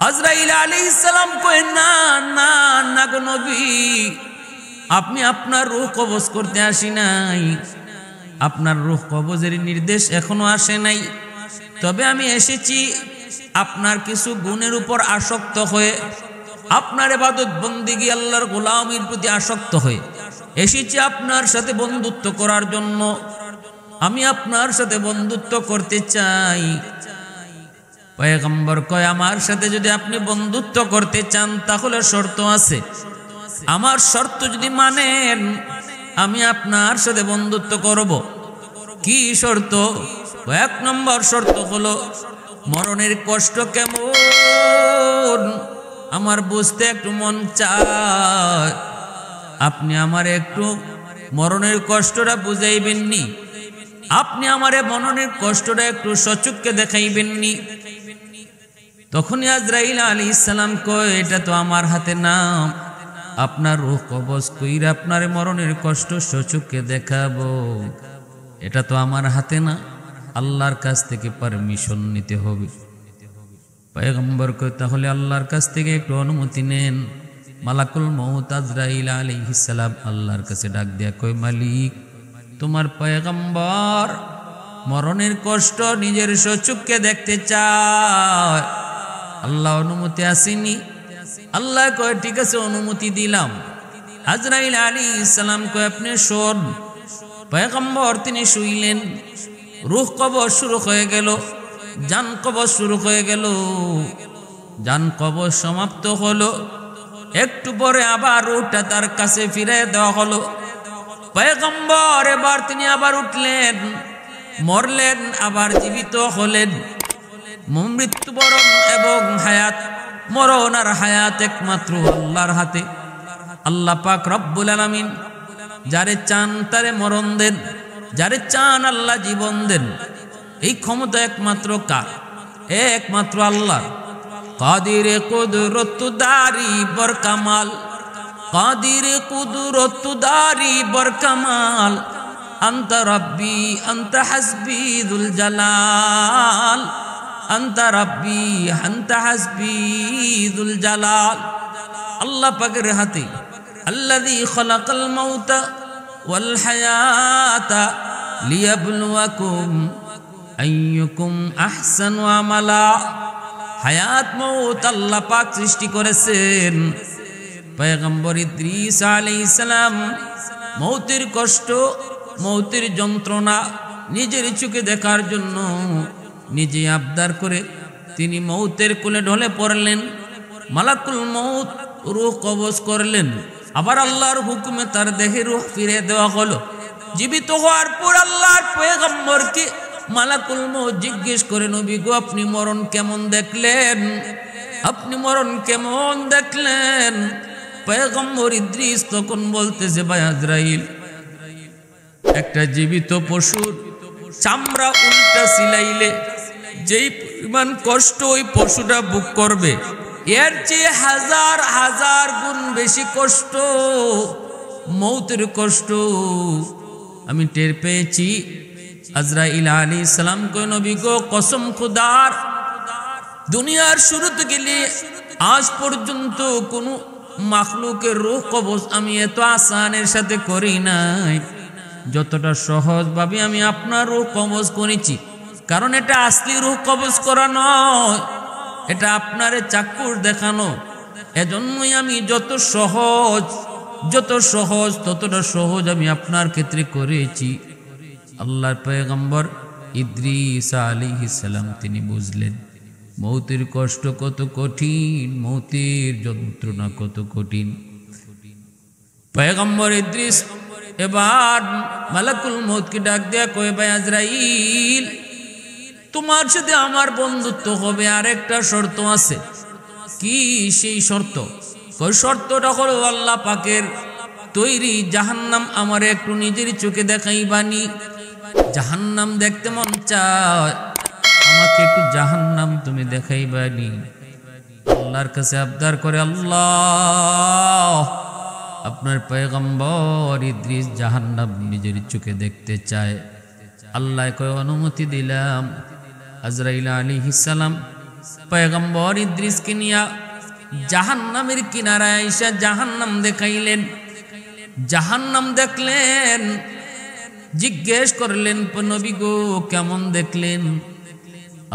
আজরাইল আলাইহিস সালাম কয় না না না গো নবী, আপনি আপনার রূহ কবজ করতে আসি নাই, আপনার রূহ কবজের নির্দেশ এখনো আসে নাই, তবে আমি এসেছি আপনার কিছু গুণের উপর আসক্ত হয়ে, আপনার ইবাদত বন্দেগী আল্লাহর গোলামির প্রতি আসক্ত হয়ে এসেছি আপনার সাথে বন্ধুত্ব করার জন্য। আমি আপনার সাথে বন্ধুত্ব করতে চাই। পয়গম্বর কয় আমার সাথে যদি আপনি বন্ধুত্ব করতে চান তাহলে শর্ত আছে, আমার শর্ত যদি মানেন আমি আপনার সাথে বন্ধুত্ব করব। কি শর্ত? এক নম্বর শর্ত হলো মরণের কষ্ট কেমন আমার বুঝতে একটু মন চায়, আপনি আমারে একটু মরণের কষ্টটা বুঝাইবেননি, আপনি আমারে মরণের কষ্টটা একটু সচক্ষে দেখাইবেননি। তখনই আজরাইল আলাইহিস সালাম কয় এটা তো আমার হাতে না, আপনার রূহ কবজ কইরা আপনার মরণের কষ্ট সচক্ষে দেখাবো, এটা তো আমার হাতে না, আল্লাহর কাছ থেকে পারমিশন নিতে হবে। পয়গম্বর কয় তাহলে আল্লাহর কাছ থেকে একটু অনুমতি নেন। মালাকুল মউত আজরাইল আলাইহিস সালাম আল্লাহর কাছে ডাক দিয়া কয় মালিক, তোমার পয়গম্বর মরণের কষ্ট নিজের সচক্ষে দেখতে চায়, আল্লাহ অনুমতি আসেনি। আল্লাহ কয় ঠিক আছে অনুমতি দিলাম। আজরাইল আলাইহিস সালাম কয় আপনি শোন। পয়গম্বর তিনি শুইলেন, রূহ কবজ শুরু হয়ে গেল, জান কবজ শুরু হয়ে গেল। জান কবজ সমাপ্ত হলো, একটু পরে আবার রূহটা তার কাছে ফিরে দেওয়া হলো। পয়গম্বর এবার তিনি আবার উঠলেন, মরলেন, আবার জীবিত হলেন। মৃত্যুবরণ এবং হায়াত, মরণ আর হায়াত একমাত্র আল্লাহর হাতে। আল্লাহ পাক রব্বুল আলামিন যারে চান তারে মরণ দেন, যারে চান আল্লাহ জীবন দেন। এই ক্ষমতা একমাত্র কার? একমাত্র আল্লাহ। কাদির কুদরত দারি বর কামাল, কাদির কুদরত দারি বর কামাল, আনতা রব্বি আনতা হাসবি যুল জালাল, আনতা রব্বি আনতা হাসবি যুল জালাল। আল্লাহ পাকের হাতে। আল্লাযী খালাকাল মাউতা ওয়াল হায়াতা লিয়াবলুয়াকুম আইয়ুকুম আহসানু আমালা। হায়াত মউত আল্লাহ পাক সৃষ্টি করেছেন। পয়গম্বর ইদ্রিস আলাইহিস সালাম মউতের কষ্ট, মউতের যন্ত্রণা নিজের চোখে দেখার জন্য নিজে আবদার করে তিনি মউতের কোলে ঢলে পড়লেন। মালাকুল মউত রূহ কবজ করলেন, আবার আল্লাহর হুকুমে তার দেহে রূহ ফিরে দেওয়া হলো। জীবিত হওয়ার পর আল্লাহর পয়গম্বরকে মালাকুল মউত জিজ্ঞেস করে নবী গো আপনি মরণ কেমন দেখলেন? আপনি মরণ কেমন দেখলেন? পয়গম্বর ইদ্রিস তখন বলতেছে ভাই আজরাইল, একটা জীবিত পশুর চামড়া উল্টা সিলাইলে যেই পরিমাণ কষ্ট ওই পশুটা ভোগ করবে, এর চেয়ে হাজার হাজার গুণ বেশি কষ্ট, মৌতের কষ্ট আমি টের পেয়েছি। আজরাইল আলাইহিস সালাম কয় নবী গো কসম খোদার, দুনিয়ার শুরু থেকে আজ পর্যন্ত কোনো মাখলুকের রূহ কবজ আমি এত আসানের সাথে করি নাই, যতটা সহজভাবে আমি আপনার রূহ কবজ করেছি। কারণ এটা আসলি রূহ কবজ করা নয়, এটা আপনারে চাক্ষুষ দেখানো। এজন্যই আমি যত সহজ ততটা সহজ আমি আপনার ক্ষেত্রে করেছি। আল্লাহর পয়গম্বর ইদ্রিস আলাইহিস সালাম তিনি বুঝলেন মৌতের কষ্ট কত কঠিন, মৌতের যন্ত্রণা কত কঠিন। পয়গম্বর ইদ্রিস এবার মালাকুল মউতকে ডাক দেয়া কয় ভাই আজরাইল, তোমার সাথে আমার বন্ধুত্ব হবে, আর একটা শর্ত আছে। কি সেই শর্ত? ওই শর্তটা হলো আল্লাহ পাকের তৈরি জাহান্নাম আমার একটু নিজের চোখে দেখাইবানি। জাহান্নাম দেখতে মন চায়, আমাকে একটু জাহান্নাম তুমি দেখাইবানি। আল্লাহর কাছে আবদার করে, আল্লাহ আপনার পয়গম্বর ইদ্রিস জাহান্নাম নিজের চোখে দেখতে চায়। আল্লাহ কয় অনুমতি দিলাম। আজরাইল আলাইহিস সালাম পয়গম্বর ইদ্রিসকে নিয়া জাহান্নামের কিনারায় আইসা জাহান্নাম দেখাইলেন। জাহান্নাম দেখলেন, জিজ্ঞেস করলেন নবী গো কেমন দেখলেন?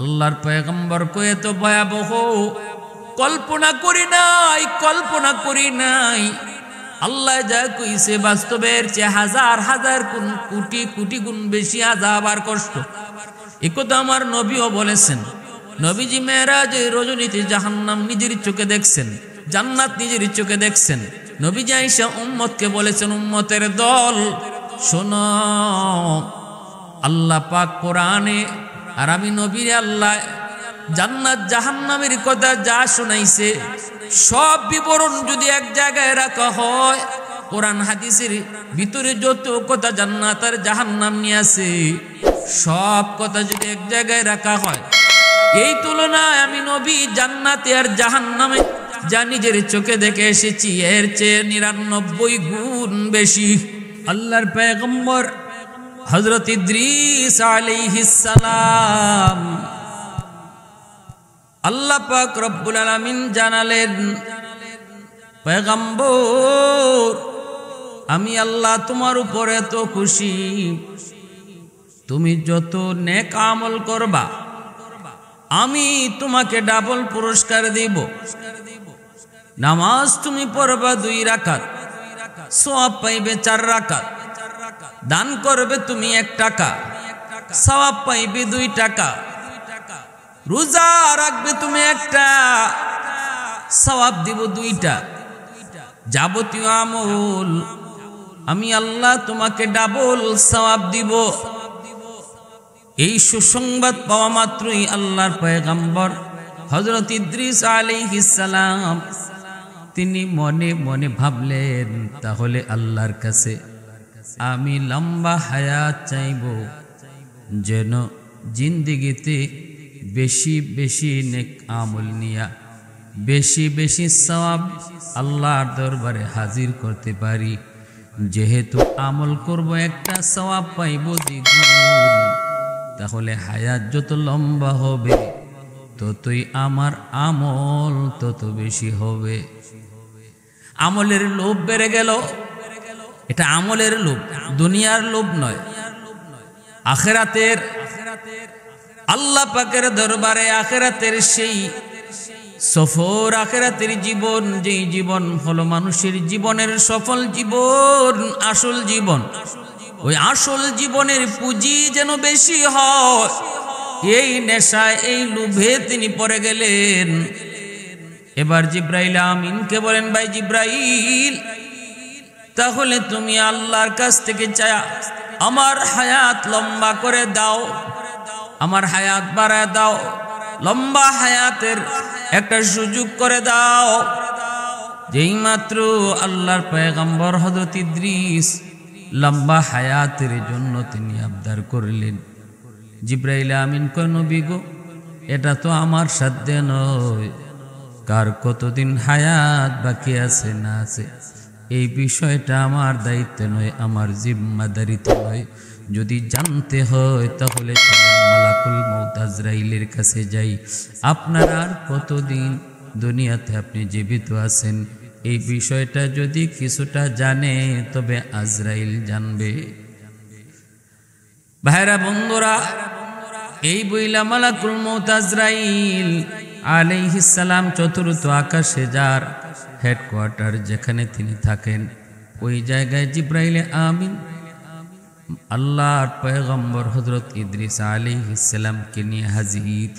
আল্লাহর পয়গম্বর কয়ে তো ভয়াবহ, কল্পনা করি নাই। আল্লাহ যা কইছে বাস্তবের চেয়ে হাজার হাজার কোটি গুণ বেশি আযাব আর কষ্ট। একথা আমার নবীও বলেছেন। নবীজি মেরাজে রজনীতে জাহান্নাম নিজের চোখে দেখছেন, জান্নাত নিজের চোখে দেখছেন। নবীজি আয়েশা উম্মতকে বলেছেন, উম্মতের দল শোনো, আল্লাহ পাক কোরআনে আর আমি নবীর আল্লাহ জান্নাত জাহান্নামের কথা যা শুনাইছে সব বিবরণ যদি এক জায়গায় রাখা হয়, কোরআন হাদিসের ভিতরে যত কথা জান্নাত আর জাহান্নাম নিয়ে আছে সব কথা যদি এক জায়গায় রাখা হয়, এই তুলনায় আমি নবী জান্নাতে আর জাহান্নামে যা নিজের চোখে দেখে এসেছি এর চেয়ে 99 গুণ বেশি। আল্লাহর পয়গম্বর হযরত ইদ্রিস আলাইহিস সালাম আল্লাহ পাক রব্বুল আলামিন জানালেন, পয়গম্বর আমি আল্লাহ তোমার উপরে এত খুশি, তুমি যত নেক আমল করবা আমি তোমাকে ডাবল পুরস্কার দিব। নামাজ তুমি পড়বা 2 রাকাত, সওয়াব পাইবে 4 রাকাত। দান করবে তুমি 1 টাকা, সওয়াব পাইবে 2 টাকা। রোজা রাখবে তুমি 1টা, সওয়াব দিব 2টা। যাবতীয় আমল আমি আল্লাহ তোমাকে ডাবল সওয়াব দিব। এই সুসংবাদ পাওয়া মাত্রই আল্লাহর পয়গম্বর হযরত ইদ্রিস আলাইহিস সালাম তিনি মনে মনে ভাবলেন, তাহলে আল্লাহর কাছে আমি লম্বা হায়াত চাইব, যেন জিন্দেগিতে বেশি বেশি নেক আমল নিয়া বেশি বেশি সওয়াব আল্লাহর দরবারে হাজির করতে পারি। যেহেতু আমল করব একটা, সওয়াব পাইব দ্বিগুণ, তাহলে হায়াত যত লম্বা হবে ততই আমার আমল তত বেশি হবে। আমলের লোভ বেড়ে গেল। এটা আমলের লোভ, দুনিয়ার লোভ নয়, আখিরাতের। আল্লাহ পাকের দরবারে আখিরাতের সেই সফর, আখিরাতের জীবন, যেই জীবন হলো মানুষের জীবনের সফল জীবন, আসল জীবন। ওই আসল জীবনের পুঁজি যেন বেশি হয়, এই নেশায় এই লোভে তিনি পড়ে গেলেন। এবার জিব্রাইল আমিনকে বলেন, ভাই জিব্রাইল, তাহলে তুমি আল্লাহর কাছ থেকে চায়া আমার হায়াত লম্বা করে দাও, আমার হায়াত বাড়ায় দাও, লম্বা হায়াতের একটা সুযোগ করে দাও। যেই মাত্র আল্লাহর পয়গম্বর হযরত ইদ্রিস লম্বা হায়াতের জন্য তিনি আবদার করলেন, জিব্রাইল আমিন কয়, নবী গো, এটা তো আমার সাধ্যে নয়, কার কতদিন হায়াত বাকি আছে না আছে এই বিষয়টা আমার দায়িত্ব নয়, আমার জিম্মাদারিতে নয়। যদি জানতে হয় তাহলে মালাকুল মউত আজরাইলের কাছে যাই। আপনার আর কতদিন দুনিয়াতে আপনি জীবিত আছেন এই বিষয়টা যদি কিছুটা জানে তবে আজরাইল জানবে। ভাইরা বন্ধুরা, এই বইলা মালাকুল মউত আজরাইল আলাইহিস সালাম চতুর্থ আকাশে যার হেডকোয়ার্টার, যেখানে তিনি থাকেন, ওই জায়গায় জিব্রাইল আমিন আল্লাহর পয়গম্বর হযরত ইদ্রিস আলাইহিস সালামকে নিয়ে হাজির।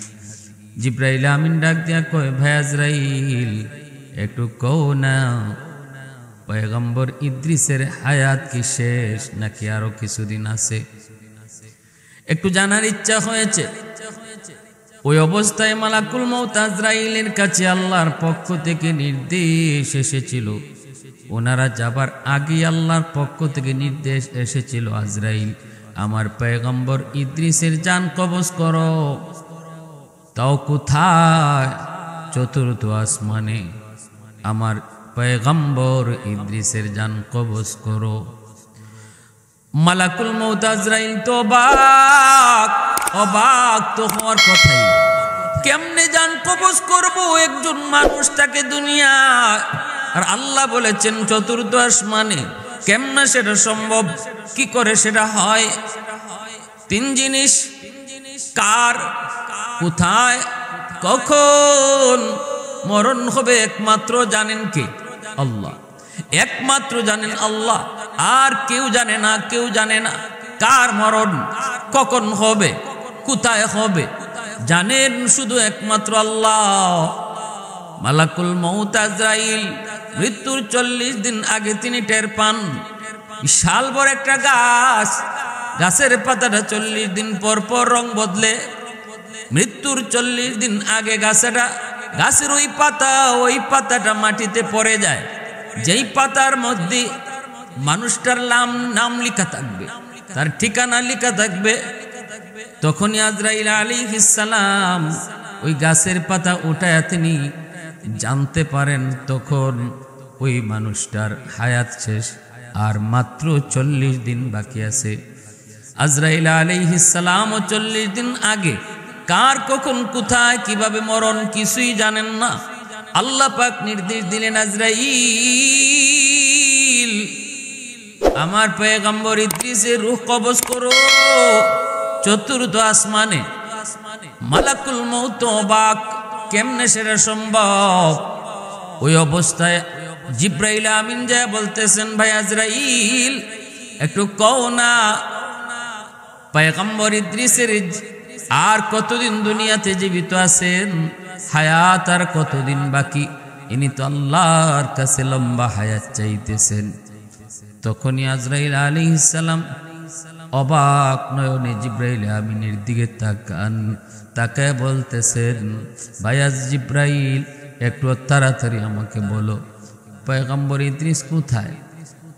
জিব্রাইল আমিন ডাক দিয়া কয়, ভাই আজরাইল, একটু কও না, পয়গম্বর ইদ্রিসের হায়াত কি শেষ নাকি আরো কিছুদিন আছে? একটু জানার ইচ্ছা হয়েছে। ওই অবস্থায় মালাকুল মউত আজরাইলের কাছে আল্লাহর পক্ষ থেকে নির্দেশ এসেছিল। ওনারা যাবার আগে আল্লাহর পক্ষ থেকে নির্দেশ এসেছিল, আজরাইল আমার পয়গম্বর ইদ্রিসের জান কবজ করো। তাও কোথায়? চতুর্থ আসমানে আমার পয়গম্বর ইদ্রিসের জান কবজ করো। মালাকুল মউত আজরাইল তো অবাক তো হওয়ার কথাই। কেমনে জান কবজ করব একজন মানুষটাকে দুনিয়া, আর আল্লাহ বলেছেন চতুর্থ আসমানে। কেমনে সেটা সম্ভব, কি করে সেটা হয়? তিন জিনিস, কার, কোথায়, কখন মরণ হবে একমাত্র জানেন কে? আল্লাহ। একমাত্র জানেন আল্লাহ, আর কেউ জানে না, কেউ জানে না কার মরণ কখন হবে, কোথায় হবে, জানেন শুধু একমাত্র আল্লাহ। মালাকুল মউত আজরাইল মৃত্যুর 40 দিন আগে তিনি টের পান। বিশাল বড় একটা গাছ, গাছের পাতাটা 40 দিন পর পর রং বদলে। মৃত্যুর 40 দিন আগে গাছের ওই পাতাটা মাটিতে পড়ে যায়। যেই পাতার মধ্যে মানুষটার নাম লেখা থাকবে, তার ঠিকানা লেখা থাকবে, তখনই আজরাইল আলাইহিস সালাম ওই গাছের পাতা উঠায়া তিনি জানতে পারেন তখন ওই মানুষটার হায়াত শেষ, আর মাত্র 40 দিন বাকি আছে। আজরাইল আলাইহিস সালাম 40 দিন আগে কার কখন কোথায় কিভাবে মরণ কিছুই জানেন না। আল্লাহ পাক নির্দেশ দিলেন, আজরাইল আমার পয়গম্বর ইদ্রিসের রূহ কবজ করো। চতুর্থ আসমানে মালাকুল মউত অবাক, কেমনে সেটা সম্ভব? ওই অবস্থায় জিব্রাইল আমিন যায় বলতেছেন, ভাই আজরাইল একটু কও না পয়গম্বর ইদ্রিসের আর কতদিন দুনিয়াতে জীবিত আছেন, হায়াত আর কতদিন বাকি? ইনি তো আল্লাহর কাছে লম্বা হায়াত চাইতেছেন। তখনই আজরাইল আলাইহিস সালাম অবাক নয়নে জিব্রাইল আমিনের দিকে তাকায় বলতেছেন, ভাইয়াজ জিব্রাইল একটু তাড়াতাড়ি আমাকে বলো পয়গম্বর ইদ্রিস কোথায়,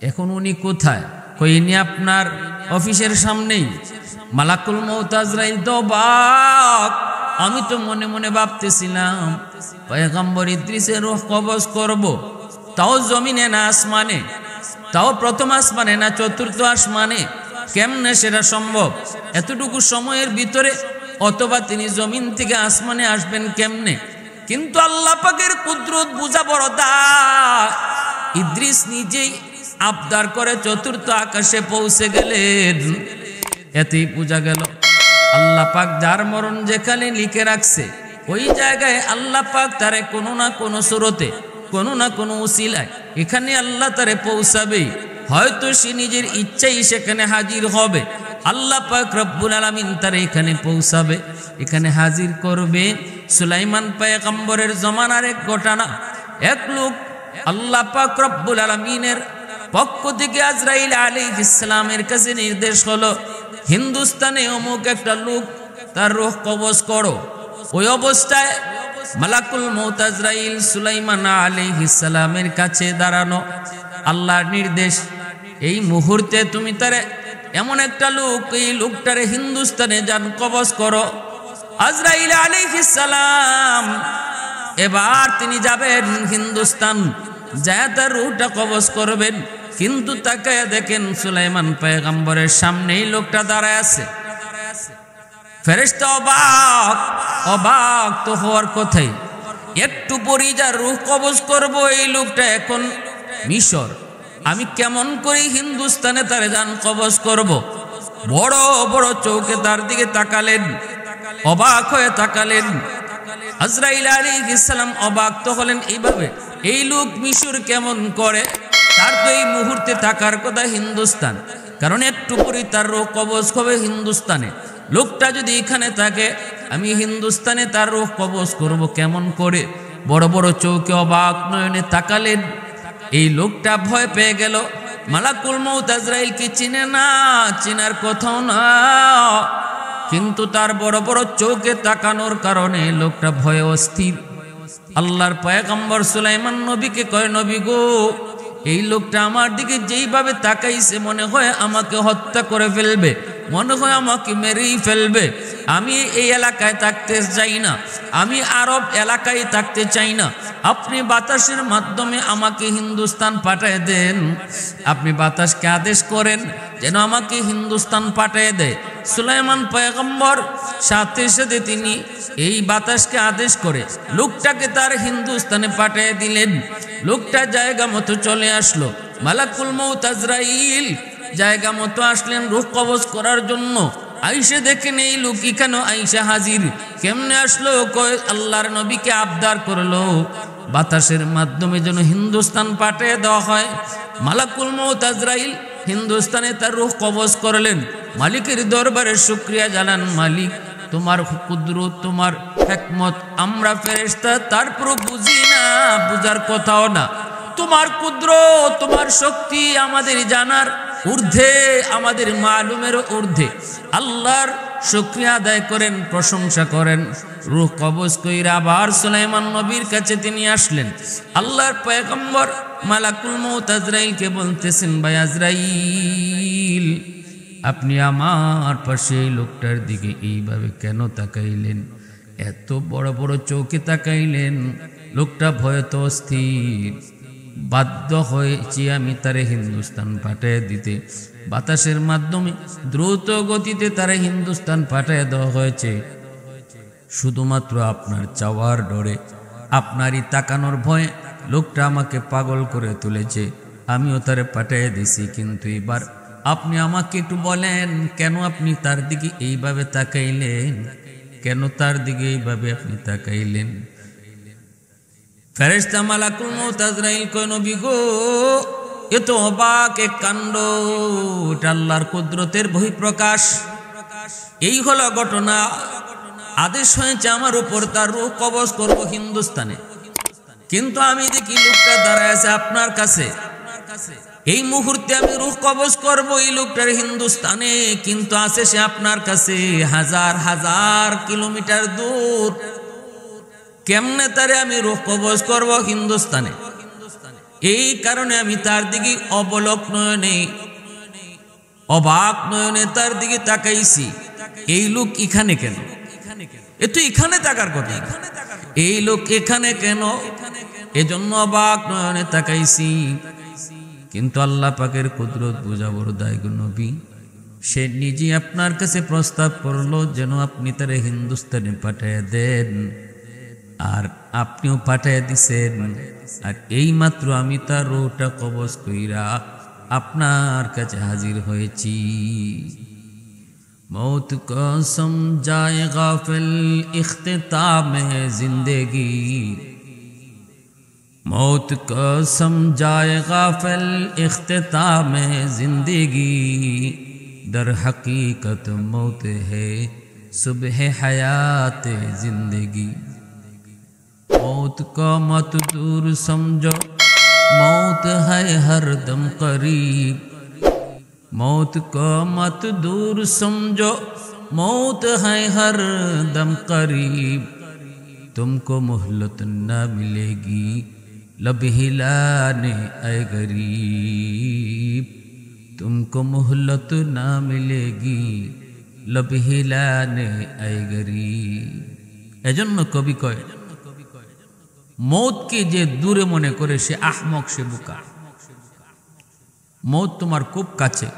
এখন উনি কোথায়? কইনি আপনার অফিসের সামনেই। মালাকুল মউত আজরাইল তো অবাক, আমি তো মনে মনে ভাবতেছিলাম পয়গম্বর ইদ্রিসের রূহ কবজ করব, তাও জমিনে না আসমানে, তাও প্রথম আসমানে না চতুর্থ আসমানে, কেমনে সেটা সম্ভব? এতটুকু সময়ের ভিতরে, অথবা তিনি জমিন থেকে আসমানে আসবেন কেমনে? কিন্তু আল্লাহ পাকের কুদরত বুঝা বড় দায়। ইদ্রিস নিজেই আবদার করে চতুর্থ আকাশে পৌঁছে গেলেন। এতেই বোঝা গেল আল্লাহ পাক যার মরণ যেখানে লিখে রাখছে, ওই জায়গায় আল্লাহ পাক তারে কোনো না কোনো সুরতে, কোনো না কোনো উসিলায় এখানে আল্লাহ তারে পৌঁছাবেই। হয়তো সে নিজের ইচ্ছাই সেখানে হাজির হবে, আল্লাহ পাক রব্বুল আলামিন তারে এখানে পৌঁছাবে, এখানে হাজির করবে। সুলাইমান পয়গম্বরের জমানার এক ঘটনা। এক লোক আল্লাহ পাক রব্বুল আলামিনের পক্ষ থেকে আজরাইল আলাইহিস সালামের কাছে নির্দেশ হলো, হিন্দুস্তানে অমুক একটা লোক, তার রূহ কবজ করো। ওই অবস্থায় মালাকুল মউত আজরাইল সুলাইমান আলাইহিস সালামের কাছে দাঁড়ানো। আল্লাহর নির্দেশ, এই মুহূর্তে তুমি তারে এমন একটা লোক, এই লোকটারে হিন্দুস্তানে যান কবজ করো। আজরাইল আলাইহিস সালাম এবার তিনি যাবেন হিন্দুস্তান, যায় তার রূহটা কবজ করবেন। কিন্তু তাকায় দেখেন সুলাইমান পয়গম্বরের সামনেই লোকটা দাঁড়ায় আছে। ফেরেশতা অবাক তো হওয়ার কথাই, একটু পরেই যার রূহ কবজ করব এই লোকটা এখন মিশর, আমি কেমন করে হিন্দুস্তানে তারে যান কবজ করব? বড় বড় চোখে তার দিকে তাকালেন, অবাক হয়ে তাকালেন। আজরাইল আলাইহিস সালাম অবাক তো হলেন, এইভাবে এই লোক মিশর কেমন করে? তার তো এই মুহূর্তে থাকার কথা হিন্দুস্তান, কারণ একটু পরে তার রূহ কবজ হবে হিন্দুস্তানে। লোকটা যদি এখানে থাকে, আমি হিন্দুস্তানে তার রূহ কবজ করব কেমন করে? বড় বড় চোখে অবাক নয়নে তাকালেন। এই লোকটা ভয় পেয়ে গেল। মালাকুল মউত আজরাইলকে চিনে না, চিনার কথাও না, কিন্তু তার বড় বড় চোখে তাকানোর কারণে লোকটা ভয়ে অস্থির। আল্লাহর পয়গম্বর সুলাইমান নবীকে কয়, নবী গো, এই লোকটা আমার দিকে যেইভাবে তাকাইছে মনে হয় আমাকে হত্যা করে ফেলবে, মনে হয় আমাকে মেরেই ফেলবে। আমি এই এলাকায় থাকতে চাই না, আমি আরব এলাকায় থাকতে চাই না। আপনি বাতাসের মাধ্যমে আমাকে হিন্দুস্তান পাঠিয়ে দেন। আপনি বাতাসকে আদেশ করেন যেন আমাকে হিন্দুস্তান পাঠিয়ে দেয়। সুলাইমান পয়গম্বর সাথে সাথে তিনি এই বাতাসকে আদেশ করে লোকটাকে তার হিন্দুস্তানে পাঠিয়ে দিলেন। লোকটা জায়গা মতো চলে আসলো। মালাকুল মউত আজরাইল জায়গা মতো আসলেন রূহ কবজ করার জন্য। আইসে দেখেন এই লোক কেন আইসা হাজির, কেমনে আসলো? কয় আল্লাহর নবীকে আবদার করলো বাতাসের মাধ্যমে যেন হিন্দুস্তান পাঠিয়ে দেওয়া হয়। মালাকুল মউত আজরাইল হিন্দুস্তানে তার রূহ কবজ করলেন। মালিকের দরবারে শুকরিয়া জানান, মালিক তোমার কুদরত, তোমার হিকমত আমরা ফেরেশতা তারপর বুঝি না, বুঝার কথাও না। তোমার কুদরত, তোমার শক্তি আমাদের জানার ঊর্ধ্বে, আমাদের মালুমের ঊর্ধ্বে। আল্লাহর শুকরিয়া আদায় করেন, প্রশংসা করেন। রূহ কবজ কইরা আবার সুলাইমান নবীর কাছে তিনি আসলেন। আল্লাহর পয়গম্বর মালাকুল মউত আজরাইলকে বলতেছেন, ভাই আজরাইল, আপনি আমার পাশে এই লোকটার দিকে এইভাবে কেন তাকাইলেন? এত বড় বড় চোখে তাকাইলেন। লোকটা ভয়ত অস্থির। বাধ্য হয়েছি আমি তারে হিন্দুস্তান পাঠিয়ে দিতে। বাতাসের মাধ্যমে দ্রুত গতিতে তারে হিন্দুস্তান পাঠিয়ে দেওয়া হয়েছে শুধুমাত্র আপনার চাওয়ার ডরে, আপনারই তাকানোর ভয়ে। লোকটা আমাকে পাগল করে তুলেছে, আমিও তারে পাঠিয়ে দিছি। কিন্তু এবার আপনি আমাকে একটু বলেন, কেন আপনি তার দিকে এইভাবে তাকাইলেন? কেন তার দিকে এইভাবে আপনি তাকাইলেন? ফেরেশতা মালাকুল মউত আজরাইল কয়, নবী গো, এ তো অবাক এক কাণ্ড, এটা আল্লাহর কুদরতের বহিঃপ্রকাশ। এই হলো ঘটনা। আদেশ হয়েছে আমার উপর তার রূহ কবজ করব হিন্দুস্তানে। কিন্তু আমি দেখি লোকটা দাঁড়ায় আছে আপনার কাছে। এই মুহূর্তে আমি রূহ কবজ করব এই লোকটার হিন্দুস্তানে, কিন্তু আছে সে আপনার কাছে হাজার হাজার কিলোমিটার দূর। কেমনে তারে আমি রূহ কবজ করব হিন্দুস্তানে? এই কারণে আমি তার দিকে অবলোক নয়নে, অবাক নয়নে তার দিকে তাকাইছি। এই লোক এখানে কেন? এ তো এখানে তাকার কথা। এই লোক এখানে কেন? এজন্য অবাক নয়নে তাকাইছি। কিন্তু আল্লাহ পাকের কুদরত বুঝাবার দায় গো নবী, সে নিজে আপনার কাছে প্রস্তাব করলো যেন আপনি তারে হিন্দুস্তানে পাঠিয়ে দেন, আর আপনিও পাঠিয়ে দিছেন। আর এই মাত্র আমি তার রূহটা কবজ কইরা আপনার কাছে হাজির হয়েছি। मौत को समझाए गाफिल इख्तिताम जिंदगी, मौत को समझाए गाफिल इख्तिताम जिंदगी, दर हकीकत मौत है सुबह हयात जिंदगी। मौत को मत दूर समझो, मौत है हर दम करीब, मौत को मत दूर समझो, मौत है हर दम करीब। तुमको मोहलत न मिलेगी लब हिलाने ऐ गरीब, तुमको मोहलत न मिलेगी लब हिलाने ऐ गरीब। एजন্য कवि कय, मौत के जे दूरे मने करे से आहमक से बुका। मौत तुम्हार खूब काছে,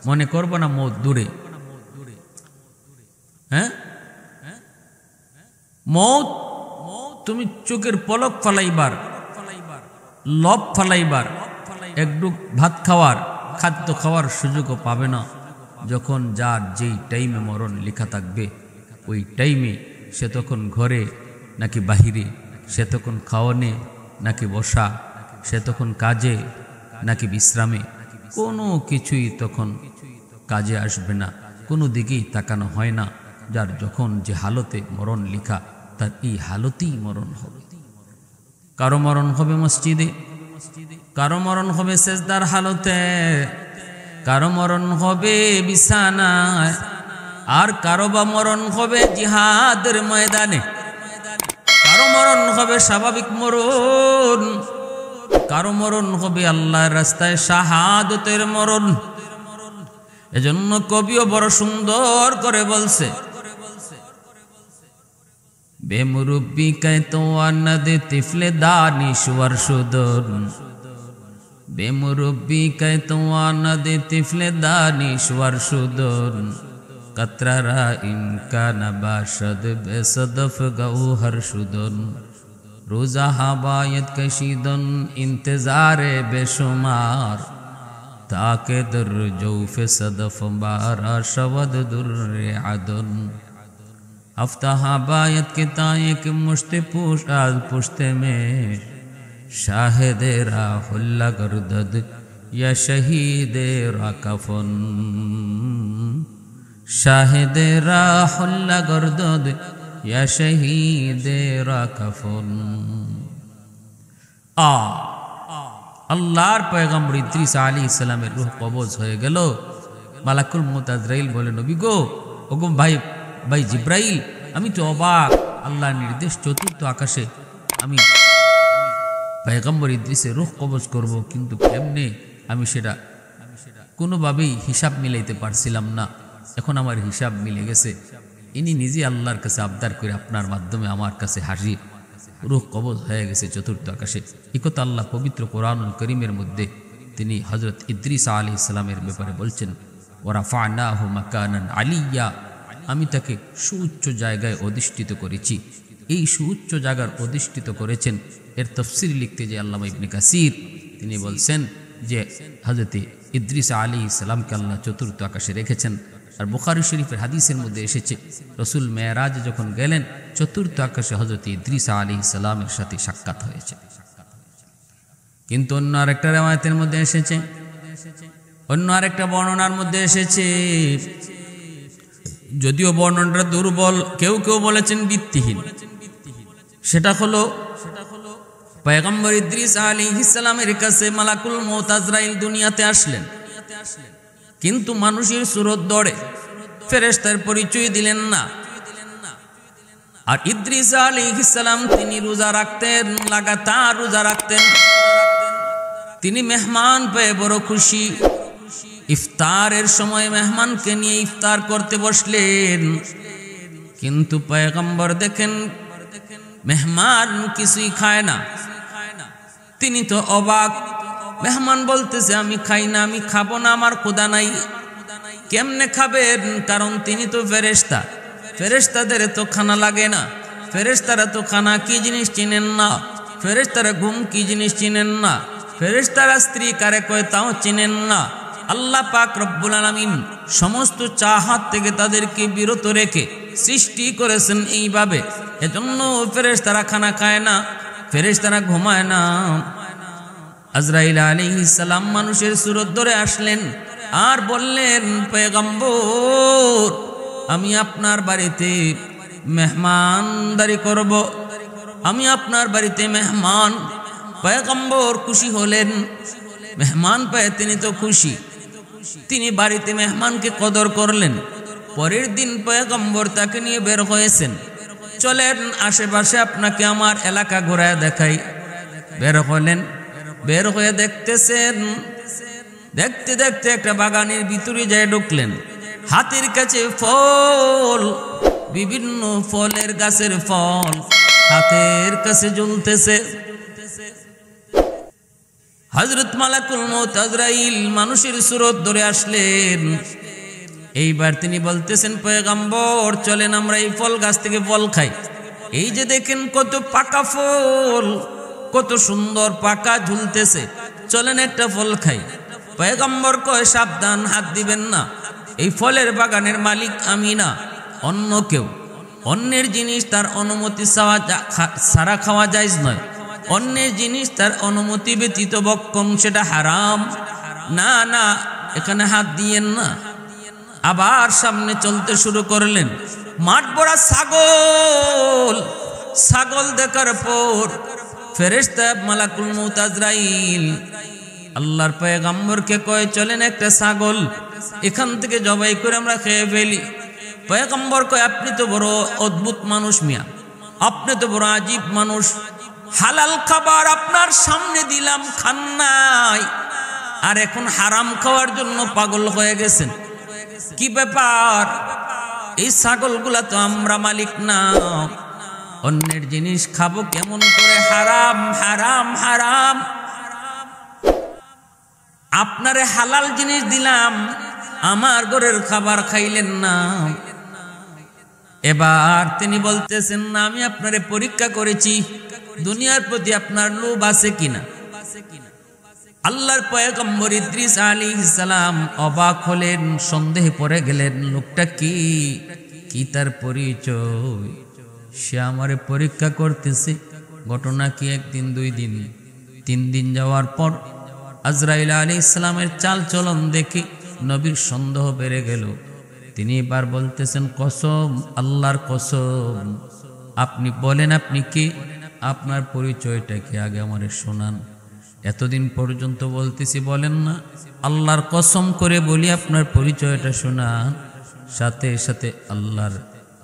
মনে করবো না মৌত দূরে। হ্যাঁ, মৌত তুমি চোখের পলক ফালাইবার, লব ফালাইবার, একটু ভাত খাওয়ার, খাদ্য খাওয়ার সুযোগও পাবে না। যখন যার যেই টাইমে মরণ লেখা থাকবে ওই টাইমে সে তখন ঘরে নাকি বাহিরে, সে তখন খাওয়ানে নাকি বসা, সে তখন কাজে নাকি বিশ্রামে, কোনো কিছুই তখন কাজে আসবে না, কোনো দিকেই তাকানো হয় না। যার যখন যে হালতে মরণ লেখা তার এই হালতেই মরণ হবে। কারো মরণ হবে মসজিদে, কারো মরণ হবে সেজদার হালতে, কারো মরণ হবে বিছানায়, আর কারো বা মরণ হবে জিহাদের ময়দানে, কারো মরণ হবে স্বাভাবিক মরণ, কারো মরণ হবে আল্লাহর রাস্তায় শাহাদতের মরণ। এজন্য কবিও বড় সুন্দর করে বলছে, বেমুরব্বি কায়তোয়ানদ তিফলে দানিশওয়ার সুদন, বেমুরব্বি কায়তোয়ানদ তিফলে দানিশওয়ার সুদন, कतरा इनका नबाशद बेसदफ गौहर शुदन रोजा हबायत कशीदन इंतजारे बेशुमार ताके दर जौफे सदफ बारा शवद दुर्रे अदन अफ्ता हबायत के ताये के मुश्ते पुश आज पुश्ते में शाहिदे राहुल्ला गर्दद या शहीदे रा कफन शाहिदे राहुल्ला गर्दद या शहीदे रा कफन। আল্লাহর পয়গম্বর ইদ্রিস আলাইহিস সালামের রূহ কবজ হয়ে গেল। মালাকুল মউত আজরাইল বলে, নবী গো, ওগো ভাই জিব্রাইল, আমি তো অবাক, আল্লাহর নির্দেশ চতুর্থ আকাশে আমি পয়গম্বর ইদ্রিসের রূহ কবজ করব, কিন্তু কেমনে আমি সেটা কোনোভাবেই হিসাব মিলাইতে পারছিলাম না। এখন আমার হিসাব মিলে গেছে। ইনি নিজে আল্লাহর কাছে আবদার করে আপনার মাধ্যমে আমার কাছে হাজির, রূহ কবজ হয়ে গেছে চতুর্থ আকাশে। ইকত আল্লাহ পবিত্র কোরআনুল করিমের মধ্যে তিনি হযরত ইদ্রিস আলাইহিস সালামের ব্যাপারে বলছেন, ওয়ারাফানাহু মাকানান আলিয়্যা, আমি তাকে সুউচ্চ জায়গায় অধিষ্ঠিত করেছি। এই সুউচ্চ জায়গার অধিষ্ঠিত করেছেন, এর তাফসীর লিখতে যে আল্লামা ইবনে কাসির তিনি বলছেন যে হযরত ইদ্রিস আলাইহিস সালামকে আল্লাহ চতুর্থ আকাশে রেখেছেন। আর বুখারী শরীফের হাদিসের মধ্যে এসেছে, রসুল মেরাজে যখন গেলেন চতুর্থ আকাশে হযরত ইদ্রিস আলাইহিস সালামের সাথে সাক্ষাৎ হয়েছে। কিন্তু অন্য আরেকটা রিওয়ায়াতের মধ্যে এসেছে, অন্য আরেকটা বর্ণনার মধ্যে এসেছে, যদিও বর্ণনাটা দুর্বল, কেউ কেউ বলেছেন ভিত্তিহীন, সেটা হলো পয়গম্বর ইদ্রিস আলাইহিস সালামের কাছে মালাকুল মউত আজরাইল দুনিয়াতে আসলেন, কিন্তু মানুষের সুরত ধরে ফেরেশতার পরিচয় দিলেন না। আর ইদ্রিস আলাইহিস সালাম তিনি রোজা রাখতেন, লাগাতার রোজা রাখতেন। তিনি মেহমান পেয়ে বড় খুশি। ইফতারের সময় মেহমানকে নিয়ে ইফতার করতে বসলেন, কিন্তু পয়গম্বর দেখেন মেহমান কিছুই খায় না। তিনি তো অবাক, মেহমান বলতেছে আমি খাই না, আমি খাবো না, আমার ক্ষুধা নাই। কেমনে খাবেন? কারণ তিনি তো ফেরেশতা, ফেরেশতাদের তো খানা লাগে না, ফেরেশতারা তো খানা কি জিনিস চিনেন না, ফেরেশতারা ঘুম কি জিনিস চিনেন না, ফেরেশতারা স্ত্রী কারে কয় তাও চিনেন না। আল্লাহ পাক রব্বুল আলামিন সমস্ত চাহাত থেকে তাদেরকে বিরত রেখে সৃষ্টি করেছেন এইভাবে। এজন্য ফেরেশতারা খানা খায় না, ফেরেশতারা ঘুমায় না। আজরাইল আলাইহিস সালাম মানুষের সুরত ধরে আসলেন আর বললেন, পয়গম্বর আমি আপনার বাড়িতে মেহমানদারি করব, আমি আপনার বাড়িতে মেহমান। পয়গম্বর খুশি হলেন, মেহমান পেয়ে তিনি তো খুশি, তিনি বাড়িতে মেহমানকে কদর করলেন। পরের দিন পয়গম্বর তাকে নিয়ে বের হয়েছেন, চলেন আশেপাশে আপনাকে আমার এলাকা ঘোরায় দেখাই। বের হলেন, বের হয়ে দেখতেছেন, দেখতে দেখতে একটা বাগানের ভিতরে যায় ঢুকলেন। হাতের কাছে ফল, বিভিন্ন ফলের গাছের ফল হাতের কাছে ঝুলতেছে। হযরত মালাকুল মউত আজরাইল মানুষের সুরত ধরে আসলেন। এইবার তিনি বলতেছেন, পয়গম্বর চলেন আমরা এই ফল গাছ থেকে ফল খাই। এই যে দেখেন কত পাকা ফল, কত সুন্দর পাকা ঝুলতেছে, চলেন একটা ফল খাই। পয়গম্বর কয়, সাবধান, হাত দিবেন না, এই ফলের বাগানের মালিক আমি না, অন্য কেউ। অন্যের জিনিস তার অনুমতি ছাড়া খাওয়া জায়েজ নয়, অন্যের জিনিস তার অনুমতি ব্যতীত ভক্ষণ সেটা হারাম। না না, এখানে হাত দিয়েন না। আবার সামনে চলতে শুরু করলেন, মাঠ ভরা ছাগল। ছাগল দেখার পর ফেরেশতা মালাকুল মউত আজরাইল আল্লাহর পয়গম্বরকে কয়, চলেন একটা ছাগল এখান থেকে জবাই করে আমরা খেয়ে ফেলি। পয়গম্বর কয়, আপনি তো বড় অদ্ভুত মানুষ মিয়া, আপনি তো বড় আজীব মানুষ, হালাল খাবার আপনার সামনে দিলাম খান নাই, আর এখন হারাম খাওয়ার জন্য পাগল হয়ে গেছেন। কি ব্যাপার? এই ছাগলগুলা তো আমরা মালিক না, অন্যের জিনিস খাবো কেমন করে? হারাম হারাম হারাম। আপনারে হালাল জিনিস দিলাম, আমার ঘরের খাবার খাইলেন না। এবার তিনি বলতেছেন না, আমি আপনারে পরীক্ষা করেছি, দুনিয়ার প্রতি আপনার লোভ আছে কিনা। আল্লাহর পয়গম্বর ইদ্রিস আলাইহিস সালাম অবাক হলেন, সন্দেহে পড়ে গেলেন, লোকটা কি তার পরিচয়? সে আমারে পরীক্ষা করতেছে। ঘটনা কি একদিন, 2 দিন, 3 দিন যাওয়ার পর আজরাইল আলাইহিস সালামের চাল চলন দেখে নবীর সন্দেহ বেড়ে গেল। তিনি এবার বলতেছেন, কসম, আল্লাহর কসম, আপনি বলেন আপনি কে, আপনার পরিচয়টা কি আগে আমারে শোনান। এতদিন পর্যন্ত বলতেছি বলেন না, আল্লাহর কসম করে বলি আপনার পরিচয়টা শোনান। সাথে সাথে আল্লাহর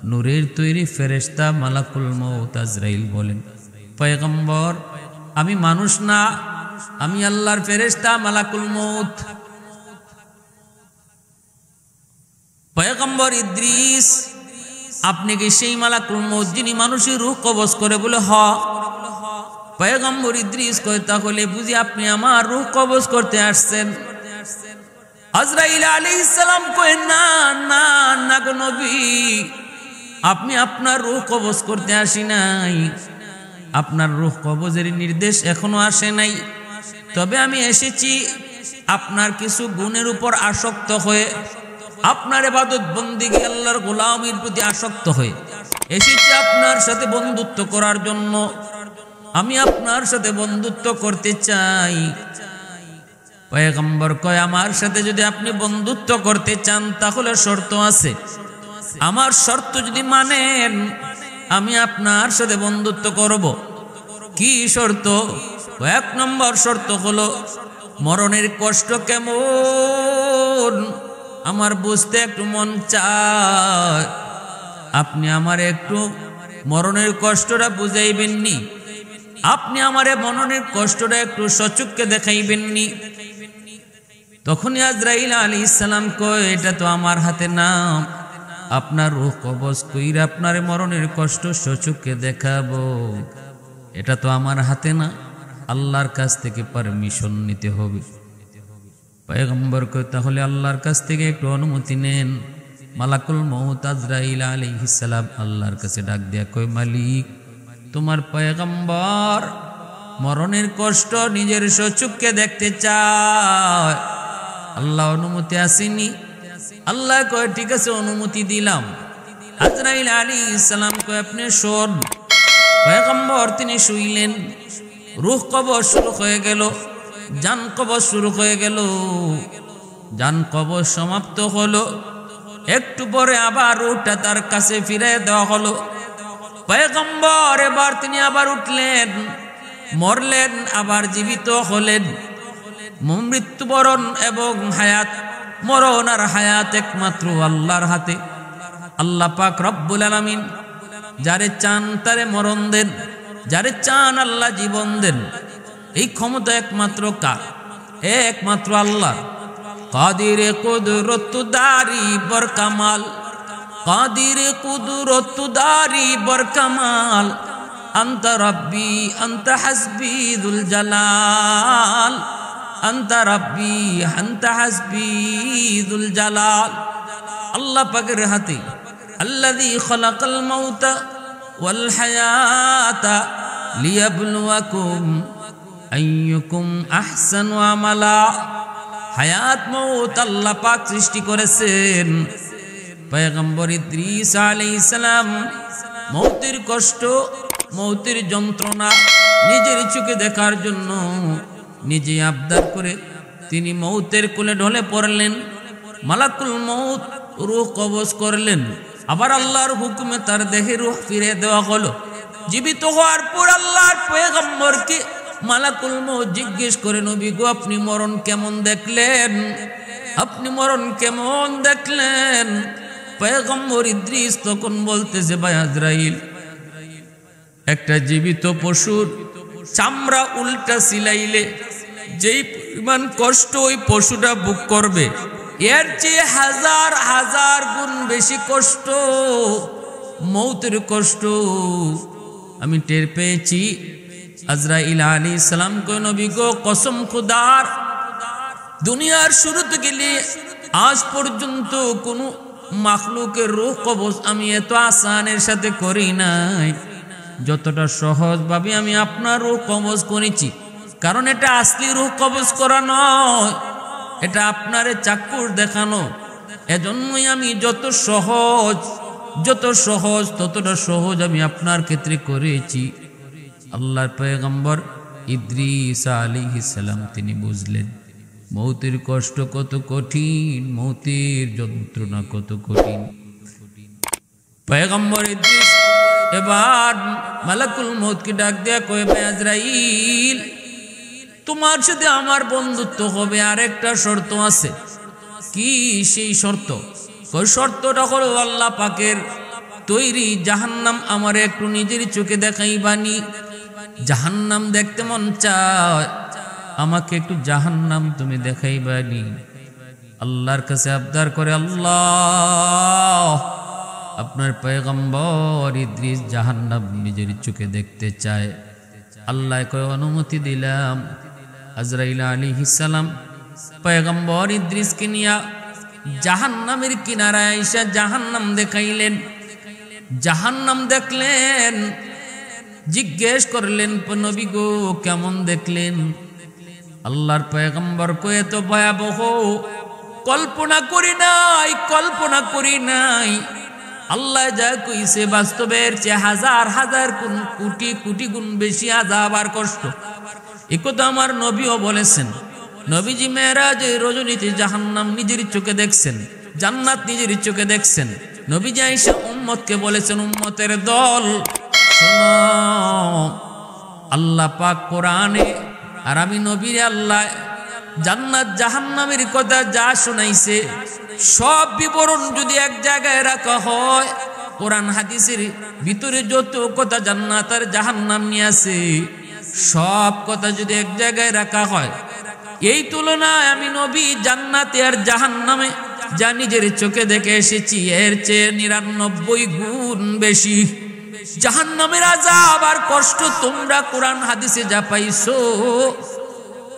নূরের তৈরি ফেরেশতা মালাকুল মউত আজরাইল বলেন, পয়গম্বর, আমি মানুষ না, আমি আল্লাহর ফেরেশতা মালাকুল মউত। পয়গম্বর ইদ্রিস, আপনি কি সেই মালাকুল মউত যিনি মানুষের রূহ কবজ করে? বলে হ। পয়গম্বর ইদ্রিস কয়, তাহলে বুঝি আপনি আমার রূহ কবজ করতে আসছেন? আজরাইল আলাইহিস সালাম কয়, না না না গো নবী, আপনি আপনার রূহ কবজ করতে আসি নাই, আপনার রূহ কবজের নির্দেশ এখনো আসে নাই। তবে আমি এসেছি আপনার কিছু গুণের উপর আসক্ত হয়ে, আপনার ইবাদত বন্দেগী আল্লাহর গোলামির প্রতি আসক্ত হয়ে এসেছি আপনার সাথে বন্ধুত্ব করার জন্য। আমি আপনার সাথে বন্ধুত্ব করতে চাই। পয়গম্বর কয়, আমার সাথে যদি আপনি বন্ধুত্ব করতে চান তাহলে শর্ত আছে। আমার শর্ত যদি মানেন আমি আপনার সাথে বন্ধুত্ব করব। কি শর্ত? 1 নম্বর শর্ত হলো, মরণের কষ্ট কেমন আমার বুঝতে একটু মন চায়। আপনি আমারে একটু মরণের কষ্টটা বুঝাইবেননি, আপনি আমারে মরণের কষ্টটা একটু সচক্ষে দেখাইবেননি। তখনই আজরাইল আলাইহিস সালাম কয়, এটা তো আমার হাতে না, আপনার রূহ কবজ কইরা আপনার মরণের কষ্ট সচক্ষে দেখাবো, এটা তো আমার হাতে না, আল্লাহর কাছ থেকে পারমিশন নিতে হবে। পয়গম্বর কয়, তাহলে আল্লাহর কাছ থেকে একটু অনুমতি নেন। মালাকুল মউত আজরাইল আলাইহিস সালাম আল্লাহর কাছে ডাক দিয়া কয়, মালিক, তোমার পয়গম্বর মরণের কষ্ট নিজের সচক্ষে দেখতে চায়, আল্লাহ অনুমতি আসেনি। আল্লাহ কয়, ঠিক আছে, অনুমতি দিলাম। আজরাইল আলাইহিস সালাম কয়, আপনি শোন। পয়গম্বর তিনি শুইলেন, রূহ কবজ শুরু হয়ে গেল, জান কবজ শুরু হয়ে গেল। জান কবজ সমাপ্ত হলো, একটু পরে আবার রূহটা তার কাছে ফিরে দেওয়া হলো। পয়গম্বর এবার তিনি আবার উঠলেন, মরলেন, আবার জীবিত হলেন। মৃত্যুবরণ এবং হায়াত, মরণ আর হায়াত একমাত্র আল্লাহর হাতে। আল্লাহ পাক রব্বুল আলামিন যারে চান তারে মরণ দেন, যারে চান আল্লাহ জীবন দেন। এই ক্ষমতা একমাত্র কার? একমাত্র আল্লাহ। কাদিরে কুদরত দারি বর কামাল, কাদিরে কুদরত দারি বর কামাল, আনতা রব্বি আনতা হাসবি যুল জালাল, আনতা রব্বি আনতা হাসবি যুল জালাল। আল্লাহ পাকের হাতে। আল্লাযী খালাকাল মাউতা ওয়াল হায়াতা লিয়াবলুয়াকুম আইয়ুকুম আহসানু আমালা। হায়াত মউত আল্লাহ পাক সৃষ্টি করেছেন। পয়গম্বর ইদ্রিস আলাইহিস সালাম মউতের কষ্ট, মউতের যন্ত্রণা নিজের চোখে দেখার জন্য নিজে আবদার করে তিনি মউতের কোলে ঢলে পড়লেন। মালাকুল মউত রূহ কবজ করলেন, আবার আল্লাহর হুকুমে তার দেহে রূহ ফিরে দেওয়া হলো। জীবিত হওয়ার পর আল্লাহর পয়গম্বরকে মালাকুল মউত জিজ্ঞেস করে, নবী গো, আপনি মরণ কেমন দেখলেন? আপনি মরণ কেমন দেখলেন? পয়গম্বর ইদ্রিস তখন বলতেছে, ভাই আজরাইল, একটা জীবিত পশুর চামড়া উল্টা সিলাইলে যেই পরিমাণ কষ্ট ওই পশুটা ভোগ করবে, এর চেয়ে হাজার হাজার গুণ বেশি কষ্ট, মৌতের কষ্ট আমি টের পেয়েছি। আজরাইল আলাইহিস সালাম কয়, নবী গো, কসম খুদার, দুনিয়ার শুরু থেকে আজ পর্যন্ত কোনো মাখলুকের রূহ কবজ আমি এত আসানের সাথে করি নাই যতটা সহজভাবে আমি আপনার রূহ কবজ করেছি। কারণ এটা আসলি রূহ কবজ করা নয়, এটা আপনারে চাক্ষুষ দেখানো। এজন্যই আমি যত সহজ ততটা সহজ আমি আপনার ক্ষেত্রে করেছি। আল্লাহর পয়গম্বর ইদ্রিস আলাইহিস সালাম তিনি বুঝলেন মৌতের কষ্ট কত কঠিন, মৌতের যন্ত্রণা কত কঠিন। পয়গম্বর ইদ্রিস এবার মালাকুল মউতকে ডাক দেয়া কয়, আজরাইল তোমার সাথে আমার বন্ধুত্ব হবে, আর একটা শর্ত আছে। কি সেই শর্ত? কয় শর্তটা হলো আল্লাহ পাকের তৈরি জাহান্নাম আমার একটু নিজের চোখে দেখাইবানি। জাহান্নাম দেখতে মন চায়, আমাকে একটু জাহান্নাম তুমি দেখাইবানি। আল্লাহর কাছে আবদার করে, আল্লাহ আপনার পয়গম্বর ইদ্রিস জাহান্নাম নিজের চোখে দেখতে চায়। আল্লাহ কয় অনুমতি দিলাম। আজরাইল আলাইহিস সালাম পয়গম্বর ইদ্রিসকে নিয়া জাহান্নামের কিনারায় আইসা জাহান্নাম দেখাইলেন। জাহান্নাম দেখলেন, জিজ্ঞেস করলেন নবী গো কেমন দেখলেন? আল্লাহর পয়গম্বর কয়ে তো ভয়াবহ, কল্পনা করি নাই। আল্লাহ যা কইছে বাস্তবের চেয়ে হাজার হাজার কোটি গুণ বেশি আযাব আর কষ্ট। একথা আমার নবীও বলেছেন। নবীজি মেরাজে রজনীতে জাহান্নাম নিজের চোখে দেখছেন, জান্নাত নিজের চোখে দেখছেন। নবীজি আয়েশা উম্মতকে বলেছেন, উম্মতের দল শোনো, আল্লাহ পাক কোরআনে আর আমি নবীরে আল্লাহ জান্নাত জাহান্নামের কথা যা শুনাইছে সব বিবরণ যদি এক জায়গায় রাখা হয়, কোরআন হাদিসের ভিতরে যত কথা জান্নাত আর জাহান্নাম নিয়ে আছে সব কথা যদি এক জায়গায় রাখা হয়, এই তুলনায় আমি নবী জান্নাতে আর জাহান্নামে যা নিজের চোখে দেখে এসেছি এর চেয়ে 99 গুণ বেশি জাহান্নামের আযাব আর কষ্ট তোমরা কোরআন হাদিসে যা পাইছো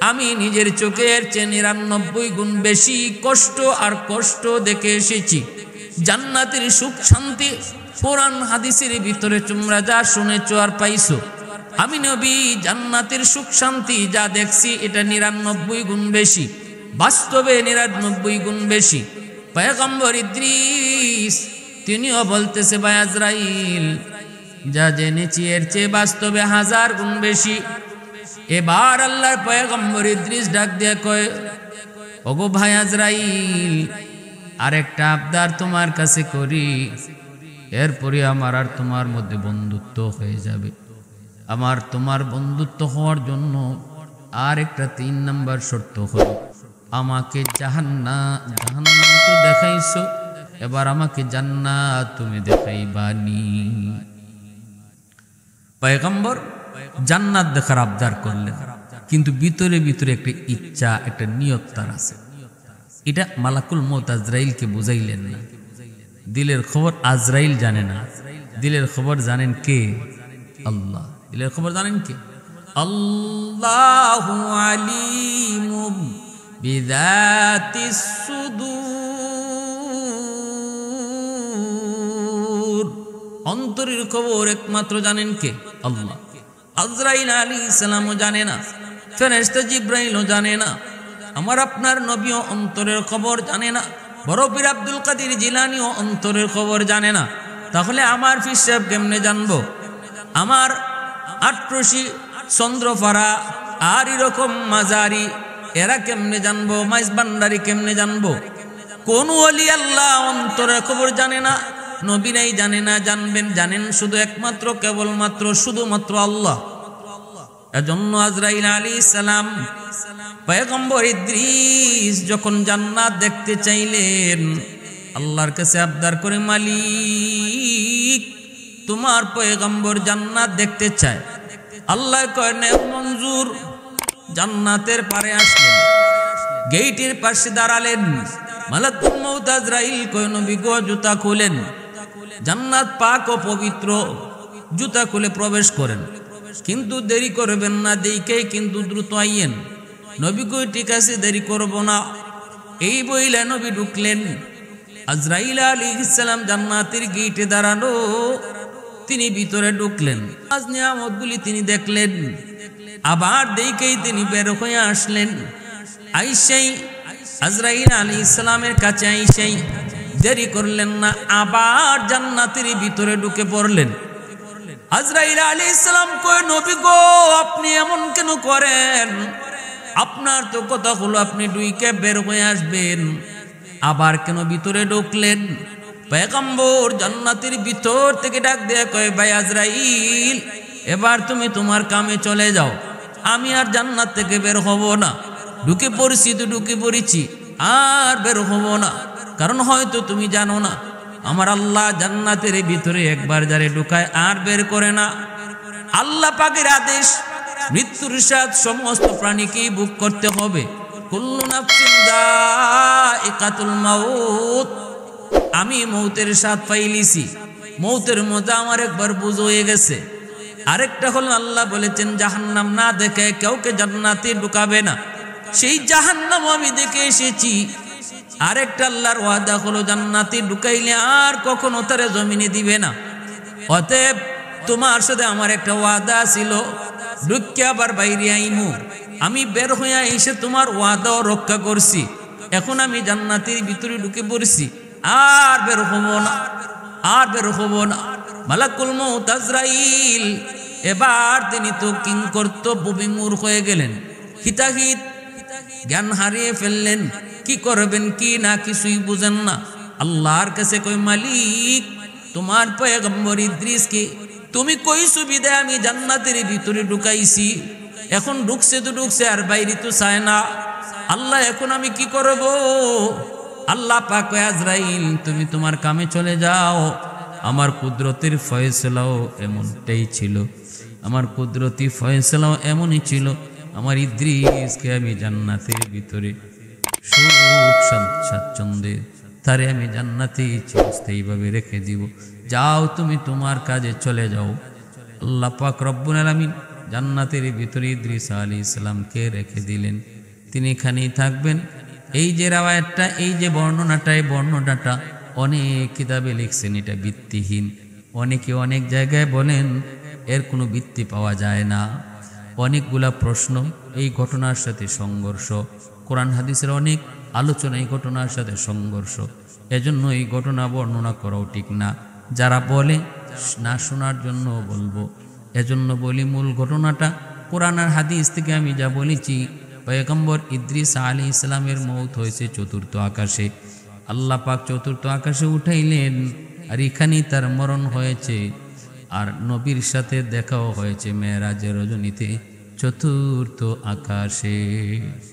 আমি নিজের চোখে এর চেয়ে 99 গুণ বেশি কষ্ট দেখে এসেছি। জান্নাতের সুখ শান্তি কোরআন হাদিসের ভিতরে তোমরা যা শুনেছো আর পাইছো, আমি নবী জান্নাতের সুখ শান্তি যা দেখছি এটা 99 গুণ বেশি, বাস্তবে 99 গুণ বেশি। পয়গম্বর ইদ্রিস তিনিও বলতেছে, ভাই আজরাইল যা জেনেছি এর চেয়ে বাস্তবে 1000 গুণ বেশি। এবার আল্লাহর পয়গম্বর ইদ্রিস ডাক দিয়ে কয়, ওগো ভাই আজরাইল আরেকটা আবদার তোমার কাছে করি, এরপরে আমার আর তোমার মধ্যে বন্ধুত্ব হয়ে যাবে। আমার তোমার বন্ধুত্ব হওয়ার জন্য আর একটা 3 নম্বর শর্ত হলো, আমাকে জাহান্নাম তো দেখাইছো, এবার আমাকে জান্নাত তুমি দেখাইবানি। পয়গম্বর জান্নাত দেখার আবদার করলেন, কিন্তু ভিতরে একটা ইচ্ছা, একটা নিয়ত তার আছে। এটা মালাকুল মউত আজরাইলকে বুঝাইলেন না। দিলের খবর আজরাইল জানে না, দিলের খবর জানেন কে? আল্লাহ। দিলের খবর জানেন কে? আল্লাহু আলিমুম বিযাতিস সুদূর। অন্তরের খবর একমাত্র জানেন কে? আল্লাহ। আজরাইল আলাইহিস সালামও জানে না, ফেরেশতা জিবরাইলও জানে না, আমার আপনার নবীও অন্তরের খবর জানে না, বড় পীর আব্দুল কাদের জিলানীও অন্তরের খবর জানে না। তাহলে আমার পীর সাহেব কেমনে জানবো? আমার আট্রসি চন্দ্রপাড়া আর এরকম মাজারি এরা কেমনে জানবো? মাইজ ভান্ডারি কেমনে জানবো? কোন ওলি আল্লাহ অন্তরের খবর জানে না, নবীরাই জানে না। জানেন শুধু একমাত্র কেবলমাত্র শুধুমাত্র আল্লাহ। এজন্য আজরাইল আলাইহিস সালাম পয়গম্বর ইদ্রিস যখন জান্নাত দেখতে চাইলেন, আল্লাহর কাছে আবদার করে, মালিক তোমার পয়গম্বর জান্নাত দেখতে চায়। আল্লাহ কয় নে মঞ্জুর। জান্নাতের পারে আসলেন, গেটের পাশে দাঁড়ালেন। মালাকুল মউত আজরাইল কয়, নবী গো জুতা খুলেন। জান্নাত পাক ও পবিত্র, জুতা খুলে প্রবেশ করেন, কিন্তু দেরি করবেন না, দেখেই কিন্তু দ্রুত আইয়েন। নবী কই ঠিক আছে দেরি করব না। এই বইলা নবী ঢুকলেন। আজরাইল আলাইহিস সালাম জান্নাতের গেটে দাঁড়ানো, তিনি ভিতরে ঢুকলেন। আজ নিয়ামতগুলি তিনি দেখলেন, আবার দেখেই তিনি বের হয়ে আসলেন। আইসাই আজরাইল আলাইহিস সালামের কাছে আইসাই দেরি করলেন না, আবার জান্নাতের ভিতরে ঢুকে পড়লেন। আজরাইল আলাইহিস সালাম কয়, নবী গো, আপনি এমন কেন করেন? আপনার তো কথা হলো আপনি ঢুকে বের হয়ে আসবেন, আবার কেন ভিতরে ঢুকলেন? পয়গম্বর জান্নাতের ভিতর থেকে ডাক দিয়ে কয়, ভাই আজরাইল, এবার তুমি তোমার কামে চলে যাও, আমি আর জান্নাত থেকে বের হব না। ঢুকে পড়ছি তো ঢুকে পড়েছি, আর বের হব না। কারণ হয়তো তুমি জানো না, আমার আল্লাহ জান্নাতের ভিতরে একবার যারে ঢুকায় আর বের করে না। আল্লাহ পাকের আদেশ, মৃত্যুর স্বাদ সমস্ত প্রাণীকেই ভোগ করতে হবে। কুল্লু নাফসিন যায়িকাতুল মাউত, আমি মৌতের স্বাদ পাইলিছি, মৌতের মজা আমার একবার বুঝ হয়ে গেছে। আরেকটা হলো আল্লাহ বলেছেন জাহান্নাম না দেখে কাউকে জান্নাতে ঢুকাবে না, সেই জাহান্নাম আমি দেখে এসেছি। আরেকটা আল্লাহর ওয়াদা হলো জান্নাতে ঢুকাইলে আর কখনো তারে জমিনে দিবে না। অতএব তোমার সাথে আমার একটা ওয়াদা ছিল, ঢুকে আবার বাইরে আইমু, আমি বের হইয়া এসে তোমার ওয়াদাও রক্ষা করছি। এখন আমি জান্নাতের ভিতরে ঢুকে পড়ছি, আর বের হব না, আর বের হব না। মালাকুল মউত আজরাইল এবার তিনি তো কিংকর্তব্য বিমূঢ় হয়ে গেলেন, হিতাহিত জ্ঞান হারিয়ে ফেললেন। কি করবেন কি না কিছুই বুঝেন না। আল্লাহর কাছে কই, মালিক, তোমার পয়গম্বর ইদ্রিসকে তুমি কই সুবিধা আমি জান্নাতের ভিতরে ঢুকাইছি, এখন ঢুকছে তো ঢুকছে, আর বাইরে তো চায় না। আল্লাহ, এখন আমি কি করব? আল্লাহ পাক কয়, আজরাইল, তুমি তোমার কামে চলে যাও। আমার কুদরতের ফয়সালাও এমনটাই ছিল, আমার কুদরতি ফয়সালাও এমনই ছিল। আমার ইদ্রিসকে আমি জান্নাতের ভিতরে সুখ স্বাচ্ছন্দ্যে তারে আমি জান্নাতে চিরস্থায়ীভাবে রেখে দিব। যাও, তুমি তোমার কাজে চলে যাও। আল্লাহ পাক রব্বুল আলামিন জান্নাতের ভিতরে ইদ্রিস আলাইহিস সালামকে রেখে দিলেন, তিনি এখানেই থাকবেন। এই যে রাওয়ায়াতটা, এই যে বর্ণনাটা, এই বর্ণনাটা অনেক কিতাবে লিখছেন, এটা ভিত্তিহীন। অনেকে অনেক জায়গায় বলেন এর কোনো ভিত্তি পাওয়া যায় না। অনেকগুলা প্রশ্ন এই ঘটনার সাথে সংঘর্ষ, কোরআন হাদিসের অনেক আলোচনা এই ঘটনার সাথে সংঘর্ষ, এজন্য এই ঘটনা বর্ণনা করাও ঠিক না। যারা বলে না শোনার জন্য বলবো, এজন্য বলি মূল ঘটনাটা কোরআন আর হাদিস থেকে আমি যা বলেছি। পয়গম্বর ইদ্রিস আলাইহিস সালামের মওত হয়েছে চতুর্থ আকাশে, আল্লাহ পাক চতুর্থ আকাশে উঠাইলেন, আর এখানেই তার মরণ হয়েছে। আর নবীর সাথে দেখাও হয়েছে মেরাজের রজনীতে চতুর্থ আকাশে।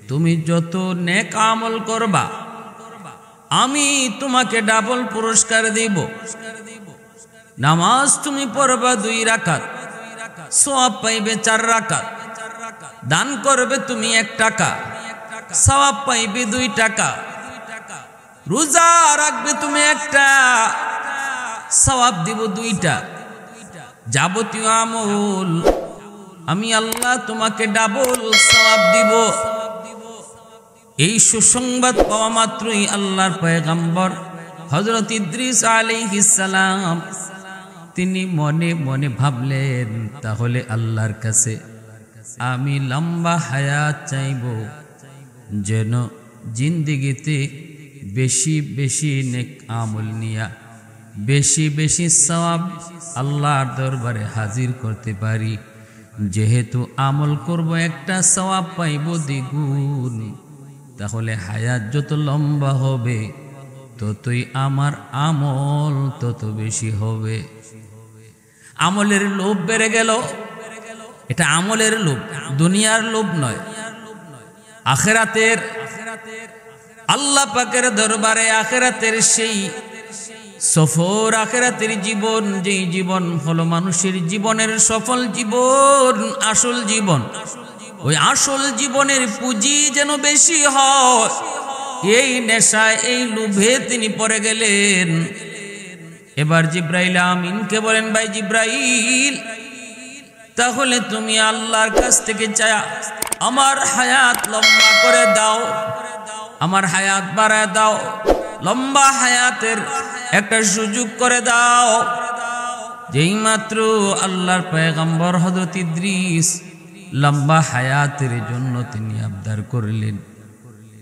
তুমি যত নেক আমল করবা আমি তোমাকে ডাবল পুরস্কার দিব। নামাজ তুমি পড়বা 2 রাকাত, সওয়াব পাইবে 4 রাকাত। দান করবে তুমি 1 টাকা, সওয়াব পাইবে 2 টাকা। রোজা রাখবে তুমি 1টা, সওয়াব দিব 2টা। যাবতীয় আমল আমি আল্লাহ তোমাকে ডাবল সওয়াব দিব। এই সুসংবাদ পাওয়া মাত্রই আল্লাহর পয়গম্বর হযরত ইদ্রিস আলাইহিস সালাম তিনি মনে মনে ভাবলেন, তাহলে আল্লাহর কাছে আমি লম্বা হায়াত চাইব, যেন জিন্দেগিতে বেশি বেশি নেক আমল নিয়া বেশি বেশি সওয়াব আল্লাহর দরবারে হাজির করতে পারি। যেহেতু আমল করব একটা, সওয়াব পাইব দ্বিগুণ, তাহলে হায়াত যত লম্বা হবে ততই আমার আমল তত বেশি হবে। আমলের লোভ বেড়ে গেল। এটা আমলের লোভ, দুনিয়ার লোভ নয়, আখিরাতের। আল্লাহ পাকের দরবারে আখিরাতের সেই সফর, আখিরাতের জীবন, যেই জীবন হলো মানুষের জীবনের সফল জীবন, আসল জীবন। ওই আসল জীবনের পুঁজি যেন বেশি হয়, এই নেশায় এই লোভে তিনি পড়ে গেলেন। এবার জিব্রাইল আমিনকে বলেন, ভাই জিব্রাইল, তাহলে তুমি আল্লাহর কাছ থেকে চায়া আমার হায়াত লম্বা করে দাও। আমার হায়াত বাড়ায় দাও, লম্বা হায়াতের একটা সুযোগ করে দাও। যেই মাত্র আল্লাহর পয়গম্বর হযরত ইদ্রিস লম্বা হায়াতের জন্য তিনি আবদার করলেন,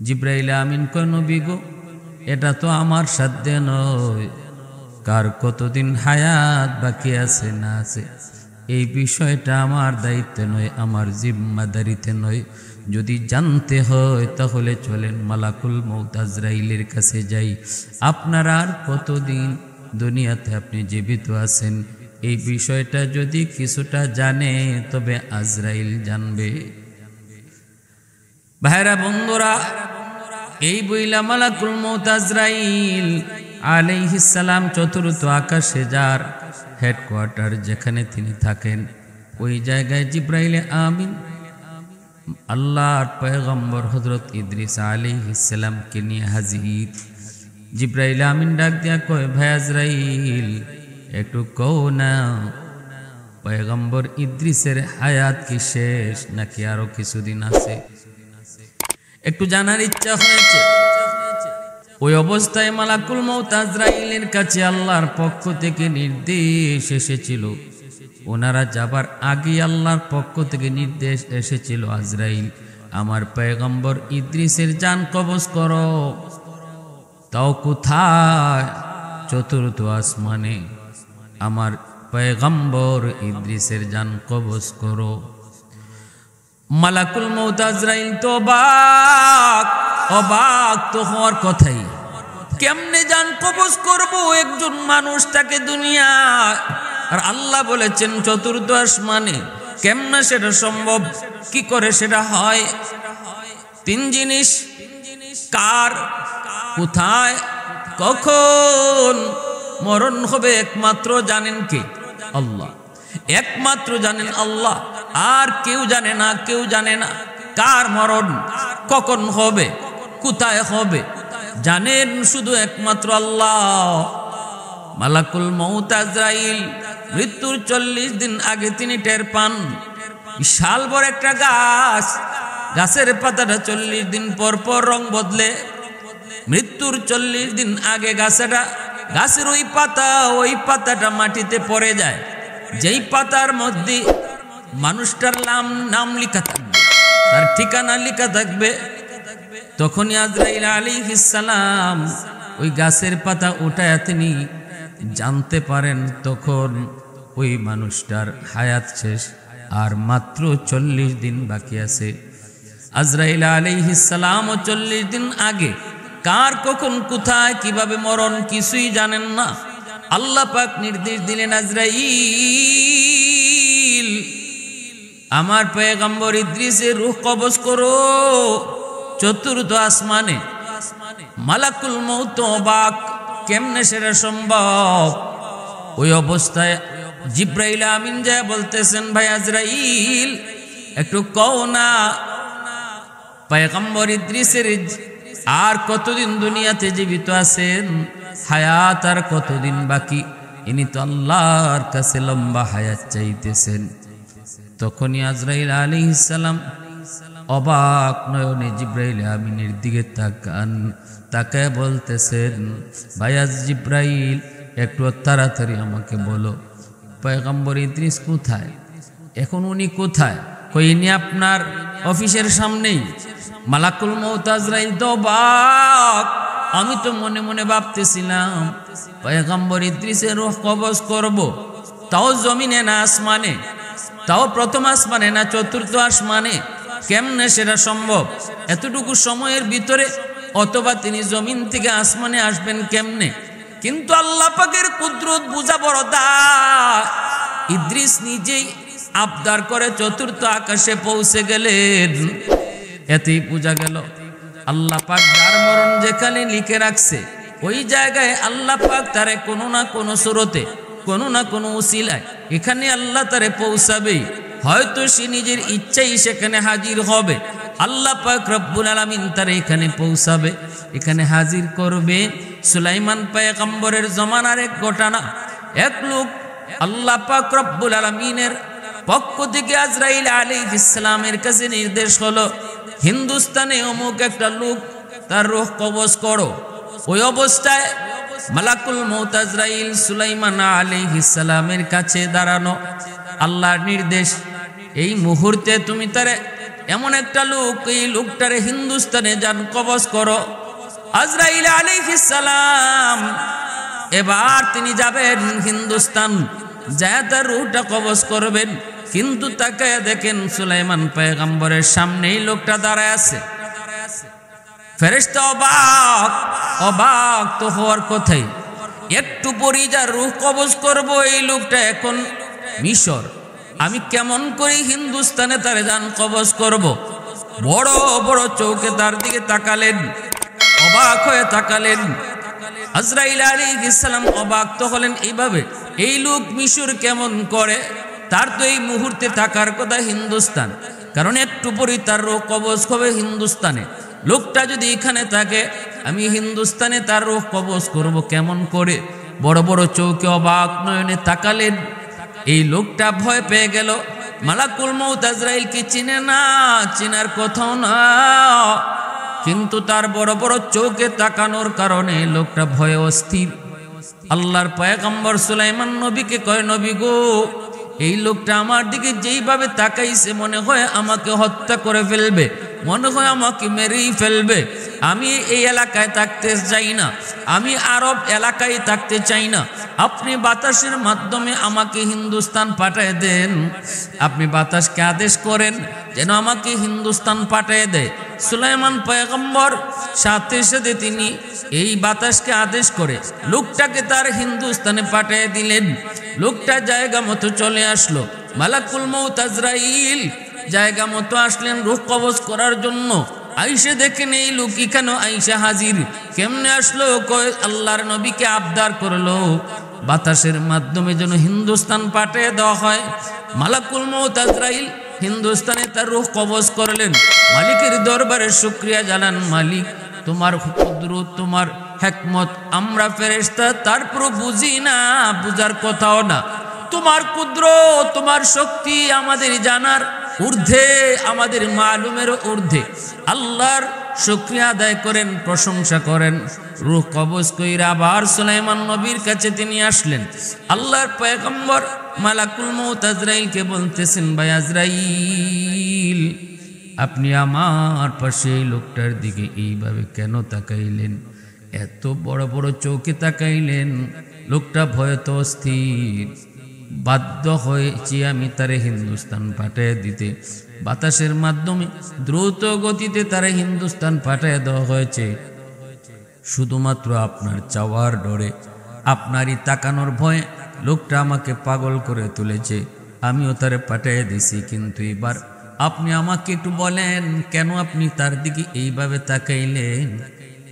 জিবরাইল আমিন কয় নবী গো, এটা তো আমার সাধ্যে নয়, কার কতদিন হায়াত বাকি আছে না আছে এই বিষয়টা আমার দায়িত্বে নয়, আমার জিম্মাদারিতে নয়। যদি জানতে হয় তাহলে চলেন মালাকুল মউত আজরাইলের কাছে যাই। আপনার আর কতদিন দুনিয়াতে আপনি জীবিত আছেন এই বিষয়টা যদি কিছুটা জানে তবে আজরাইল জানবে। ভাইরা বন্ধুরা, এই বইলা মালাকুল মউত আজরাইল আলাইহিস সালাম চতুর্থ আকাশে যার হেডকোয়ার্টার যেখানে তিনি থাকেন ওই জায়গায় জিবরাইল আমিন আল্লাহর পয়গম্বর হযরত ইদ্রিস আলাইহিস সালামকে নিয়ে হাজির। জিবরাইল আমিন ডাক দিয়া কয়, ভাই আজরাইল একটু কও না, পয়গম্বর ইদ্রিসের হায়াত কি শেষ নাকি আরো কিছুদিন আছে? একটু জানার ইচ্ছা হয়েছে। ওই অবস্থায় মালাকুল মউত আজরাইলের কাছে আল্লাহর পক্ষ থেকে নির্দেশ এসেছিল। ওনারা যাবার আগে আল্লাহর পক্ষ থেকে নির্দেশ এসেছিল, আজরাইল আমার পয়গম্বর ইদ্রিসের জান কবজ করো। তাও কোথায়? চতুর্থ আসমানে আমার পয়গম্বর ইদ্রিসের জান কবজ করো। মালাকুল মউত আজরাইল তো অবাক তো হওয়ার কথাই, কেমনে জান কবজ করব একজন মানুষ তাকে দুনিয়া, আর আল্লাহ বলেছেন চতুর্থ আসমানে, কেমনে সেটা সম্ভব, কি করে সেটা হয়? তিন জিনিস, কার, কোথায়, কখন মরণ হবে একমাত্র জানেন কে? আল্লাহ। একমাত্র জানেন আল্লাহ, আর কেউ জানে না, কেউ জানে না কার মরণ কখন হবে, কোথায় হবে, জানেন শুধু একমাত্র আল্লাহ। মালাকুল মউত আজরাইল মৃত্যুর 40 দিন আগে তিনি টের পান, বিশাল বড় একটা গাছ, গাছের পাতাটা 40 দিন পর পর রং বদলে। মৃত্যুর 40 দিন আগে গাছের ওই পাতাটা মাটিতে পড়ে যায়। যেই পাতার মধ্যে মানুষটার নাম লেখা থাকবে, তার ঠিকানা লেখা থাকবে, তখনই আজরাইল আলাইহিস সালাম ওই গাছের পাতা উঠায়া তিনি জানতে পারেন তখন ওই মানুষটার হায়াত শেষ, আর মাত্র 40 দিন বাকি আছে। আজরাইল আলাইহিস সালাম 40 দিন আগে কার কখন কোথায় কিভাবে মরণ কিছুই জানেন না। আল্লাহ পাক নির্দেশ দিলেন, আজরাইল আমার পয়গম্বর ইদ্রিসের রূহ কবজ করো। চতুর্থ আসমানে মালাকুল মউত অবাক, কেমনে সেটা সম্ভব? ওই অবস্থায় জিবরাইল আমিন যা বলতেছেন, ভাই আজরাইল একটু কও না, পয়গম্বর ইদ্রিসের আর কতদিন দুনিয়াতে জীবিত আছেন, হায়াত আর কতদিন বাকি? ইনি তো আল্লাহর কাছে লম্বা হায়াত চাইতেছেন। তখনই আজরাইল আলাইহিস সালাম অবাক নয়নে জিবরাইল আমিনের দিকে তাকায় বলতেছেন, ভাই জিবরাইল একটু তাড়াতাড়ি আমাকে বলো পয়গম্বর ইদ্রিস কোথায়, এখন উনি কোথায়? কই ইনি আপনার অফিসের সামনেই। মালাকুল মউত আজরাইল তো অবাক, আমি তো মনে মনে ভাবতেছিলাম পয়গম্বর ইদ্রিসের রূহ কবজ করব, তাও জমিনে না আসমানে, তাও প্রথম আসমানে না চতুর্থ আসমানে, কেমনে সেটা সম্ভব? এতটুকু সময়ের ভিতরে, অথবা তিনি জমিন থেকে আসমানে আসবেন কেমনে? কিন্তু আল্লাহ পাকের কুদরত বুঝা বড় দায়। ইদ্রিস নিজেই আবদার করে চতুর্থ আকাশে পৌঁছে গেলেন। এতেই বোঝা গেল আল্লাহ পাক যার মরণ যেখানে লিখে রাখছে ওই জায়গায় আল্লাহ পাক তারে কোনো না কোনো সুরতে, কোনো না কোনো উসিলায় এখানে আল্লাহ তারে পৌঁছাবেই। হয়তো সে নিজের ইচ্ছাই সেখানে হাজির হবে, আল্লাহ পাক রব্বুল আলামিন তারে এখানে পৌঁছাবে, এখানে হাজির করবে। সুলাইমান পয়গম্বরের জমানার এক ঘটনা, এক লোক আল্লাহ পাক রব্বুল আলামিনের পক্ষ থেকে আজরাইল আলাইহিস সালামের কাছে নির্দেশ হলো, হিন্দুস্তানে অমুক একটা লোক তার রূহ কবজ করো। ওই অবস্থায় মালাকুল মউত আজরাইল সুলাইমান আলাইহিস সালামের কাছে দাঁড়ানো, আল্লাহর নির্দেশ, এই মুহূর্তে তুমি তারে এমন একটা লোক, এই লোকটারে হিন্দুস্তানে যান কবজ করো। আজরাইল আলাইহিস সালাম এবার তিনি যাবেন হিন্দুস্তান, যায় তার রূহটা কবজ করবেন। কিন্তু তাকায় দেখেন সুলাইমান পয়গম্বরের সামনেই লোকটা দাঁড়ায় আছে। ফেরেশতা অবাক তো হওয়ার কথাই, একটু পরই যার রূহ কবজ করব এই লোকটা এখন মিশর, আমি কেমন করে হিন্দুস্তানে তারে যান কবজ করব? বড় বড় চোখে তার দিকে তাকালেন, অবাক হয়ে তাকালেন। আজরাইল আলাইহিস সালাম অবাক তো হলেন, এইভাবে এই লোক মিশর কেমন করে? তার তো এই মুহূর্তে থাকার কথা হিন্দুস্তান, কারণ একটু পরই তার রূহ কবজ হবে হিন্দুস্তানে। লোকটা যদি এখানে থাকে, আমি হিন্দুস্তানে তার রূহ কবজ করব কেমন করে? বড় বড় চোখে অবাক নয়নে তাকালেন। এই লোকটা ভয় পেয়ে গেল, মালাকুল মউত আজরাইলকে চিনে না, চিনার কথাও না, কিন্তু তার বড় বড় চোখে তাকানোর কারণে লোকটা ভয়ে অস্থির। আল্লাহর পয়গম্বর সুলাইমান নবীকে কয়, নবী গো, এই লোকটা আমার দিকে যেইভাবে তাকাইছে মনে হয় আমাকে হত্যা করে ফেলবে, মনে হয় আমাকে মেরেই ফেলবে। আমি এই এলাকায় থাকতে চাই না, আমি আরব এলাকায় থাকতে চাই না। আপনি বাতাসের মাধ্যমে আমাকে হিন্দুস্তান পাঠিয়ে দেন। আপনি বাতাসকে আদেশ করেন যেন আমাকে হিন্দুস্তান পাঠিয়ে দেয়। সুলাইমান পয়গম্বর সাথে সাথে তিনি এই বাতাসকে আদেশ করে লোকটাকে তার হিন্দুস্তানে পাঠিয়ে দিলেন। লোকটা জায়গা মতো চলে আসলো। মালাকুল মউত আজরাইল জায়গা মতো আসলেন রূহ কবজ করার জন্য। আইসে দেখেন এই লোক কেন আইসা হাজির, কেমনে আসলো? কয় আল্লাহর নবীকে আবদার করলো বাতাসের মাধ্যমে যেন হিন্দুস্তান পাঠিয়ে দেওয়া হয়। মালাকুল মউত আজরাইল হিন্দুস্তানে তার রূহ কবজ করলেন। মালিকের দরবারে শুকরিয়া জানান, মালিক তোমার কুদরত, তোমার হিকমত আমরা ফেরেশতা তারপর বুঝি না, বুঝার কথাও না। তোমার কুদরত, তোমার শক্তি আমাদের জানার ঊর্ধ্বে, আমাদের মালুমের ঊর্ধ্বে। আল্লাহর শুকরিয়া আদায় করেন, প্রশংসা করেন। রূহ কবজ কইরা আবার সুলাইমান নবীর কাছে তিনি আসলেন। আল্লাহর পয়গম্বর মালাকুল মউত আজরাইলকে বলতেছেন, ভাই আজরাইল, আপনি আমার পাশে এই লোকটার দিকে এইভাবে কেন তাকাইলেন? এত বড় বড় চোখে তাকাইলেন। লোকটা ভয়ত অস্থির। বাধ্য হয়েছি আমি তারে হিন্দুস্তান পাঠিয়ে দিতে। বাতাসের মাধ্যমে দ্রুত গতিতে তারে হিন্দুস্তান পাঠিয়ে দেওয়া হয়েছে শুধুমাত্র আপনার চাওয়ার ডরে, আপনারই তাকানোর ভয়ে লোকটা আমাকে পাগল করে তুলেছে। আমিও তারে পাঠিয়ে দিছি। কিন্তু এবার আপনি আমাকে একটু বলেন, কেন আপনি তার দিকে এইভাবে তাকাইলেন?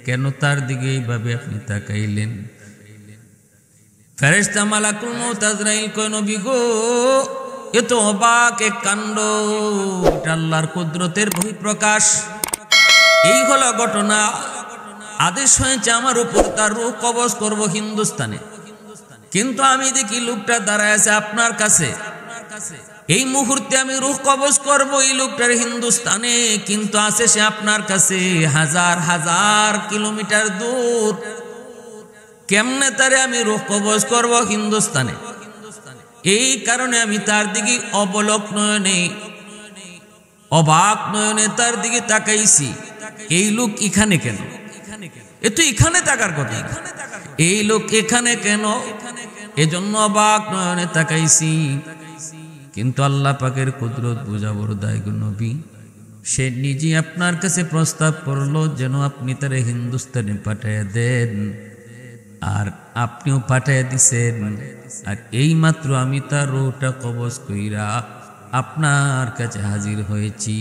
কেন তার দিকে এইভাবে আপনি তাকাইলেন? ফেরেশতা মালাকুল মউত আজরাইল কয়, নবী গো, এ তো অবাক এক কাণ্ড, এটা আল্লাহর কুদরতের বহিঃপ্রকাশ। এই হলো ঘটনা। আদেশ হয়েছে আমার উপর তার রূহ কবজ করব হিন্দুস্তানে, কিন্তু আমি দেখি লোকটা দাঁড়ায় আছে আপনার কাছে। এই মুহূর্তে আমি রূহ কবজ করব এই লোকটার হিন্দুস্তানে, কিন্তু আছে সে আপনার কাছে হাজার হাজার কিলোমিটার দূর। কেমনে তারে আমি রূহ কবজ করব হিন্দুস্তানে? এই কারণে আমি তার দিকে অবলোক নয়নে, অবাক নয়নে তার দিকে তাকাইছি। এই লোক এখানে কেন? এ তো এখানে থাকার কথা। এই লোক এখানে কেন? এজন্য অবাক নয়নে তাকাইছি। কিন্তু আল্লাহ পাকের কুদরত বুঝাবর দায় গো নবী, সে নিজে আপনার কাছে প্রস্তাব করলো যেন আপনি তারে হিন্দুস্তানে পাঠিয়ে দেন, আর আপনিও পাঠিয়ে দিছেন। আর এই মাত্র আমি তার রূহটা কবজ কইরা আপনার কাছে হাজির হয়েছি।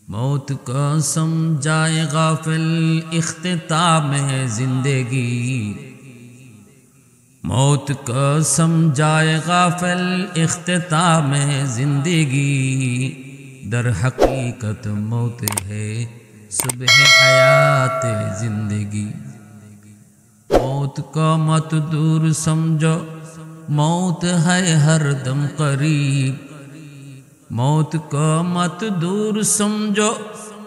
मौत को समझाए गाफिल इख्तिताम है जिंदगी, मौत को समझाए गाफिल इख्तिताम है जिंदगी, दर हकीकत मौत है सुबह हयात जिंदगी। मौत को मत दूर समझो, मौत है हरदम करीब, मौत को मत दूर समझो,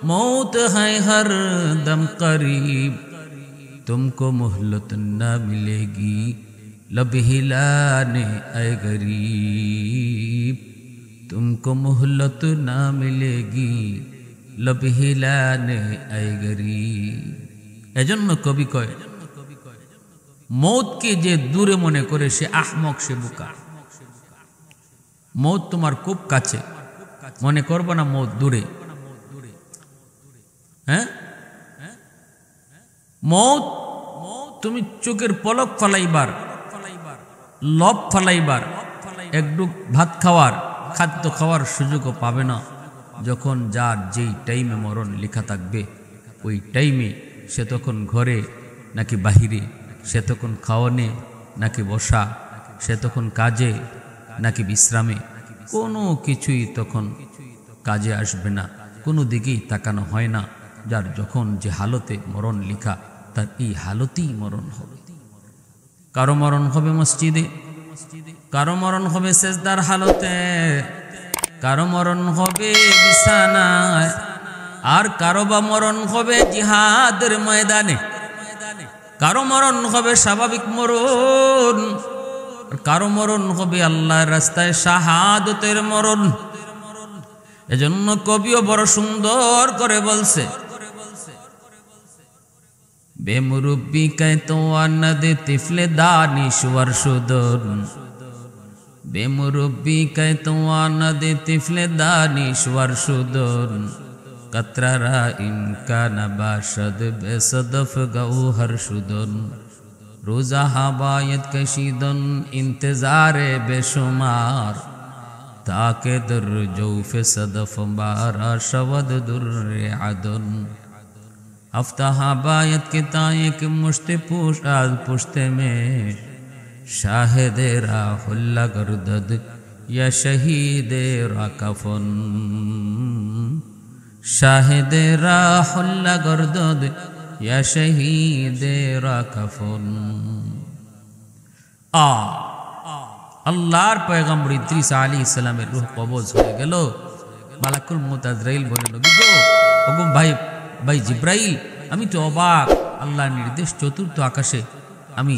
मौत है हर दम करीब, तुमको मोहलत न मिलेगी, लब हिलाने आए गरीब, तुमको मोहलत न मिलेगी, लब हिलाने आए गरीब। এজন্য কবি কয় মৌতকে যে দূরে মনে করে সে আহমক, সে বোকা। মৌত তোমার খুব কাছে, মনে করবো না মৌত দূরে। হ্যাঁ, মৌত তুমি চোখের পলক ফালাইবার, লব ফালাইবার, একটু ভাত খাওয়ার, খাদ্য খাওয়ার সুযোগও পাবে না। যখন যার যেই টাইমে মরণ লেখা থাকবে ওই টাইমে সে তখন ঘরে নাকি বাহিরে, সে তখন খাওয়ানে নাকি বসা, সে তখন কাজে নাকি বিশ্রামে, কোনো কিছুই তখন কাজে আসবে না, কোনো দিকেই তাকানো হয় না। যার যখন যে হালতে মরণ লেখা তার এই হালতেই মরণ হবে। কারো মরণ হবে মসজিদে, কারো মরণ হবে সেজদার হালতে, কারো মরণ হবে বিছানায়, আর কারো বা মরণ হবে জিহাদের ময়দানে, কারো মরণ হবে স্বাভাবিক মরণ, কারো মরণ হবে আল্লাহর রাস্তায় শাহাদতের মরণ। এজন্য কবিও বড় সুন্দর করে বলছে, বেমুরব্বি কায়তোয়ানদ তিফলে দানিশওয়ার সুদন, বেমুরব্বি কায়তোয়ানদ তিফলে দানিশওয়ার সুদন, কতরা ইনকা নবাশদ বেসদফ গৌহর সুদন, রোজা হাবায়ত কশিদন ইন্তজারে বেশুমার, তাকে ਦਰ জৌফ সদফ বারা শবদ দুর্রে আদন, अफ्ताह बायत के ताए के मुश्ते पुशाल पुश्ते में, शाहिद राहुल्ला गर्दद या शहीद राकफन, शाहिद राहुल्ला गर्दद या शहीद राकफन। আল্লাহর পয়গম্বর ইদ্রিস আলাইহিস সালামের রূহ কবজ হয়ে গেল। মালাকুল মউত আজরাইল বলে, নবী গো, ওগো ভাই জিব্রাইল, আমি তো অবাক, আল্লাহর নির্দেশ চতুর্থ আকাশে আমি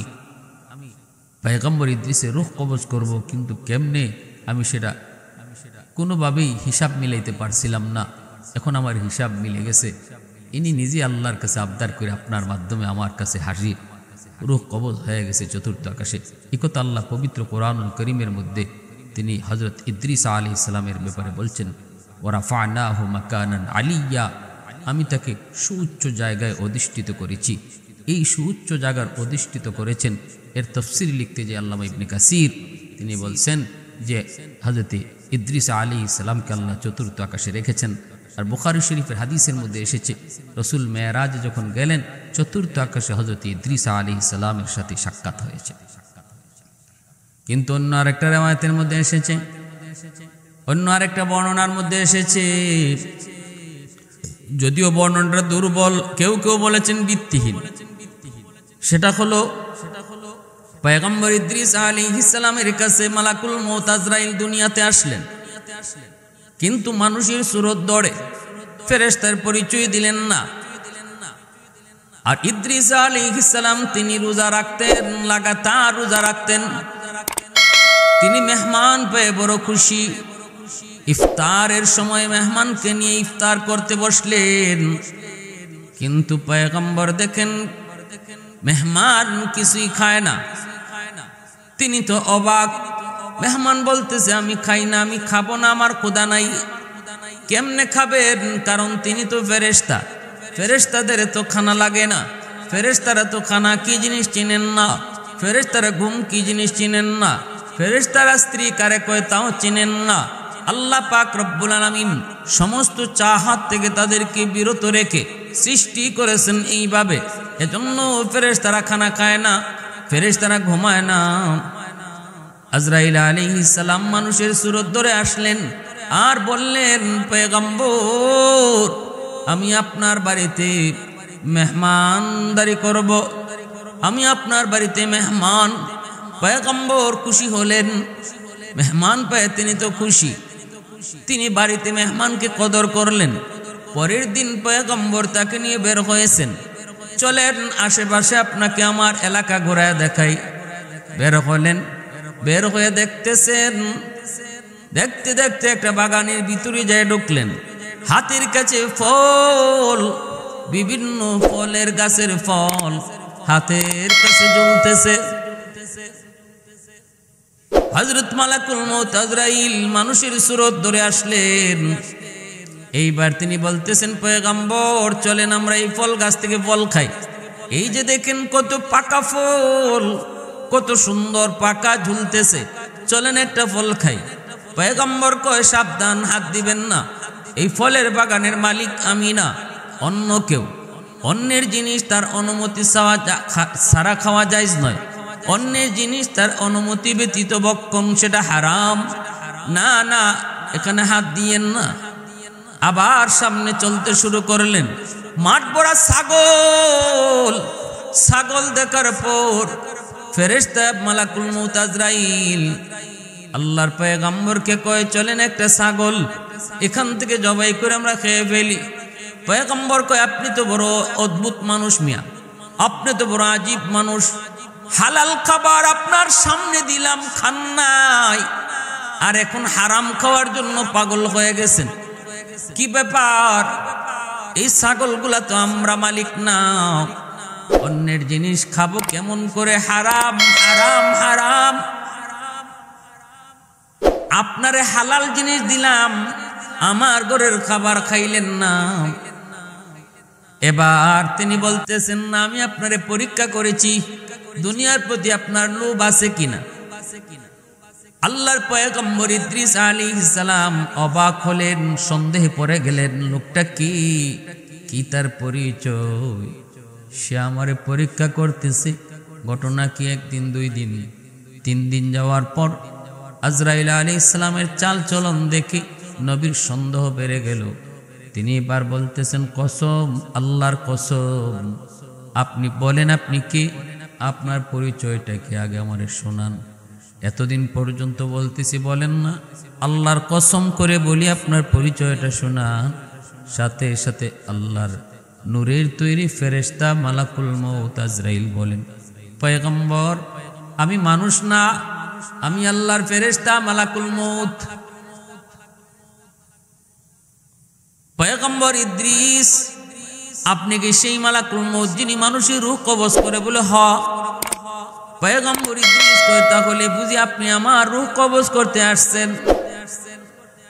পয়গম্বর ইদ্রিসের রূহ কবজ করব, কিন্তু কেমনে আমি সেটা কোনোভাবেই হিসাব মিলাইতে পারছিলাম না। এখন আমার হিসাব মিলে গেছে। ইনি নিজে আল্লাহর কাছে আবদার করে আপনার মাধ্যমে আমার কাছে হাজির, রূহ কবজ হয়ে গেছে চতুর্থ আকাশে। একথা আল্লাহ পবিত্র কোরআনুল করিমের মধ্যে তিনি হযরত ইদ্রিস আলাইহিস সালামের ব্যাপারে বলছেন, ওয়ারাফানাহু মাকানান আলিয়্যা, আমি তাকে সুউচ্চ জায়গায় অধিষ্ঠিত করেছি। এই সুউচ্চ জায়গার অধিষ্ঠিত করেছেন, এর তফসির লিখতে যে আল্লামা ইবনে কাসির তিনি বলছেন যে হযরত ইদ্রিস আলাইহিস সালামকে আল্লাহ চতুর্থ আকাশে রেখেছেন। আর বুখারী শরীফের হাদিসের মধ্যে এসেছে, রসুল মেরাজে যখন গেলেন চতুর্থ আকাশে হযরত ইদ্রিস আলাইহিস সালামের সাথে সাক্ষাৎ হয়েছে। কিন্তু অন্য আরেকটা রিওয়ায়াতের মধ্যে এসেছে, অন্য আরেকটা বর্ণনার মধ্যে এসেছে, যদিও বর্ণনাটা দুর্বল, কেউ কেউ বলেছেন ভিত্তিহীন, সেটা হলো পয়গম্বর ইদ্রিস আলাইহিস সালামের কাছে মালাকুল মউত আজরাইল দুনিয়াতে আসলেন, কিন্তু মানুষের সুরত ধরে ফেরেশতার পরিচয় দিলেন না। আর ইদ্রিস আলাইহিস সালাম তিনি রোজা রাখতেন, লাগাতার রোজা রাখতেন। তিনি মেহমান পেয়ে বড় খুশি। ইফতারের সময় মেহমানকে নিয়ে ইফতার করতে বসলেন, কিন্তু পয়গম্বর দেখেন মেহমান কিছুই খায় না। তিনি তো অবাক, মেহমান বলতেছে আমি খাই না, আমি খাবো না, আমার ক্ষুধা নাই। কেমনে খাবেন? কারণ তিনি তো ফেরেশতা, ফেরেশতাদের তো খানা লাগে না, ফেরেশতারা তো খানা কি জিনিস চিনেন না, ফেরেশতারা ঘুম কি জিনিস চিনেন না, ফেরেশতারা স্ত্রী কারে কয় তাও চিনেন না। আল্লাহ পাক রব্বুল আলামিন সমস্ত চাহাত থেকে তাদেরকে বিরত রেখে সৃষ্টি করেছেন এইভাবে। এজন্য ফেরেশতারা খানা খায় না, ফেরেশতারা ঘুমায় না। আজরাইল আলাইহিস সালাম মানুষের সুরত ধরে আসলেন আর বললেন, পয়গম্বর আমি আপনার বাড়িতে মেহমানদারি করব, আমি আপনার বাড়িতে মেহমান। পয়গম্বর খুশি হলেন, মেহমান পেয়ে তিনি তো খুশি। তিনি বাড়িতে মেহমানকে কদর করলেন, পরের দিন পয়গম্বর তাকে নিয়ে বের হয়েছেন, চলেন আশেপাশে আপনাকে আমার এলাকা ঘোরায় দেখাই। বের হলেন, বের হয়ে দেখতেছেন, দেখতে দেখতে একটা বাগানের ভিতরে যায় ঢুকলেন। হাতের কাছে ফল, বিভিন্ন ফলের গাছের ফল হাতের কাছে জ্বলতেছে। হযরত মালাকুল মউত আজরাইল মানুষের সুরত ধরে আসলেন। এইবার তিনি বলতেছেন, পয়গম্বর চলেন আমরা এই ফল গাছ থেকে ফল খাই। এই যে দেখেন কত পাকা ফল, কত সুন্দর পাকা ঝুলতেছে, চলেন একটা ফল খাই। পয়গম্বর কয়, সাবধান, হাত দিবেন না, এই ফলের বাগানের মালিক আমি না, অন্য কেউ। অন্যের জিনিস তার অনুমতি ছাড়া খাওয়া জায়েজ নয়, অন্যের জিনিস তার অনুমতি ব্যতীত ভক্ষণ সেটা হারাম। না না, এখানে হাত দিয়েন না। আবার সামনে চলতে শুরু করলেন, মাঠ ভরা ছাগল। ছাগল দেখার পর ফেরেশতা মালাকুল মউত আজরাইল আল্লাহর পয়গম্বরকে কয়, চলেন একটা ছাগল এখান থেকে জবাই করে আমরা খেয়ে ফেলি। পয়গম্বর কয়, আপনি তো বড় অদ্ভুত মানুষ মিয়া, আপনি তো বড় আজীব মানুষ, হালাল খাবার আপনার সামনে দিলাম খান নাই, আর এখন হারাম খাওয়ার জন্য পাগল হয়ে গেছেন। কি ব্যাপার? এই ছাগলগুলা তো আমরা মালিক না, অন্যের জিনিস খাবো কেমন করে? হারাম হারাম হারাম। আপনারে হালাল জিনিস দিলাম, আমার ঘরের খাবার খাইলেন না। এবার তিনি বলতেছেন, না আমি আপনারে পরীক্ষা করেছি, দুনিয়ার প্রতি আপনার লোভ আছে কিনা। আল্লাহর পয়গম্বর ইদ্রিস আলাইহিস সালাম অবাক হলেন, সন্দেহে পড়ে গেলেন, লোকটা কি তার পরিচয়? সে আমারে পরীক্ষা করতেছে। ঘটনা কি একদিন, 2 দিন, 3 দিন যাওয়ার পর আজরাইল আলাইহিস সালামের চাল চলন দেখে নবীর সন্দেহ বেড়ে গেল। তিনি এবার বলতেছেন, কসম, আল্লাহর কসম, আপনি বলেন আপনি কে, আপনার পরিচয়টা কি আগে আমারে শোনান। এতদিন পর্যন্ত বলতেছি বলেন না, আল্লাহর কসম করে বলি আপনার পরিচয়টা শোনান। সাথে সাথে আল্লাহর নূরের তৈরি ফেরেশতা মালাকুল মউত আজরাইল বলেন, পয়গম্বর আমি মানুষ না, আমি আল্লাহর ফেরেশতা মালাকুল মউত। পয়গম্বর ইদ্রিস, আপনি কি সেই মালাকুল মউত যিনি মানুষের রূহ কবজ করে? বলে হ। পয়গম্বর ইদ্রিস কয়, তাহলে বুঝি আপনি আমার রূহ কবজ করতে আসছেন?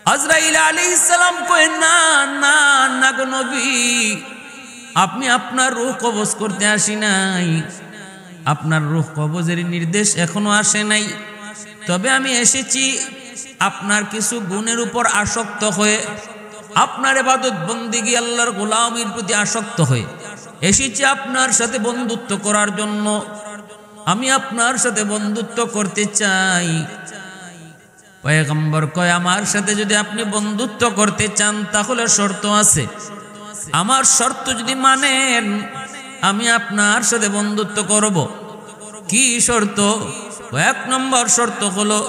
আজরাইল আলাইহিস সালাম কয়, না না না গো নবী, আপনি আপনার রূহ কবজ করতে আসি নাই, আপনার রূহ কবজের নির্দেশ এখনো আসে নাই। তবে আমি এসেছি আপনার কিছু গুণের উপর আসক্ত হয়ে, আপনার ইবাদত বন্দেগী আল্লাহর গোলামির প্রতি আসক্ত হয়ে এসেছি আপনার সাথে বন্ধুত্ব করার জন্য। আমি আপনার সাথে বন্ধুত্ব করতে চাই। পয়গম্বর কয়, আমার সাথে যদি আপনি বন্ধুত্ব করতে চান তাহলে শর্ত আছে। আমার শর্ত যদি মানেন আমি আপনার সাথে বন্ধুত্ব করব। কি শর্ত? 1 নম্বর শর্ত হলো,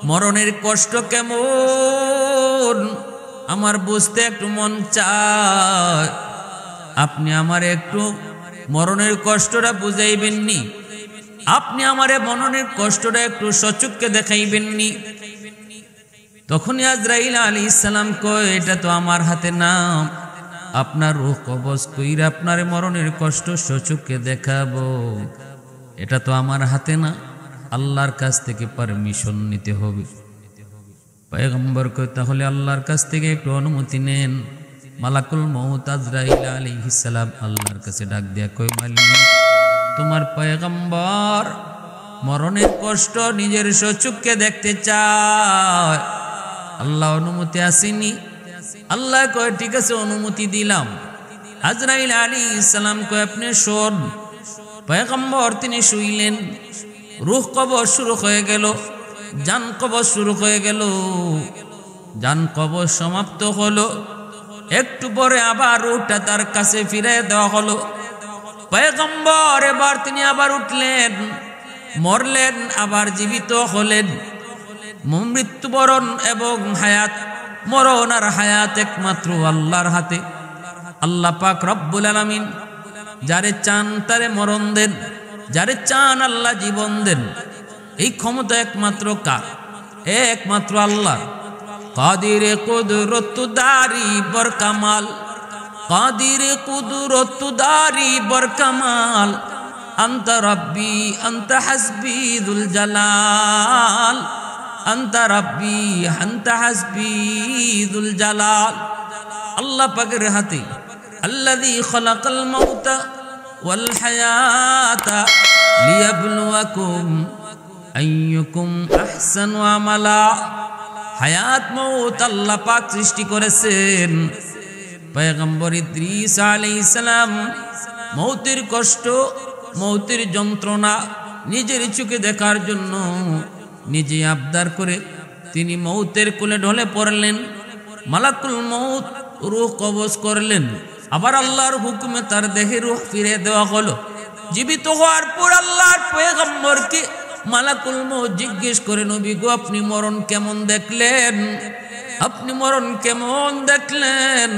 মরণের কষ্ট কেমন আমার বুঝতে একটু মন চায়, আপনি আমারে একটু মরণের কষ্টটা বুঝাইবেননি, আপনি আমারে মরণের কষ্টটা একটু সচক্ষে দেখাইবেননি। তখনই আজরাইল আলাইহিস সালাম কয়, এটা তো আমার হাতে না, আপনার রূহ কবজ কইরা আপনার মরণের কষ্ট সচক্ষে দেখাবো, এটা তো আমার হাতে না, আল্লাহর কাছ থেকে পারমিশন নিতে হবে। পয়গম্বর কয়, তাহলে আল্লাহর কাছ থেকে একটু অনুমতি নেন। মালাকুল মউত আজরাইল আলাইহিস সালাম আল্লাহর কাছে ডাক দিয়া কয়, মালিক, তোমার পয়গম্বর মরণের কষ্ট নিজের সচক্ষে দেখতে চায়, আল্লাহ অনুমতি আসেনি। আল্লাহ কয়, ঠিক আছে, অনুমতি দিলাম। আজরাইল আলাইহিস সালাম কয়, আপনি শোন। পয়গম্বর তিনি শুইলেন, রূহ কবজ শুরু হয়ে গেল, জান কবজ শুরু হয়ে গেল। জান কবজ সমাপ্ত হলো, একটু পরে আবার রূহটা তার কাছে ফিরে দেওয়া হলো। পয়গম্বর এবার তিনি আবার উঠলেন, মরলেন, আবার জীবিত হলেন। মৃত্যুবরণ এবং হায়াত, মরণ আর হায়াত একমাত্র আল্লাহর হাতে। আল্লাহ পাক রব্বুল আলামিন যারে চান তারে মরণ দেন, যারে চান আল্লাহ জীবন দেন। এই ক্ষমতা একমাত্র কার? একমাত্র আল্লাহ। কাদিরে কুদরত দারি বর কামাল, কাদিরে কুদরত দারি বর কামাল, আনতা রব্বি আনতা হাসবি যুল জালাল, আনতা রব্বি আনতা হাসবি যুল জালাল। আল্লাহ পাকের হাতে আল্লাযী খালাকাল মাউতা ওয়াল হায়াতা লিয়াবলুয়াকুম আইয়ুকুম আহসানু আমালা। হায়াত মউত আল্লাহ পাক সৃষ্টি করেছেন। পয়গম্বর ইদ্রিস আলাইহিস সালাম মউতের কষ্ট, মউতের যন্ত্রণা নিজের চোখে দেখার জন্য নিজে আবদার করে তিনি মউতের কোলে ঢলে পড়লেন। মালাকুল মউত রূহ কবজ করলেন। আবার আল্লাহর হুকুমে তার দেহে রূহ ফিরে দেওয়া হলো। জীবিত হওয়ার পর আল্লাহর পয়গম্বরকে মালাকুল মউত জিজ্ঞেস করে, নবী গো আপনি মরণ কেমন দেখলেন? আপনি মরণ কেমন দেখলেন?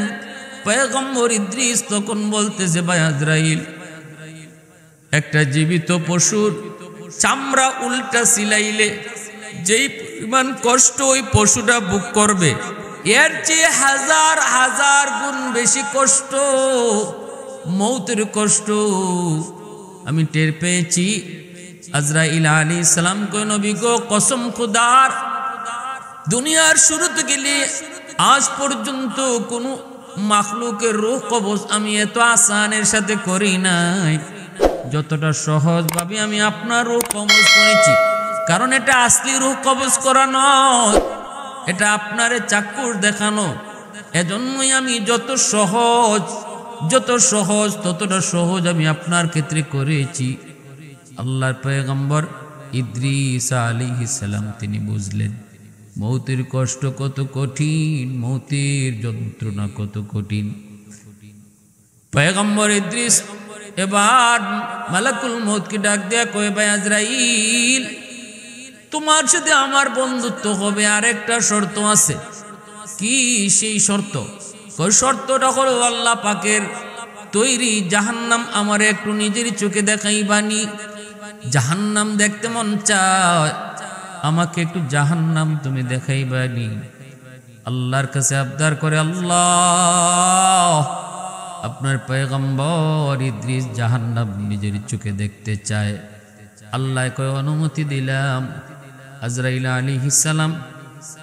পয়গম্বর ইদ্রিস তখন বলতেছে, ভাই আজরাইল, একটা জীবিত পশুর চামড়া উল্টা সিলাইলে যেই পরিমাণ কষ্ট ওই পশুটা ভোগ করবে, এর চেয়ে হাজার হাজার গুণ বেশি কষ্ট, মৌতের কষ্ট আমি টের পেয়েছি। আজরাইল আলাইহিস সালাম কয়, নবী গো কসম খুদার, দুনিয়ার শুরু থেকে আজ পর্যন্ত কোনো মাখলুকের রূহ কবজ আমি এত আসানের সাথে করি নাই, যতটা সহজ ভাবে আমি আপনার রূহ কবজ করেছি। কারণ এটা আসলি রূহ কবজ করা নয়, এটা আপনারে চাক্ষুষ দেখানো। এজন্যই আমি যত সহজ ততটা সহজ আমি আপনার ক্ষেত্রে করেছি। আল্লাহর পয়গম্বর ইদ্রিস আলাইহিস সালাম তিনি বুঝলেন মৌতের কষ্ট কত কঠিন, মৌতের যন্ত্রণা কত কঠিন। পয়গম্বর ইদ্রিস এবার মালাকুল মউতকে ডাক দেয়া কয়, ভাই আজরাইল, তোমার সাথে আমার বন্ধুত্ব হবে, আর একটা শর্ত আছে। কি সেই শর্ত? কই শর্তটা হলো আল্লাহ পাকের তৈরি জাহান্নাম আমার একটু নিজের চোখে দেখাইবানি। জাহান্নাম দেখতে মন চায়, আমাকে একটু জাহান্নাম তুমি দেখাইবানি। আল্লাহর কাছে আবদার করে, আল্লাহ আপনার পয়গম্বর ইদ্রিস জাহান্নাম নিজের চোখে দেখতে চায়। আল্লাহ কয় অনুমতি দিলাম। আজরাইল আলাইহিস সালাম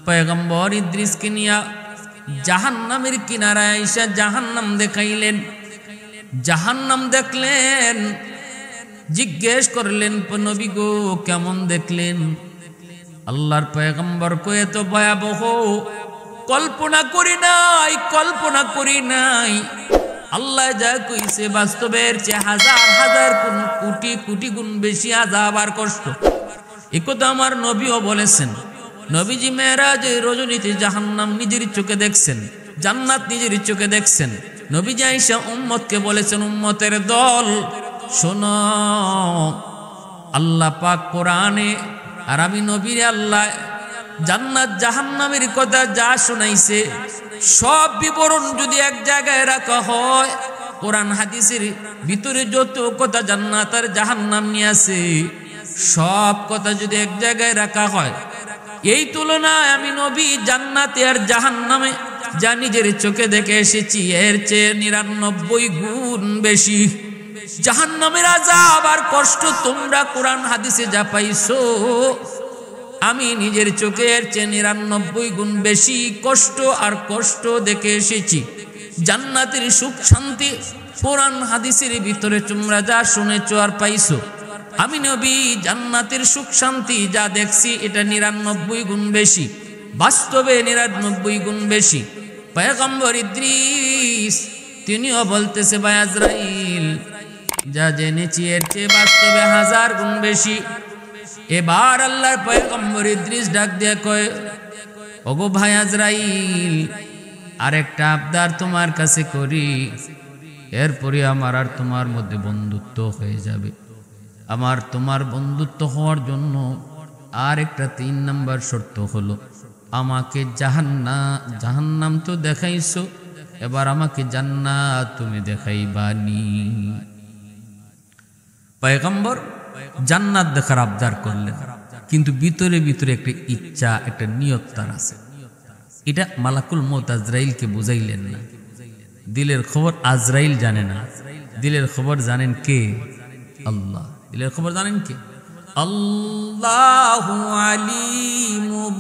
পয়গম্বর ইদ্রিসকে নিয়া জাহান্নামের কিনারায় আইসা জাহান্নাম দেখাইলেন। জাহান্নাম দেখলেন, জিজ্ঞেস করলেন, নবী গো কেমন দেখলেন? আল্লাহর পয়গম্বর কয়, এত ভয়াবহ কল্পনা করি নাই। আল্লাহ যা কইছে বাস্তবের চেয়ে হাজার হাজার কোটি কোটি গুণ বেশি আযাব আর কষ্ট। একথা আমার নবীও বলেছেন। নবীজি মেরাজে রজনীতে জাহান্নাম নিজের চোখে দেখছেন, জান্নাত নিজের চোখে দেখছেন। নবীজি আয়েশা উম্মতকে বলেছেন, উম্মতের দল শোনো, আল্লাহ পাক কোরআনে আর আমি নবীর আল্লাহ জান্নাত জাহান্নামের কথা যা শোনাইছে সব বিবরণ যদি এক জায়গায় রাখা হয়, কোরআন হাদিসের ভিতরে যত কথা জান্নাত আর জাহান্নাম নিয়ে আছে সব কথা যদি এক জায়গায় রাখা হয়, এই তুলনায় আমি নবী জান্নাতে আর জাহান্নামে যা নিজের চোখে দেখে এসেছি এর চেয়ে 99 গুণ বেশি জাহান্নামের আযাব আর কষ্ট তোমরা কোরআন হাদিসে যা পাইছো, আমি নিজের চোখে এর চেয়ে 99 গুণ বেশি কষ্ট দেখে এসেছি। জান্নাতের সুখ শান্তি কোরআন হাদিসের ভিতরে তোমরা যা শুনেছো আর পাইছো, আমি নবী জান্নাতের সুখ শান্তি যা দেখছি এটা 99 গুণ বেশি, বাস্তবে 99 গুণ বেশি। পয়গম্বর ইদ্রিস তিনিও বলতেছে, ভাই আজরাইল, যা জেনেছি এর চেয়ে বাস্তবে 1000 গুণ বেশি। এবার আল্লাহর পয়গম্বর ইদ্রিস ডাক দিয়ে কয়, ওগো ভাই আজরাইল, আরেকটা আবদার তোমার কাছে করি, এরপরে আমার আর তোমার মধ্যে বন্ধুত্ব হয়ে যাবে। আমার তোমার বন্ধুত্ব হওয়ার জন্য আর একটা 3 নম্বর শর্ত হলো, আমাকে জাহান্নাম তো দেখাইছো, এবার আমাকে জান্নাত তুমি দেখাইবানি। পয়গম্বর জান্নাত দেখার আবদার করলেন, কিন্তু ভিতরে ভিতরে একটা ইচ্ছা, একটা নিয়ত তার আছে। এটা মালাকুল মউত আজরাইলকে বুঝাইলেন না। দিলের খবর আজরাইল জানে না, দিলের খবর জানেন কে? আল্লাহ। দিলের খবর জানেন কে? আল্লাহু আলিমুম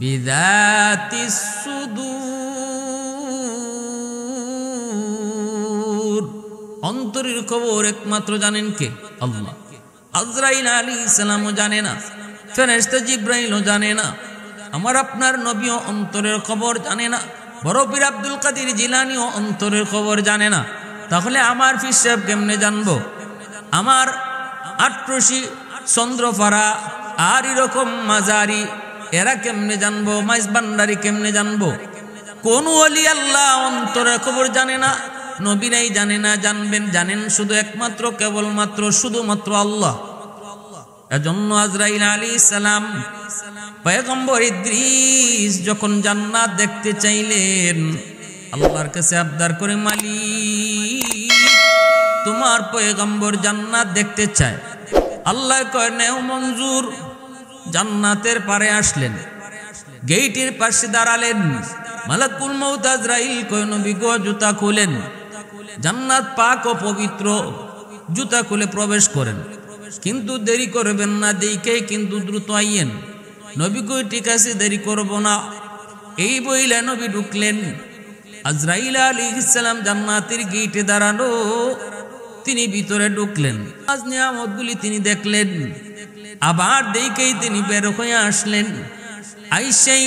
বিযাতিস সুদূর। অন্তরের খবর একমাত্র জানেন কে? আল্লাহ। আজরাইল আলাইহিস সালামও জানে না, ফেরেশতা জিবরাইলও জানে না, আমার আপনার নবীও অন্তরের খবর জানে না, বড় পীর আব্দুল কাদের জিলানীও অন্তরের খবর জানে না। তাহলে আমার পীর সাহেব কেমনে জানবো? আমার আট্রসি চন্দ্রপাড়া আর এরকম মাজারি এরা কেমনে জানবো? মাইজ ভান্ডারি কেমনে জানবো? কোন ওলি আল্লাহ অন্তরের খবর জানে না, নবীরাই জানে না। জানেন শুধু একমাত্র কেবলমাত্র শুধুমাত্র আল্লাহ। এজন্য আজরাইল আলাইহিস সালাম পয়গম্বর ইদ্রিস যখন জান্নাত দেখতে চাইলেন, আল্লাহর কাছে আবদার করে, মালিক তোমার পয়গম্বর জান্নাত দেখতে চায়। আল্লাহ কয় নেও মঞ্জুর। জান্নাতের পারে আসলেন, গেইটের পাশে দাঁড়ালেন। মালাকুল মউত আজরাইল কয় নবী গো জুতা খুলেন। জান্নাত পাক ও পবিত্র, জুতা খুলে প্রবেশ করেন, কিন্তু দেরি করবেন না, দেখেই কিন্তু দ্রুত আইয়েন। নবী কই ঠিক আছে, দেরি করব না। এই বইলে নবী ঢুকলেন। আজরাইল আলাইহিস সালাম জান্নাতের গেটে দাঁড়ানো, তিনি ভিতরে ঢুকলেন। আজ নিয়ামতগুলি তিনি দেখলেন, আবার দেখেই তিনি বের হয়ে আসলেন। আইসাই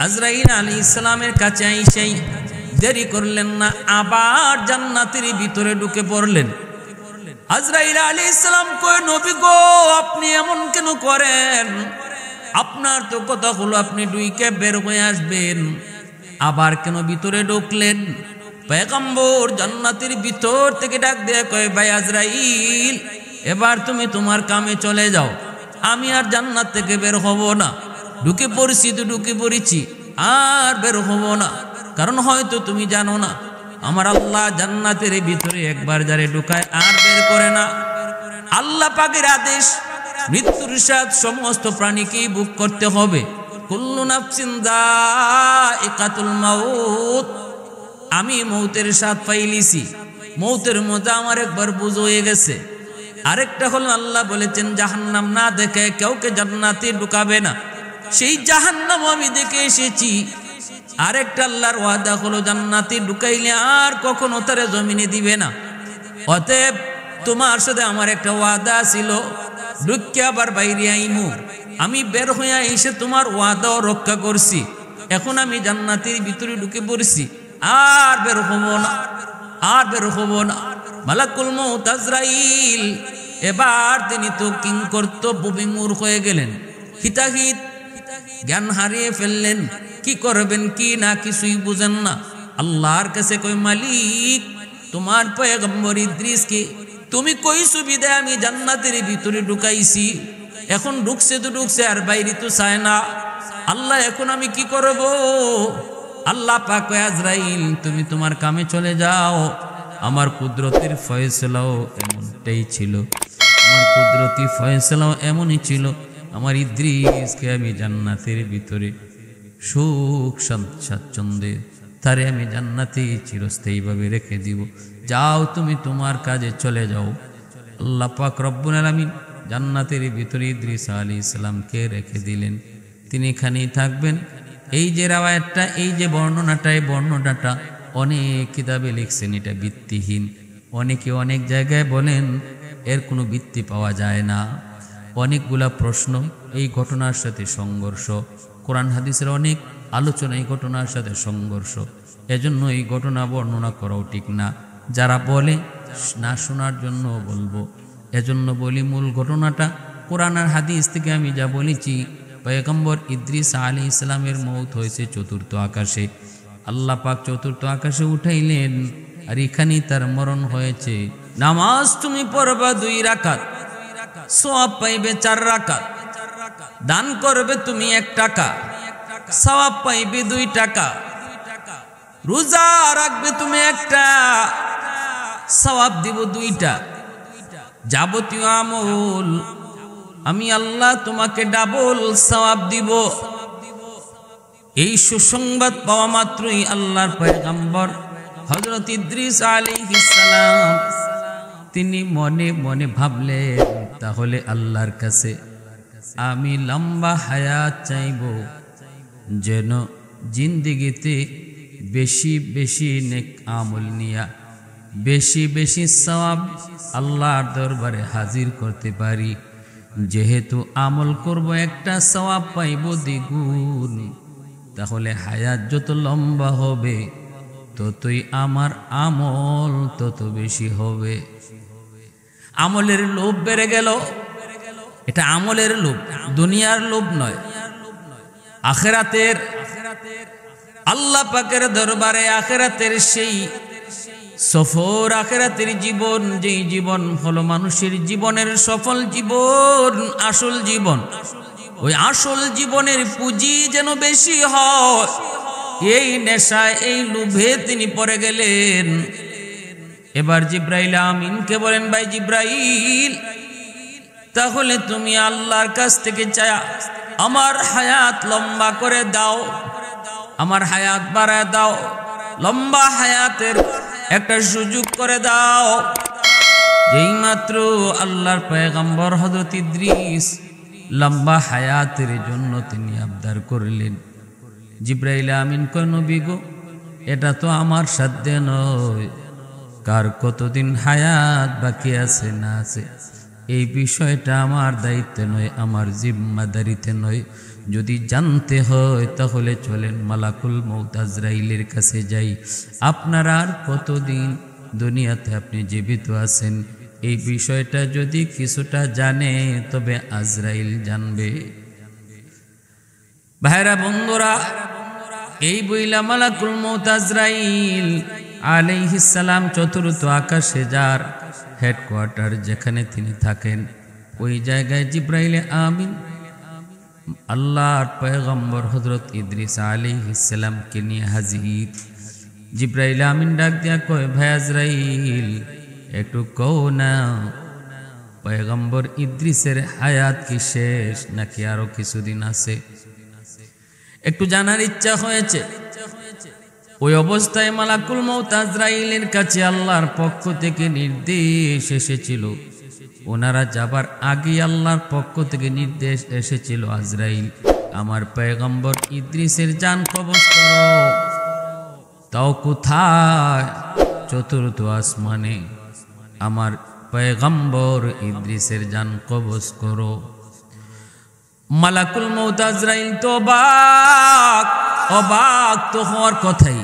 আজরাইল আলাইহিস সালামের কাছে আইসাই দেরি করলেন না, আবার জান্নাতের ভিতরে ঢুকে পড়লেন। আজরাইল আলাইহিস সালাম কয় নবী গো আপনি এমন কেন করেন? আপনার তো কথা হলো আপনি ঢুকে বের হয়ে আসবেন, আবার কেন ভিতরে ঢুকলেন? পয়গম্বর জান্নাতের ভিতর থেকে ডাক দিয়ে কয় ভাই আজরাইল, এবার তুমি তোমার কামে চলে যাও, আমি আর জান্নাত থেকে বের হব না। ঢুকে পড়ছি তো ঢুকে পড়েছি, আর বের হব না। কারণ হয়তো তুমি জানো না, আমার আল্লাহ জান্নাতের ভিতরে একবার যারে ঢুকায় আর বের করে না। আল্লাহ পাকের আদেশ, মৃত্যুর স্বাদ সমস্ত প্রাণীকেই ভোগ করতে হবে। কুল্লু নাফসিন যায়িকাতুল মাউত। আমি মৌতের স্বাদ পাইলিছি, মৌতের মজা আমার একবার বুঝ হয়ে গেছে। আরেকটা হলো আল্লাহ বলেছেন জাহান্নাম না দেখে কাউকে জান্নাতে ঢুকাবে না, সেই জাহান্নাম আমি দেখে এসেছি। আরেকটা আল্লাহর ওয়াদা হলো জান্নাতে ঢুকাইলে আর কখনো তারে জমিনে দিবে না। অতএব তোমার সাথে আমার একটা ওয়াদা ছিল, ঢুকে আবার বাইরে আইমু। আমি বের হইয়া এসে তোমার ওয়াদাও রক্ষা করছি। এখন আমি জান্নাতের ভিতরে ঢুকে পড়ছি, আর বের হব না, আর বের হব না। মালাকুল মউত আজরাইল এবার তিনি তো কিংকর্তব্য বিমূঢ় হয়ে গেলেন, হিতাহিত জ্ঞান হারিয়ে ফেললেন। কি করবেন কি না কিছুই বুঝেন না। আল্লাহর কাছে কই মালিক তোমার পয়গম্বর ইদ্রিসকে তুমি কই সুবিধা আমি জান্নাতের ভিতরে ঢুকাইছি, এখন ঢুকছে তো ঢুকছে আর বাইরে তো চায় না। আল্লাহ এখন আমি কি করব? আল্লাহ পাক কয় আজরাইল তুমি তোমার কামে চলে যাও। আমার কুদরতের ফয়সালাও এমনটাই ছিল, আমার কুদরতি ফয়সালাও এমনই ছিল। আমার ইদ্রিসকে আমি জান্নাতের ভিতরে সুখ স্বাচ্ছন্দ্যে তারে আমি জান্নাতে চিরস্থায়ীভাবে রেখে দিব। যাও তুমি তোমার কাজে চলে যাও। আল্লাহ পাক রব্বুল আলামিন জান্নাতের ভিতরে ইদ্রিস আলাইহিস সালামকে রেখে দিলেন, তিনি এখানেই থাকবেন। এই যে রাওয়ায়াতটা, এই যে বর্ণনাটা, এই বর্ণনাটা অনেক কিতাবে লিখছেন, এটা ভিত্তিহীন। অনেকে অনেক জায়গায় বলেন এর কোনো ভিত্তি পাওয়া যায় না। অনেকগুলা প্রশ্ন এই ঘটনার সাথে সংঘর্ষ, কোরআন হাদিসের অনেক আলোচনা এই ঘটনার সাথে সংঘর্ষ। এজন্য এই ঘটনা বর্ণনা করাও ঠিক না। যারা বলে না শোনার জন্য বলবো, এজন্য বলি মূল ঘটনাটা কোরআন আর হাদিস থেকে আমি যা বলেছি। পয়গম্বর ইদ্রিস আলাইহিস সালামের মওত হয়েছে চতুর্থ আকাশে। আল্লাহ পাক চতুর্থ আকাশে উঠাইলেন, আর এখানেই তার মরণ হয়েছে। নামাজ তুমি পড়বা 2 রাকাত, সওয়াব পাইবে 4 রাকাত। দান করবে তুমি 1 টাকা, সওয়াব পাইবে 2 টাকা। রোজা রাখবে তুমি একটা, সওয়াব দিব দুইটা। যাবতীয় আমল আমি আল্লাহ তোমাকে ডাবল সওয়াব দিব। এই সুসংবাদ পাওয়া মাত্রই আল্লাহর পয়গম্বর হযরত ইদ্রিস আলাইহিস সালাম তিনি মনে মনে ভাবলেন, তাহলে আল্লাহর কাছে আমি লম্বা হায়াত চাইব, যেন জিন্দেগিতে বেশি বেশি নেক আমল নিয়া বেশি বেশি সওয়াব আল্লাহর দরবারে হাজির করতে পারি। যেহেতু আমল করব একটা, সওয়াব পাইব দ্বিগুণ। তাহলে হায়াত যত লম্বা হবে ততই আমার আমল তত বেশি হবে। আমলের লোভ বেড়ে গেল। এটা আমলের লোভ, দুনিয়ার লোভ নয়, আখিরাতের। আল্লাহ পাকের দরবারে আখিরাতের সেই সফর, আখিরাতের জীবন, যেই জীবন হলো মানুষের জীবনের সফল জীবন, আসল জীবন। ওই আসল জীবনের পুঁজি যেন বেশি হয়, এই নেশায় এই লোভে তিনি পড়ে গেলেন। এবার জিব্রাইল আমিনকে বলেন, ভাই জিব্রাইল, তাহলে তুমি আল্লাহর কাছ থেকে চায়া আমার হায়াত লম্বা করে দাও, আমার হায়াত বাড়ায় দাও, লম্বা হায়াতের একটা সুযোগ করে দাও। যেই মাত্র আল্লাহর পয়গম্বর হযরত ইদ্রিস লম্বা হায়াতের জন্য তিনি আবদার করলেন, জিব্রাইল আমিন কয়, নবী গো, এটা তো আমার সাধ্যে নয়, কার কতদিন হায়াত বাকি আছে না আছে এই বিষয়টা আমার দায়িত্বে নয়, আমার জিম্মাদারিতে নয়। যদি জানতে হয় তাহলে চলেন মালাকুল মউত আজরাইলের কাছে যাই। আপনার আর কতদিন দুনিয়াতে আপনি জীবিত আছেন এই বিষয়টা যদি কিছুটা জানে তবে আজরাইল জানবে। ভাইরা বন্ধুরা, এই বইলা মালাকুল মউত আজরাইল আলাইহিস সালাম চতুর্থ আকাশে যার হেডকোয়ার্টার, যেখানে তিনি থাকেন, ওই জায়গায় জিব্রাইল আমিন আল্লাহর পয়গম্বর হযরত ইদ্রিস আলাইহিস সালামকে নিয়ে হাজির। জিব্রাইল আমিন ডাক দিয়া কয়, ভাই আজরাইল, একটু কও না, পয়গম্বর ইদ্রিসের হায়াত কি শেষ নাকি আরো কিছুদিন আছে? একটু জানার ইচ্ছা হয়েছে। ওই অবস্থায় মালাকুল মউত আজরাইলের কাছে আল্লাহর পক্ষ থেকে নির্দেশ এসেছিল। ওনারা যাবার আগে আল্লাহর পক্ষ থেকে নির্দেশ এসেছিল, আজরাইল, আমার পয়গম্বর ইদ্রিসের জান কবজ করো। তাও কোথায়? চতুর্থ আসমানে আমার পয়গম্বর ইদ্রিসের জান কবজ করো। মালাকুল মউত আজরাইল তো অবাক তো হওয়ার কথাই,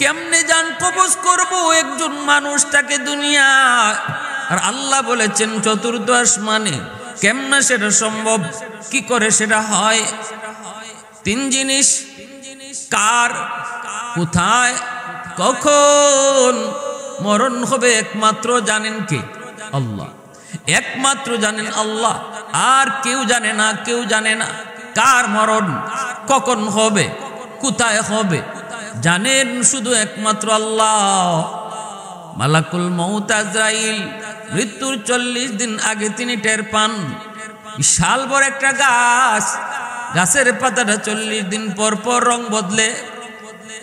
কেমনে জান কবজ করব একজন মানুষটাকে দুনিয়া? আর আল্লাহ বলেছেন চতুর্থ আসমানে, কেমনে সেটা সম্ভব? কি করে সেটা হয়? তিন জিনিস, কার, কোথায়, কখন মরণ হবে একমাত্র জানেন কে? আল্লাহ। একমাত্র জানেন আল্লাহ, আর কেউ জানে না, কেউ জানে না কার মরণ কখন হবে, কোথায় হবে, জানেন শুধু একমাত্র আল্লাহ। মালাকুল মউত আজরাইল মৃত্যুর 40 দিন আগে তিনি টের পান, বিশাল বড় একটা গাছ, গাছের পাতাটা 40 দিন পর পর রং বদলে।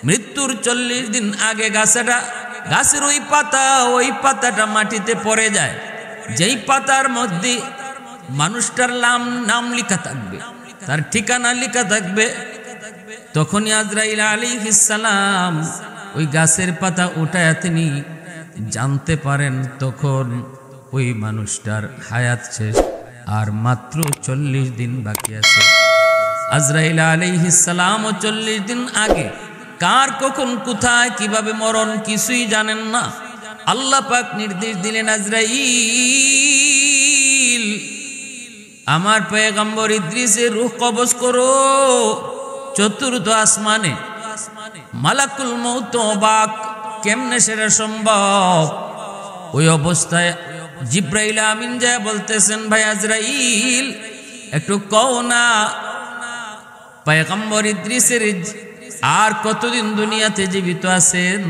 মৃত্যুর 40 দিন আগে গাছের ওই পাতাটা মাটিতে পড়ে যায়। যেই পাতার মধ্যে মানুষটার নাম লেখা থাকবে, তার ঠিকানা লেখা থাকবে, তখনই আজরাইল আলাইহিস সালাম ওই গাছের পাতা উঠায়া তিনি জানতে পারেন তখন ওই মানুষটার হায়াত শেষ, আর মাত্র 40 দিন বাকি আছে। আজরাইল আলাইহিস সালাম 40 দিন আগে কার কখন কোথায় কিভাবে মরণ কিছুই জানেন না। আল্লাহ পাক নির্দেশ দিলেন, আজরাইল, আমার পয়গম্বর ইদ্রিসের রূহ কবজ করো। চতুর্থ আসমানে মালাকুল মউত অবাক, কেমনে সেটা সম্ভব? ওই অবস্থায় জিব্রাইল আমিন যায় বলতেছেন, ভাই আজরাইল, একটু কও না, পয়গম্বর ইদ্রিসের আর কতদিন দুনিয়াতে জীবিত আছেন,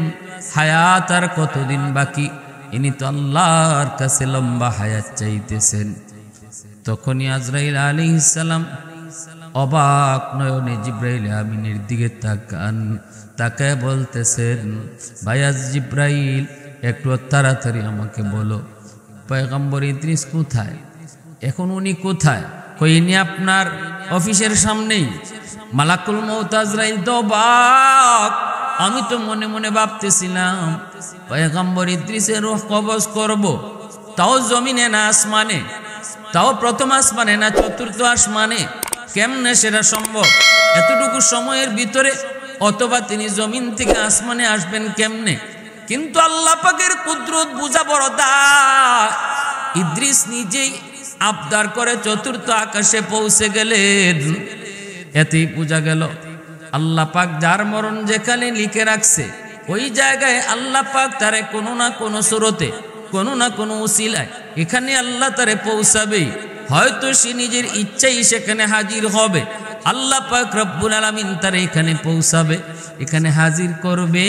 হায়াত আর কতদিন বাকি, ইনি তো আল্লাহর কাছে লম্বা হায়াত চাইতেছেন। তখনই আজরাইল আলাইহিস সালাম অবাক নয়নে জিব্রাইল আমিনের দিকে তাকায় বলতেছেন, ভাইয়াজ জিব্রাইল, একটু তাড়াতাড়ি আমাকে বলো পয়গম্বর ইদ্রিস কোথায়? এখন উনি কোথায়? কইনি আপনার অফিসের সামনেই। মালাকুল মউত আজরাইল তো অবাক। আমি তো মনে মনে ভাবতেছিলাম পয়গম্বর ইদ্রিসের রূহ কবজ করব, তাও জমিনে না আসমানে, তাও প্রথম আসমানে না চতুর্থ আসমানে। কেমনে সেটা সম্ভব এতটুকু সময়ের ভিতরে? অথবা তিনি জমিন থেকে আসমানে আসবেন কেমনে? কিন্তু আল্লাহ পাকের কুদরত বুঝা বড় দায়। ইদ্রিস নিজেই আবদার করে চতুর্থ আকাশে পৌঁছে গেলেন। এতেই বোঝা গেল আল্লাহ পাক যার মরণ যেখানে লিখে রাখছে, ওই জায়গায় আল্লাহ পাক তারে কোনো না কোনো সুরতে, কোনো না কোনো উসিলায় এখানে আল্লাহ তারে পৌঁছাবেই। হয়তো সে নিজের ইচ্ছাই সেখানে হাজির হবে। আল্লাহ পাক রব্বুল আলামিন তারে এখানে পৌঁছাবে, এখানে হাজির করবে।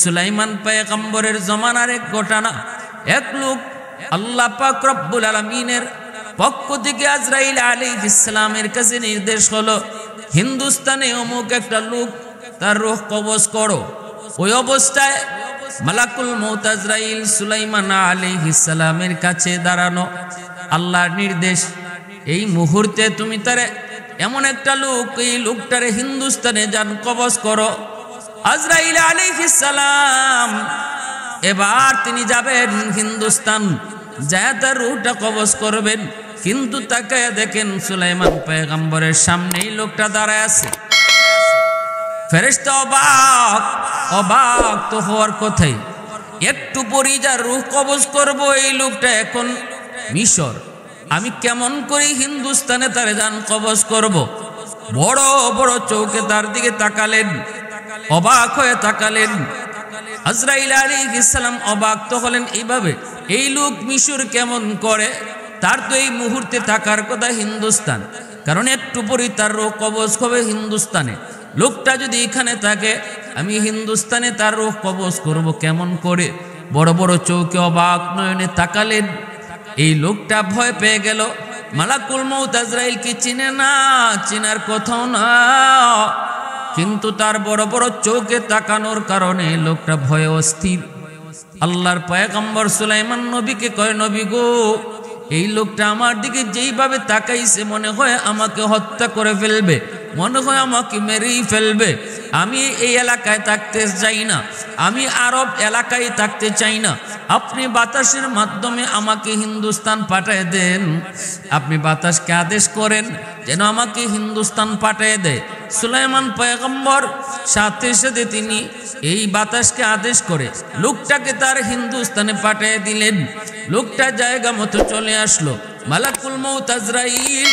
সুলাইমান পয়গম্বরের জমানার এক ঘটনা। এক লোক আল্লাহ পাক রব্বুল আলামিনের পক্ষ থেকে আজরাইল আলাইহিস সালামের কাছে নির্দেশ হলো, হিন্দুস্তানে অমুক একটা লোক, তার রূহ কবজ করো। ওই অবস্থায় মালাকুল মউত আজরাইল সুলাইমান আলাইহিস সালামের কাছে দাঁড়ানো। আল্লাহর নির্দেশ, এই মুহূর্তে তুমি তারে এমন একটা লোক, এই লোকটারে হিন্দুস্তানে যান কবজ করো। আজরাইল আলাইহিস সালাম এবার তিনি যাবেন হিন্দুস্তান, যায় তার রূহটা কবজ করবেন। কিন্তু তাকায় দেখেন সুলাইমান পয়গম্বরের সামনেই লোকটা দাঁড়ায় আছে। ফেরেশতা অবাক, অবাক তো হওয়ার কথাই। একটু পরেই যার রূহ কবজ করব এই লোকটা এখন মিশর, আমি কেমন করে হিন্দুস্তানে তারে যান কবজ করব? বড় বড় চোখে তার দিকে তাকালেন, অবাক হয়ে তাকালেন। আজরাইল আলাইহিস সালাম অবাক তো হলেন এইভাবে, এই লোক মিশর কেমন করে? তার তো এই মুহূর্তে থাকার কথা হিন্দুস্তান, কারণ একটু পরেই তার রূহ কবজ হবে হিন্দুস্তানে। লোকটা যদি এখানে থাকে, আমি হিন্দুস্তানে তার রূহ কবজ করব কেমন করে? বড় বড় চোখে অবাক নয়নে তাকালেন। এই লোকটা ভয় পেয়ে গেল। মালাকুল মউত আজরাইলকে চিনে না, চিনার কথাও না, কিন্তু তার বড় বড় চোখে তাকানোর কারণে লোকটা ভয়ে অস্থির। আল্লাহর পয়গম্বর সুলাইমান নবীকে কয়, নবী গো, এই লোকটা আমার দিকে যেইভাবে তাকাইছে মনে হয় আমাকে হত্যা করে ফেলবে, মনে হয় আমাকে মেরেই ফেলবে। আমি এই এলাকায় থাকতে চাই না, আমি আরব এলাকায় থাকতে চাই না। আপনি বাতাসের মাধ্যমে আমাকে হিন্দুস্তান পাঠিয়ে দেন। আপনি বাতাসকে আদেশ করেন যেন আমাকে হিন্দুস্তান পাঠিয়ে দেয়। সুলাইমান পয়গম্বর সাথে সাথে তিনি এই বাতাসকে আদেশ করে লোকটাকে তার হিন্দুস্তানে পাঠিয়ে দিলেন। লোকটা জায়গা মতো চলে আসলো। মালাকুল মউত আজরাইল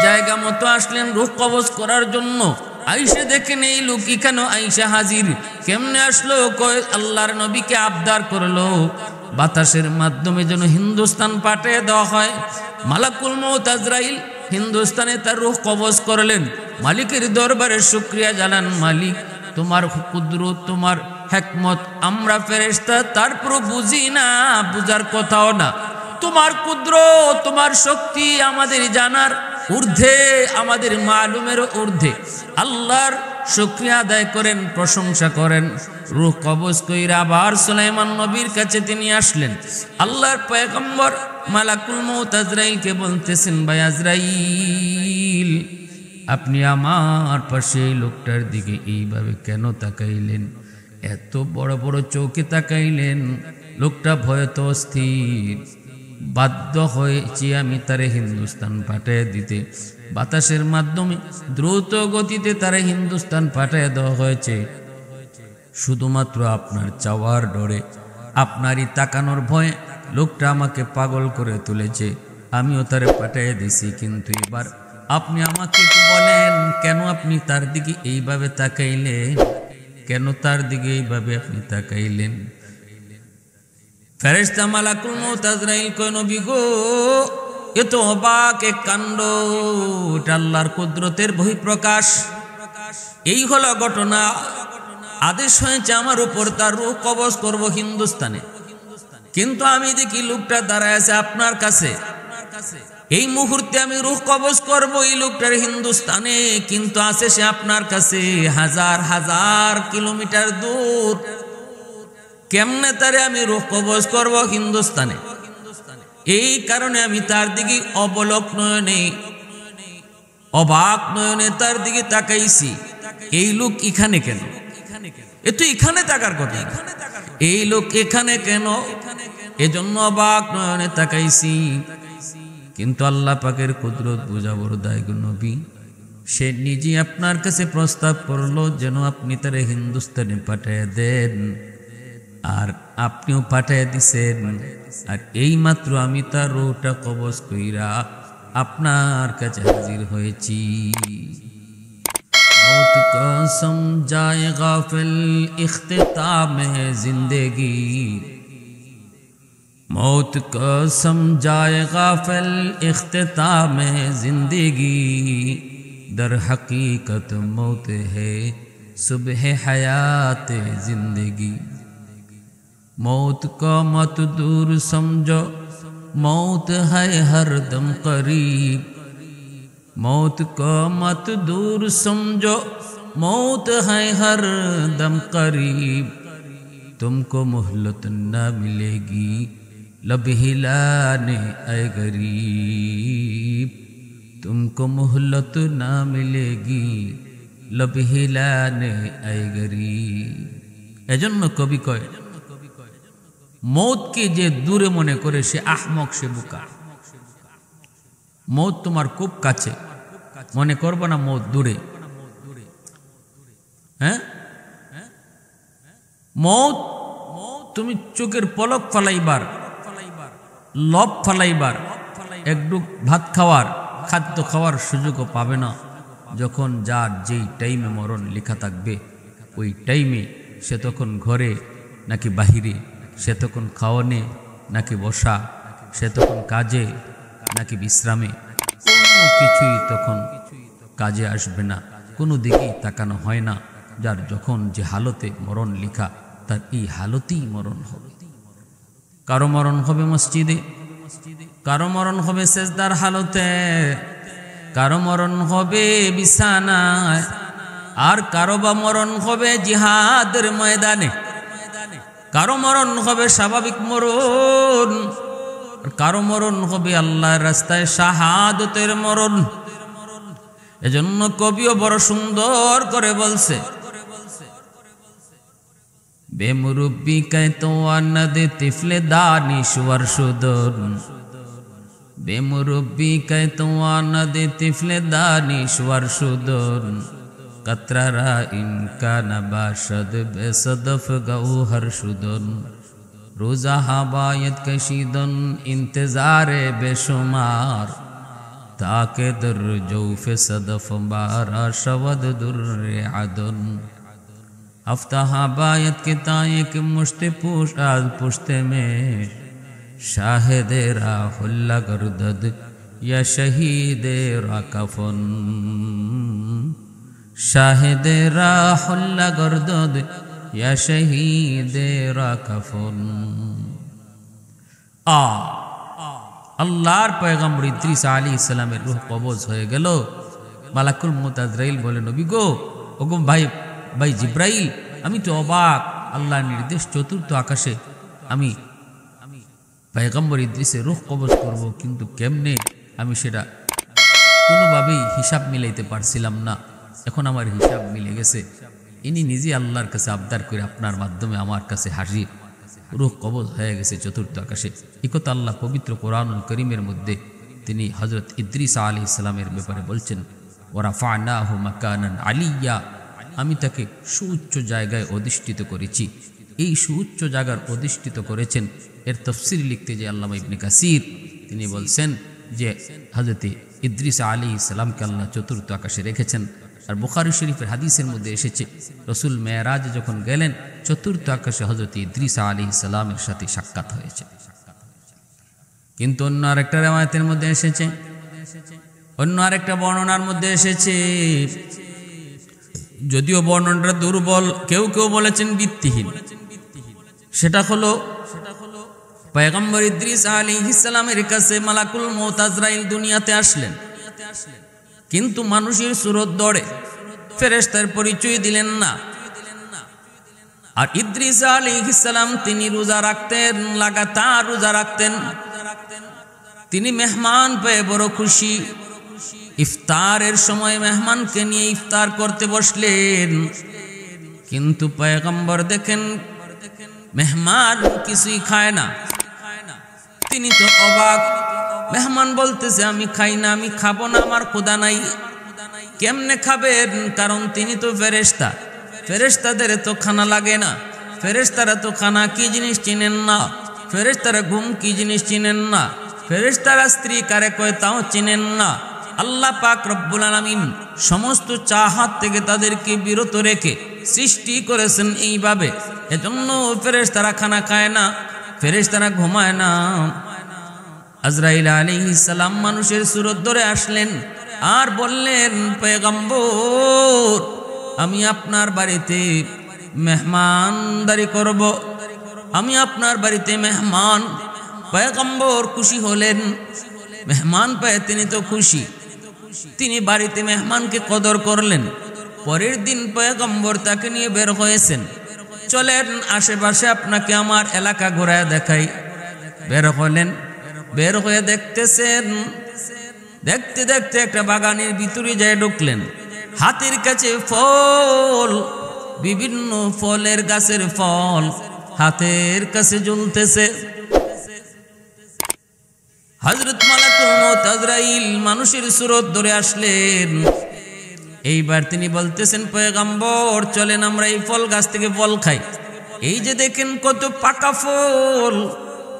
জায়গা মতো আসলেন রূহ কবজ করার জন্য। আইসা দেখেন এই লোক কেন আইসা হাজির, কেমনে আসলো? কয় আল্লাহর নবীকে আবদার করলো বাতাসের মাধ্যমে যেন হিন্দুস্তান পাঠিয়ে দেওয়া হয়। মালাকুল মউত আজরাইল হিন্দুস্তানে তার রূহ কবজ করলেন। মালিকের দরবারে শুকরিয়া জানান, মালিক তোমার কুদরত, তোমার হিকমত আমরা ফেরেশতা তারপর বুঝি না, বুঝার কথাও না। তোমার কুদরত, তোমার শক্তি আমাদের জানার ঊর্ধ্বে, আমাদের মালুমের ঊর্ধ্বে। আল্লাহর শুকরিয়া আদায় করেন, প্রশংসা করেন। রূহ কবজ কইরা আবার সুলাইমান নবীর কাছে তিনি আসলেন। আল্লাহর পয়গম্বর মালাকুল মউত আজরাইলকে বলতেছেন, ভাই আজরাইল, আপনি আমার পাশে এই লোকটার দিকে এইভাবে কেন তাকাইলেন? এত বড় বড় চোখে তাকাইলেন। লোকটা ভয়ত অস্থির। বাধ্য হয়েছি আমি তারে হিন্দুস্তান পাঠিয়ে দিতে। বাতাসের মাধ্যমে দ্রুত গতিতে তারে হিন্দুস্তান পাঠিয়ে দেওয়া হয়েছে শুধুমাত্র আপনার চাওয়ার ডরে, আপনারই তাকানোর ভয়ে লোকটা আমাকে পাগল করে তুলেছে। আমিও তারে পাঠিয়ে দিছি। কিন্তু এবার আপনি আমাকে একটু বলেন, কেন আপনি তার দিকে এইভাবে তাকাইলেন? কেন তার দিকে এইভাবে আপনি তাকাইলেন? ফেরেশতা মালাকুল মউত আজরাইল কয়, নবী গো, এ তো অবাক এক কাণ্ড, এটা আল্লাহর কুদরতের বহিঃপ্রকাশ। এই হলো ঘটনা। আদেশ হয়েছে আমার উপর তার রূহ কবজ করব হিন্দুস্তানে, কিন্তু আমি দেখি লোকটা দাঁড়ায় আছে আপনার কাছে, এই মুহূর্তে আমি রূহ কবজ করব এই লোকটার হিন্দুস্তানে, কিন্তু আছে সে আপনার কাছে হাজার হাজার কিলোমিটার দূর। কেমনে তারে আমি রূহ কবজ করব হিন্দুস্তানে? এই কারণে আমি তার দিকে অবলোক নয়নে, অবাক নয়নে তার দিকে তাকাইছি। এই লোক এখানে কেন? এ তো এখানে থাকার কথা, এই লোক এখানে কেন? এজন্য অবাক নয়নে তাকাইছি। কিন্তু আল্লাহ পাকের কুদরত বুঝা বড় দায় গো নবী, সে নিজে আপনার কাছে প্রস্তাব করলো যেন আপনি তারে হিন্দুস্তানে পাঠিয়ে দেন, আর আপনিও পাঠিয়ে দিছেন। আর এই মাত্র আমি তার রূহটা কবজ কইরা আপনার কাছে হাজির হয়েছি। मौत को समझाए गाफिल इख्तिताम है जिंदगी, मौत को समझाए गाफिल इख्तिताम है जिंदगी, दर हकीकत मौत है सुबह हयात जिंदगी। मौत को मत दूर समझो, मौत है हर दम करीब, मौत को मत दूर समझो, मौत है हर दम करीब, तुमको मोहलत न मिलेगी लब हिलाने ऐ गरीब, तुमको मोहलत न मिलेगी लब हिलाने ऐ गरीब। एजন্য कवि कय मौत के जे दूरे मने करे से आहमक से बुका। मौत तुम्हार खूब काছে, মনে করবো না মৌত দূরে। হ্যাঁ, মৌত তুমি চোখের পলক ফালাইবার, লব ফালাইবার, একটু ভাত খাওয়ার, খাদ্য খাওয়ার সুযোগও পাবে না। যখন যার যেই টাইমে মরণ লেখা থাকবে ওই টাইমে সে তখন ঘরে নাকি বাহিরে, সে তখন খাওয়ানে নাকি বসা, সে তখন কাজে নাকি বিশ্রামে, কোনো কিছুই তখন কাজে আসবে না, কোনো দিকেই তাকানো হয় না। যার যখন যে হালতে মরণ লেখা তার এই হালতেই মরণ হবে। কারো মরণ হবে মসজিদে, কারো মরণ হবে সেজদার হালতে, কারো মরণ হবে বিছানায়, আর কারো বা মরণ হবে জিহাদের ময়দানে, কারো মরণ হবে স্বাভাবিক মরণ, কারো মরণ হবে আল্লাহর রাস্তায় শাহাদতের মরণ। এজন্য কবিও বড় সুন্দর করে বলছে, বেমুরব্বি কায়তোয়ানদ তিফলে দানিশওয়ার সুদন, বেমুরব্বি কায়তোয়ানদ তিফলে দানিশওয়ার সুদন, কতরা ইনকান বাশদ বেসদফ গৌহর সুদন, रोजा हबायत कशीदन इंतजारे बेशुमार, ताके दर जौफे सदफ बारा शवद दुर्रे अदन, हफ्ता हबायत के ताये के मुश्ते पुश आज पुश्ते में, शाहिदे राहुल्ला गर्दद या शहीदे रा कफन, शाहिदे राहुल्ला गर्दद या शहीदेरा कफन। আল্লাহর পয়গম্বর ইদ্রিস আলাইহিস সালামের রূহ কবজ হয়ে গেল। মালাকুল মউত আজরাইল বলে, নবী গো, ওগো ভাই ভাই জিব্রাইল, আমি তো অবাক, আল্লাহর নির্দেশ চতুর্থ আকাশে আমি পয়গম্বর ইদ্রিসের রূহ কবজ করব, কিন্তু কেমনে আমি সেটা কোনোভাবেই হিসাব মিলাইতে পারছিলাম না। এখন আমার হিসাব মিলে গেছে। ইনি নিজে আল্লাহর কাছে আবদার করে আপনার মাধ্যমে আমার কাছে হাজির, রূহ কবজ হয়ে গেছে চতুর্থ আকাশে। একথা আল্লাহ পবিত্র কোরআনুল করিমের মধ্যে তিনি হযরত ইদ্রিস আলাইহিস সালামের ব্যাপারে বলছেন, ওয়ারাফা'নাহু মাকানান আলিয়্যা, আমি তাকে সুউচ্চ জায়গায় অধিষ্ঠিত করেছি। এই সুউচ্চ জায়গার অধিষ্ঠিত করেছেন, এর তাফসীর লিখতে যে আল্লামা ইবনে কাসির তিনি বলছেন যে হযরত ইদ্রিস আলাইহিস সালামকে আল্লাহ চতুর্থ আকাশে রেখেছেন। আর বুখারী শরীফের হাদিসের মধ্যে এসেছে, রসুল মেরাজে যখন গেলেন চতুর্থ আকাশে হযরত ইদ্রিস আলাইহিস সালামের সাথে সাক্ষাৎ হয়েছে। কিন্তু অন্য আরেকটা রিওয়ায়াতের মধ্যে এসেছে, অন্য আরেকটা বর্ণনার মধ্যে এসেছে, যদিও বর্ণনাটা দুর্বল, কেউ কেউ বলেছেন ভিত্তিহীন। সেটা হলো পয়গম্বর ইদ্রিস আলাইহিস সালামের কাছে মালাকুল মউত আজরাইল দুনিয়াতে আসলেন, কিন্তু মানুষের সুরত ধরে ফেরেশতার পরিচয় দিলেন না। আর ইদ্রিস আলাইহিস সালাম তিনি রোজা রাখতেন, লাগাতার রোজা রাখতেন। তিনি মেহমান পেয়ে বড় খুশি। ইফতারের সময় মেহমানকে নিয়ে ইফতার করতে বসলেন, কিন্তু পয়গম্বর দেখেন মেহমান কিছুই খায় না। তিনি তো অবাক। মেহমান বলতেছে আমি খাই না, আমি খাবো না, আমার ক্ষুধা নাই। কেমনে খাবেন? কারণ তিনি তো ফেরেশতা, ফেরেশতাদের তো খানা লাগে না, ফেরেশতারা তো খানা কি জিনিস চিনেন না, ফেরেশতারা ঘুম কি জিনিস চিনেন না, ফেরেশতারা স্ত্রী কারে কয় তাও চিনেন না। আল্লাহ পাক রব্বুল আলামিন সমস্ত চাহাত থেকে তাদেরকে বিরত রেখে সৃষ্টি করেছেন এইভাবে। এজন্য ফেরেশতারা খানা খায় না, ফেরেশতারা ঘুমায় না। আজরাইল আলাইহিস সালাম মানুষের সুরত ধরে আসলেন আর বললেন পয়গম্বর আমি আপনার বাড়িতে মেহমানদারি করব, আমি আপনার বাড়িতে মেহমান। পয়গম্বর খুশি হলেন, মেহমান পেয়ে তিনি তো খুশি। তিনি বাড়িতে মেহমানকে কদর করলেন। পরের দিন পয়গম্বর তাকে নিয়ে বের হয়েছেন, চলেন আশেপাশে আপনাকে আমার এলাকা ঘোরায় দেখাই। বের হলেন, বের হয়ে দেখতেছেন, দেখতে দেখতে একটা বাগানের ভিতরে যায় ঢুকলেন। হাতের কাছে ফল, বিভিন্ন ফলের গাছের ফল হাতের কাছে ঝুলতেছে। হযরত মালাকুল মউত আজরাইল মানুষের সুরত ধরে আসলেন। এইবার তিনি বলতেছেন পয়গম্বর চলেন আমরা এই ফল গাছ থেকে ফল খাই। এই যে দেখেন কত পাকা ফল,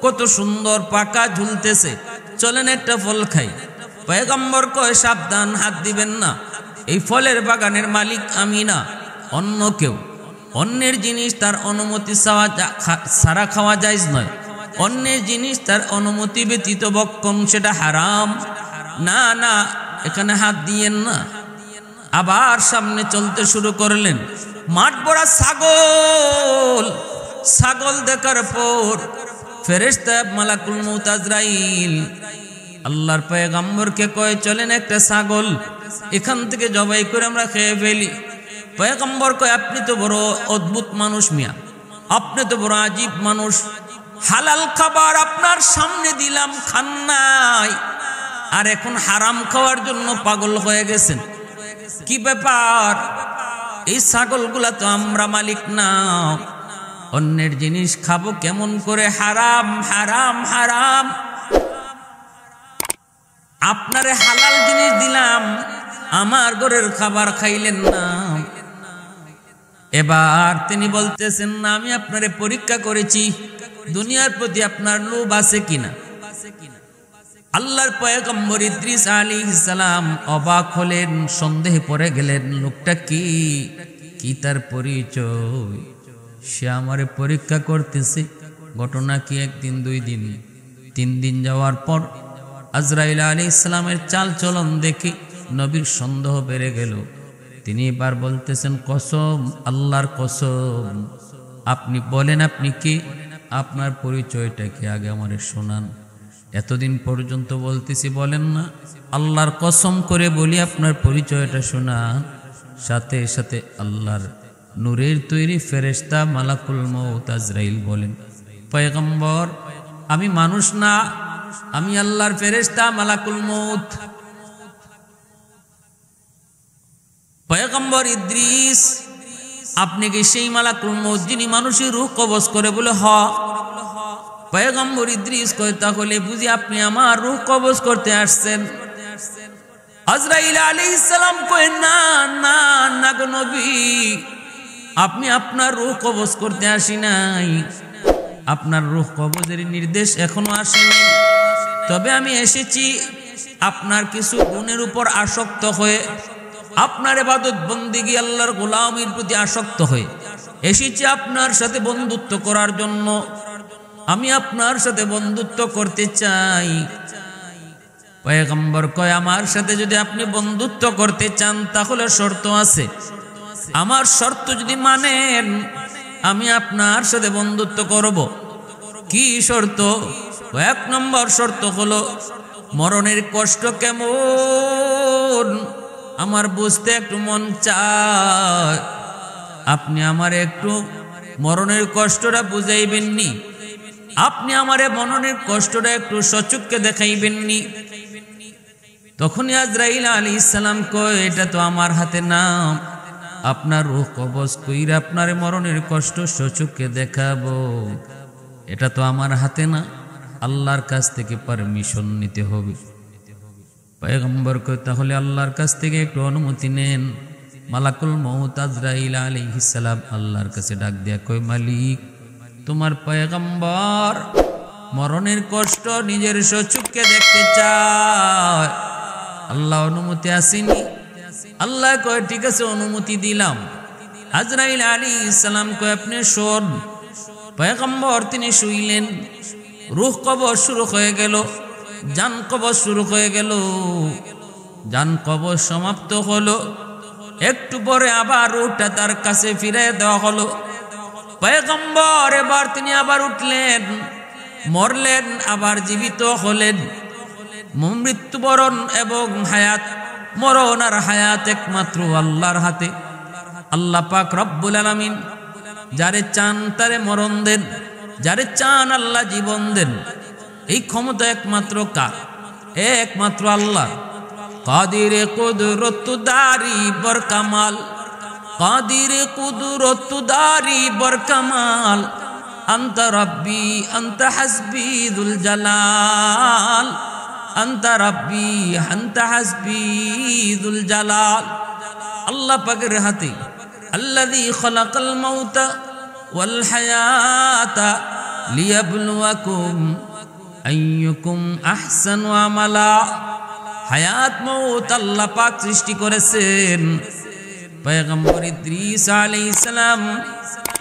কত সুন্দর পাকা ঝুলতেছে, চলেন একটা ফল খাই। পয়গম্বর কয় সাবধান, হাত দিবেন না, এই ফলের বাগানের মালিক আমি না, অন্য কেউ। অন্যের জিনিস তার অনুমতি ছাড়া খাওয়া জায়েজ নয়, অন্যের জিনিস তার অনুমতি ব্যতীত ভক্ষণ সেটা হারাম। না না, এখানে হাত দিয়েন না। আবার সামনে চলতে শুরু করলেন। মাঠ ভরা ছাগল, ছাগল দেখার পর ফেরেশতা মালাকুল মউত আজরাইল আল্লাহর পয়গম্বরকে কয় চলেন একটা ছাগল এখান থেকে জবাই করে আমরা খেয়ে ফেলি। পয়গম্বর কয় আপনি তো বড় অদ্ভুত মানুষ মিয়া, আপনি তো বড় আজীব মানুষ। হালাল খাবার আপনার সামনে দিলাম, খান নাই, আর এখন হারাম খাওয়ার জন্য পাগল হয়ে গেছেন। কি ব্যাপার? এই ছাগলগুলা তো আমরা মালিক না, অন্যের জিনিস খাবো কেমন করে? হারাম হারাম হারাম। আপনারে হালাল জিনিস দিলাম, আমার ঘরের খাবার খাইলেন না। এবার তিনি বলতেছেন না আমি আপনারে পরীক্ষা করেছি, দুনিয়ার প্রতি আপনার লোভ আছে কিনা। আল্লাহর পয়গম্বর ইদ্রিস আলাইহিস সালাম অবাক হলেন, সন্দেহে পড়ে গেলেন লোকটা কি তার পরিচয়। সে আমারে পরীক্ষা করতেছে। ঘটনা কি একদিন, 2 দিন, 3 দিন যাওয়ার পর আজরাইল আলাইহিস সালামের চাল চলন দেখে নবীর সন্দেহ বেড়ে গেল। তিনি এবার বলতেছেন কসম, আল্লাহর কসম, আপনি বলেন আপনি কি, আপনার পরিচয়টা কি আগে আমারে শোনান। এতদিন পর্যন্ত বলতেছি বলেন না, আল্লাহর কসম করে বলি আপনার পরিচয়টা শোনান। সাথে সাথে আল্লাহর নূরের তৈরি ফেরেশতা মালাকুল মউত আজরাইল বলেন পয়গম্বর আমি মানুষ না, আমি আল্লাহর ফেরেশতা মালাকুল মউত। পয়গম্বর ইদ্রিস আপনি কি সেই মালাকুল মউত যিনি মানুষের রূহ কবজ করে? বলে হ। পয়গম্বর ইদ্রিস কয় তাহলে বুঝি আপনি আমার রূহ কবজ করতে আসছেন? আজরাইল আলাইহিস সালাম কয় না না না গো নবী, আপনি আপনার রূহ কবজ করতে আসি নাই, আপনার রূহ কবজের নির্দেশ এখনো আসেনি। তবে আমি এসেছি আপনার কিছু গুণের উপর আসক্ত হয়ে, আপনার ইবাদত বন্দেগী আল্লাহর গোলামির প্রতি আসক্ত হয়ে এসেছি আপনার সাথে বন্ধুত্ব করার জন্য। আমি আপনার সাথে বন্ধুত্ব করতে চাই। পয়গম্বর কয় আমার সাথে যদি আপনি বন্ধুত্ব করতে চান তাহলে শর্ত আছে। আমার শর্ত যদি মানেন আমি আপনার সাথে বন্ধুত্ব করব। কি শর্ত? এক নম্বর শর্ত হলো মরণের কষ্ট কেমন আমার বুঝতে একটু মন চায়। আপনি আমার একটু মরণের কষ্টটা বুঝাইবেননি, আপনি আমারে মরণের কষ্টটা একটু সচক্ষে দেখাইবেননি। তখনই আজরাইল আলাইহিস সালাম কয়, এটা তো আমার হাতে না, আপনার রূহ কবজ কইরা আপনার মরণের কষ্ট সচক্ষে দেখাবো, এটা তো আমার হাতে না, আল্লাহর কাছ থেকে পারমিশন নিতে হবে। পয়গম্বর কয়, তাহলে আল্লাহর কাছ থেকে একটু অনুমতি নেন। মালাকুল মউত আজরাইল আলাইহিস সালাম আল্লাহর কাছে ডাক দিয়া কয়, মালিক, তোমার পয়গম্বর মরণের কষ্ট নিজের সচক্ষে দেখতে চায়, আল্লাহ অনুমতি আসেনি। আল্লাহ কয়, ঠিক আছে, অনুমতি দিলাম। আজরাইল আলাইহিস সালাম কয়, আপনি শোন। পয়গম্বর তিনি শুইলেন, রূহ কবজ শুরু হয়ে গেল, জান কবজ শুরু হয়ে গেল। জান কবজ সমাপ্ত হলো, একটু পরে আবার রূহটা তার কাছে ফিরে দেওয়া হলো। পয়গম্বর এবার তিনি আবার উঠলেন, মরলেন, আবার জীবিত হলেন। মৃত্যুবরণ এবং হায়াত, মরণ আর হায়াত একমাত্র আল্লাহর হাতে। আল্লাহ পাক রব্বুল আলামিন যারে চান তারে মরণ দেন, যারে চান আল্লাহ জীবন দেন। এই ক্ষমতা একমাত্র কার? একমাত্র আল্লাহ। কাদিরে কুদরতদারি বরকামাল, কাদিরে কুদরতদারি বরকামাল, আনতা রব্বি আনতা হাসবি যুল জালাল, আনতা রব্বি আনতা হাসবি যুল জালাল। আল্লাহ পাকের হাতে। আল্লাযী খালাকাল মাউতা ওয়াল হায়াতা লিয়াবলুয়াকুম আইয়ুকুম আহসানু আমালা। হায়াত মউত আল্লাহ পাক সৃষ্টি করেছেন। পয়গম্বর ইদ্রিস আলাইহিস সালাম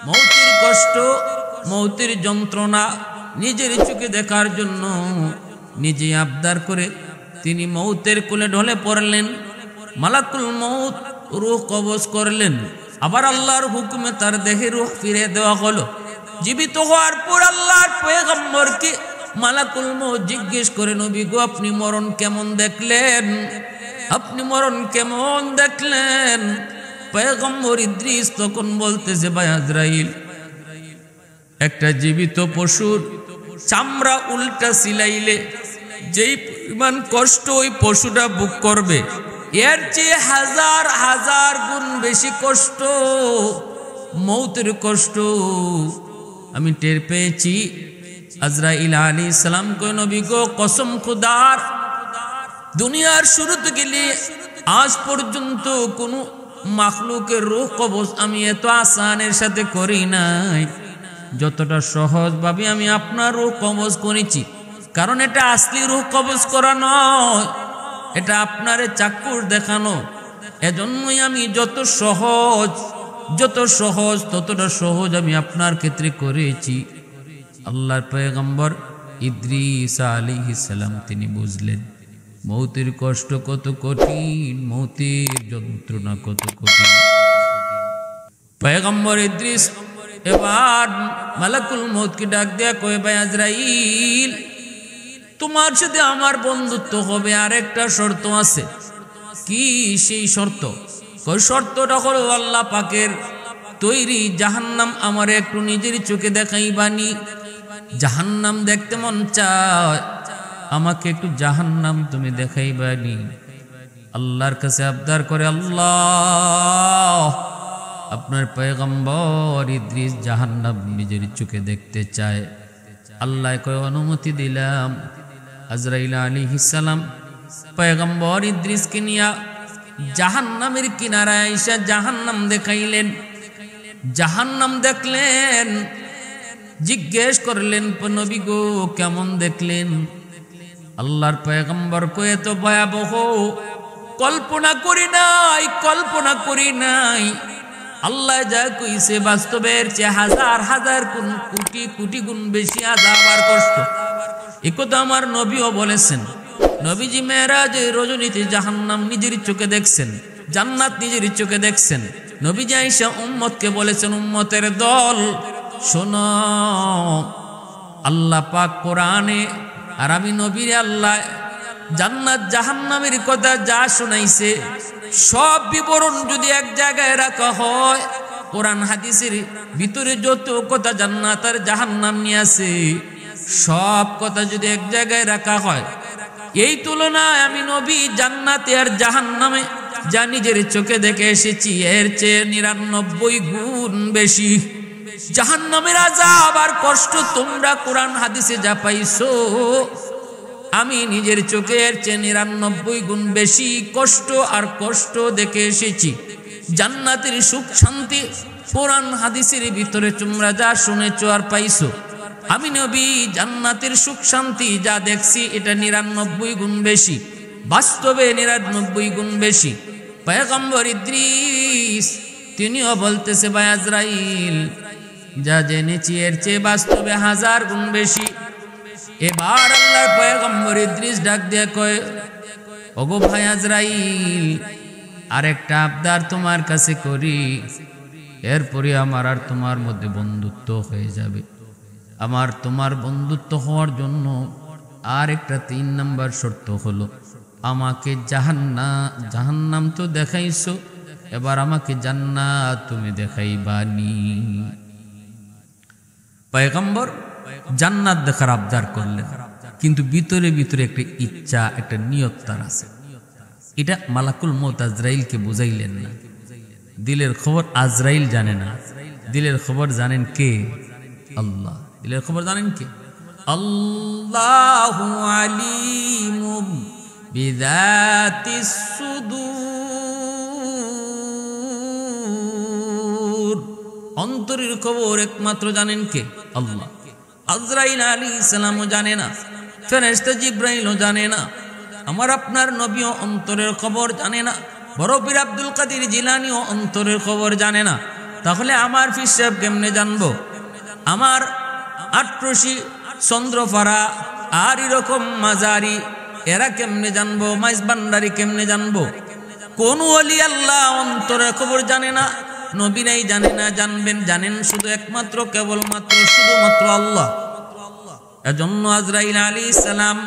মউতের কষ্ট, মউতের যন্ত্রণা নিজের চোখে দেখার জন্য নিজে আবদার করে তিনি মউতের কোলে ঢলে পড়লেন। মালাকুল মউত রূহ কবজ করলেন, আবার আল্লাহর হুকুমে তার দেহে রূহ ফিরে দেওয়া হলো। জীবিত হওয়ার পর আল্লাহর পয়গম্বরকে মালাকুল মউত জিজ্ঞেস করে, নবী গো, আপনি মরণ কেমন দেখলেন? আপনি মরণ কেমন দেখলেন? পয়গম্বর ইদ্রিস তখন বলতেছে, ভাই আজরাইল, একটা জীবিত পশুর চামড়া উল্টা সিলাইলে যেই পরিমাণ কষ্ট ওই পশুটা ভোগ করবে, এর চেয়ে হাজার হাজার গুণ বেশি কষ্ট, মৌতের কষ্ট আমি টের পেয়েছি। আজরাইল আলাইহিস সালাম কয়, নবী গো, কসম খুদার, দুনিয়ার শুরু থেকে আজ পর্যন্ত কোনো মাখলুকের রূহ কবজ আমি এত আসানের সাথে করি নাই, যতটা সহজভাবে আমি আপনার রূহ কবজ করেছি। কারণ এটা আসলি রূহ কবজ করা নয়, এটা আপনারে চাক্ষুষ দেখানো। এজন্যই আমি যত সহজ ততটা সহজ আমি আপনার ক্ষেত্রে করেছি। আল্লাহর পয়গম্বর ইদ্রিস আলাইহিস সালাম তিনি বুঝলেন মৌতের কষ্ট কত কঠিন, মৌতের যন্ত্রণা কত কঠিন। পয়গম্বর ইদ্রিস এবার মালাকুল মউতকে ডাক দেয়া কয়, ভাই আজরাইল, তোমার সাথে আমার বন্ধুত্ব হবে, আর একটা শর্ত আছে। কি সেই শর্ত? কয় শর্তটা হলো আল্লাহ পাকের তৈরি জাহান্নাম আমার একটু নিজের চোখে দেখাইবানি। জাহান্নাম দেখতে মন চায়, আমাকে একটু জাহান্নাম তুমি দেখাইবানি। আল্লাহর কাছে আবদার করে, আল্লাহ, আপনার পয়গম্বর ইদ্রিস জাহান্নাম নিজের চোখে দেখতে চায়। আল্লাহ কয়, অনুমতি দিলাম। আজরাইল আলাইহিস সালাম পয়গম্বর ইদ্রিসকে নিয়া জাহান্নামের কিনারায় আইসা জাহান্নাম দেখাইলেন। জাহান্নাম দেখলেন, জিজ্ঞেস করলেন, নবী গো, কেমন দেখলেন? আল্লাহর পয়গম্বর কয়ে, তো ভয়াবহ, কল্পনা করি নাই। আল্লাহ যা কইছে বাস্তবের চেয়ে হাজার হাজার গুণ, কোটি কোটি গুণ বেশি আযাব আর কষ্ট। একথা আমার নবীও বলেছেন। নবীজি মেরাজের রজনীতে জাহান্নাম নিজের চোখে দেখছেন, জান্নাত নিজের চোখে দেখছেন। নবীজি আয়েশা উম্মতকে বলেছেন, উম্মতের দল শোনো, আল্লাহ পাক কোরআনে আর আমি নবীরে আল্লাহ জান্নাত জাহান্নামের কথা যা শোনাইছে সব বিবরণ যদি এক জায়গায় রাখা হয়, কোরআন হাদিসের ভিতরে যত কথা জান্নাত আর জাহান্নাম নিয়ে আছে সব কথা যদি এক জায়গায় রাখা হয়, এই তুলনায় আমি নবী জান্নাতে আর জাহান্নামে যা নিজের চোখে দেখে এসেছি এর চেয়ে 99 গুণ বেশি। জাহান্নামের আযাব আর কষ্ট তোমরা কোরআন হাদিসে যা পাইছো, আমি নিজের চোখে এর চেয়ে 99 গুণ বেশি কষ্ট দেখে এসেছি। জান্নাতের সুখ শান্তি কোরআন হাদিসের ভিতরে তোমরা যা শুনেছো আর পাইছো, আমি নবী জান্নাতের সুখ শান্তি যা দেখছি এটা 99 গুণ বেশি, বাস্তবে 99 গুণ বেশি। পয়গম্বর ইদ্রিস তিনিও বলতেছে, ভাই আজরাইল যা জেনেছি এর চেয়ে বাস্তবে 1000 গুণ বেশি। এবার আল্লাহর পয়গম্বর ইদ্রিস ডাক দিয়ে কয়, ওগো ভাই আজরাইল, আরেকটা আবদার তোমার কাছে করি, এরপরে আমার আর তোমার মধ্যে বন্ধুত্ব হয়ে যাবে। আমার তোমার বন্ধুত্ব হওয়ার জন্য আর একটা 3 নম্বর শর্ত হলো, আমাকে জাহান্নাম তো দেখাইছো, এবার আমাকে জান্নাত তুমি দেখাইবানি। পয়গম্বর জান্নাত দেখার আবদার করলেন, কিন্তু ভিতরে ভিতরে একটা ইচ্ছা, একটা নিয়ত তার আছে। এটা মালাকুল মউত আজরাইলকে বুঝাইলেন না। দিলের খবর আজরাইল জানে না, দিলের খবর জানেন কে? আল্লাহ। দিলের খবর জানেন কে? আল্লাহু আলিমুম বিযাতিস সুদূর। অন্তরের খবর একমাত্র জানেন কে? আল্লাহ। আজরাইল আলাইহিস সালামও জানে না, ফেরেশতা জিবরাইলও জানে না, আমার আপনার নবীও অন্তরের খবর জানে না, বড় পীর আব্দুল কাদের জিলানীও অন্তরের খবর জানে না। তাহলে আমার পীর সাহেব কেমনে জানবো? আমার আট্রসি চন্দ্রপাড়া আর এরকম মাজারি এরা কেমনে জানবো? মাইজ ভান্ডারি কেমনে জানবো? কোন ওলি আল্লাহ অন্তরের খবর জানে না, নবীরাই জানে না। জানেন শুধু একমাত্র কেবলমাত্র শুধুমাত্র আল্লাহ। এজন্য আজরাইল আলাইহিস সালাম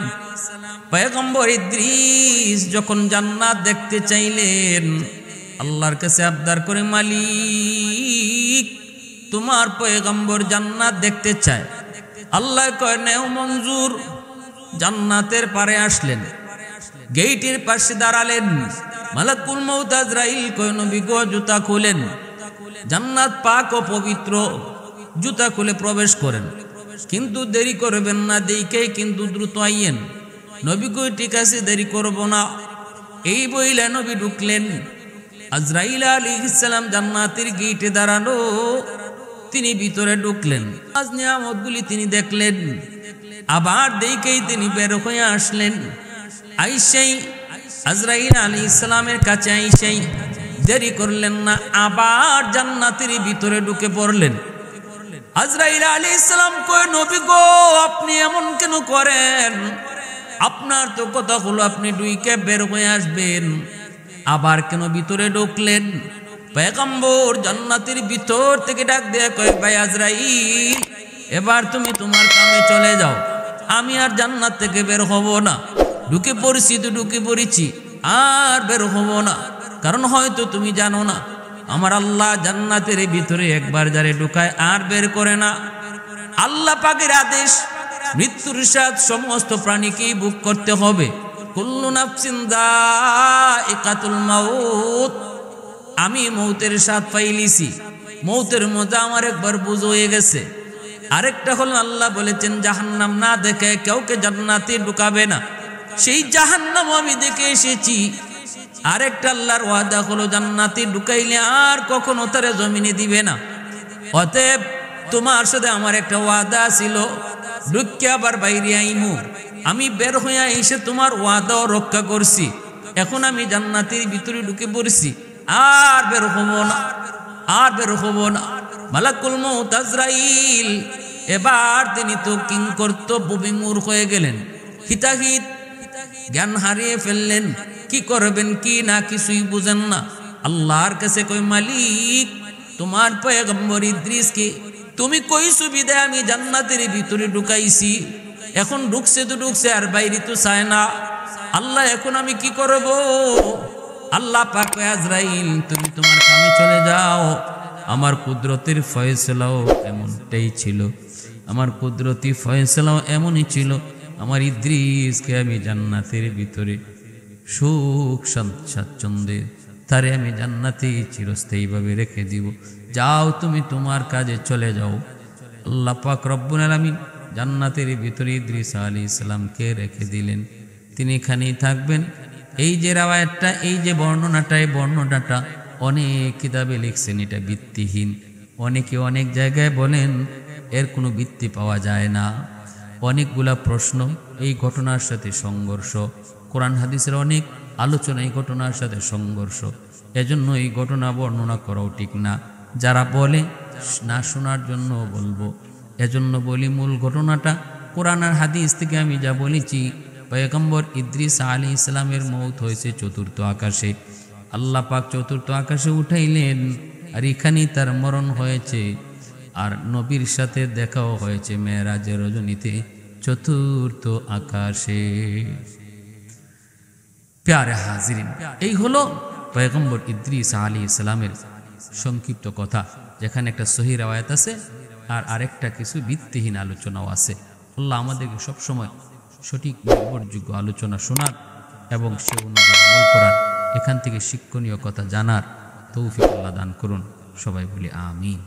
পয়গম্বর ইদ্রিস যখন জান্নাত দেখতে চাইলেন, আল্লাহর কাছে আবদার করে, মালিক তোমার পয়গম্বর জান্নাত দেখতে চায়। আল্লাহ কয়, নেও মঞ্জুর। জান্নাতের পারে আসলেন, গেইটের পাশে দাঁড়ালেন। মালাকুল মউত আজরাইল কয়, নবী গো জুতা খুলেন। জান্নাত পাক ও পবিত্র, জুতা খুলে প্রবেশ করেন, কিন্তু দেরি করবেন না, দেখেই কিন্তু দ্রুত আইয়েন। নবী কই, ঠিক আছে, দেরি করব না। এই বইলে নবী ঢুকলেন। আজরাইল আলাইহিস সালাম জান্নাতের গেটে দাঁড়ানো, তিনি ভিতরে ঢুকলেন। আজ নিয়ামতগুলি তিনি দেখলেন, আবার দেখেই তিনি বের হয়ে আসলেন। আইসাই আজরাইল আলাইহিস সালামের কাছে আইসাই দেরি করলেন না, আবার জান্নাতের ভিতরে ঢুকে পড়লেন। আজরাইল আলাইহিস সালাম কয়, নবী গো আপনি এমন কেন করেন? আপনার তো কথা হলো আপনি ঢুকে বের হয়ে আসবেন, আবার কেন ভিতরে ঢুকলেন? পয়গম্বর জান্নাতের ভিতর থেকে ডাক দিয়ে কয়, ভাই আজরাইল, এবার তুমি তোমার কামে চলে যাও, আমি আর জান্নাত থেকে বের হব না। ঢুকে পড়ছি তো ঢুকে পড়েছি, আর বের হব না। কারণ হয়তো তুমি জানো না, আমার আল্লাহ জান্নাতের ভিতরে একবার যারে ঢুকায় আর বের করে না। আল্লাহ পাকের আদেশ, মৃত্যুর স্বাদ সমস্ত প্রাণীকেই ভোগ করতে হবে। কুল্লু নাফসিন যায়িকাতুল মাউত। আমি মৌতের স্বাদ পাইলিছি, মৌতের মজা আমার একবার বুঝ হয়ে গেছে। আরেকটা হলো আল্লাহ বলেছেন, জাহান্নাম না দেখে কাউকে জান্নাতে ঢুকাবে না। সেই জাহান্নাম আমি দেখে এসেছি। আরেকটা আল্লাহর ওয়াদা হলো, জান্নাতে ঢুকাইলে আর কখনো তারে জমিনে দিবে না। অতএব তোমার সাথে আমার একটা ওয়াদা ছিল, ঢুকে আবার বাইরে আইমু। আমি বের হইয়া এসে তোমার ওয়াদাও রক্ষা করছি। এখন আমি জান্নাতের ভিতরে ঢুকে পড়ছি, আর বের হব না, আর বের হব না। মালাকুল মউত আজরাইল এবার তিনি তো কিংকর্তব্য বিমূঢ় হয়ে গেলেন, হিতাহিত জ্ঞান হারিয়ে ফেললেন। কি করবেন কি না কিছুই বুঝেন না। আল্লাহর কাছে কই মালিক তোমার পয়গম্বর ইদ্রিসকে তুমি কই সুবিধা আমি জান্নাতের ভিতরে ঢুকাইছি, এখন ঢুকছে তো ঢুকছে আর বাইরে তো চায় না। আল্লাহ এখন আমি কি করব? আল্লাহ পাক কয় আজরাইল তুমি তোমার কামে চলে যাও। আমার কুদরতের ফয়সালাও এমনটাই ছিল, আমার কুদরতি ফয়সালাও এমনই ছিল। আমার ইদ্রিসকে আমি জান্নাতের ভিতরে সুখ স্বাচ্ছন্দ্যে তারে আমি জান্নাতে চিরস্থায়ীভাবে রেখে দিব। যাও তুমি তোমার কাজে চলে যাও। আল্লাহ পাক রব্বুল আলামিন জান্নাতের ভিতরে ইদ্রিস আলাইহিস সালামকে রেখে দিলেন, তিনি এখানেই থাকবেন। এই যে রাওয়ায়াতটা, এই যে বর্ণনাটা, এই বর্ণনাটা অনেক কিতাবে লিখছেন, এটা ভিত্তিহীন। অনেকে অনেক জায়গায় বলেন এর কোনো ভিত্তি পাওয়া যায় না। অনেকগুলা প্রশ্ন এই ঘটনার সাথে সংঘর্ষ, কোরআন হাদিসের অনেক আলোচনা এই ঘটনার সাথে সংঘর্ষ, এজন্য এই ঘটনা বর্ণনা করাও ঠিক না। যারা বলে না শোনার জন্য বলবো, এজন্য বলি মূল ঘটনাটা কোরআন আর হাদিস থেকে আমি যা বলেছি। পয়গম্বর ইদ্রিস আলাইহিস সালামের মওত হয়েছে চতুর্থ আকাশে, আল্লাহ পাক চতুর্থ আকাশে উঠাইলেন, আর এখানেই তার মরণ হয়েছে। আর নবীর সাথে দেখাও হয়েছে মেরাজের রজনীতে চতুর্থ আকাশে। প্যারে হাজিরিন, এই হলো পয়গম্বর ইদ্রিস আলাইহিস সালামের সংক্ষিপ্ত কথা, যেখানে একটা সহিহ রাওয়ায়াত আছে আর আরেকটা কিছু ভিত্তিহীন আলোচনাও আছে। আল্লাহ আমাদেরকে সবসময় সঠিক নির্ভরযোগ্য আলোচনা শোনার এবং সে অনুযায়ী আমল করার, এখান থেকে শিক্ষণীয় কথা জানার তৌফিক আল্লাহ দান করুন। সবাই বলি আমিন।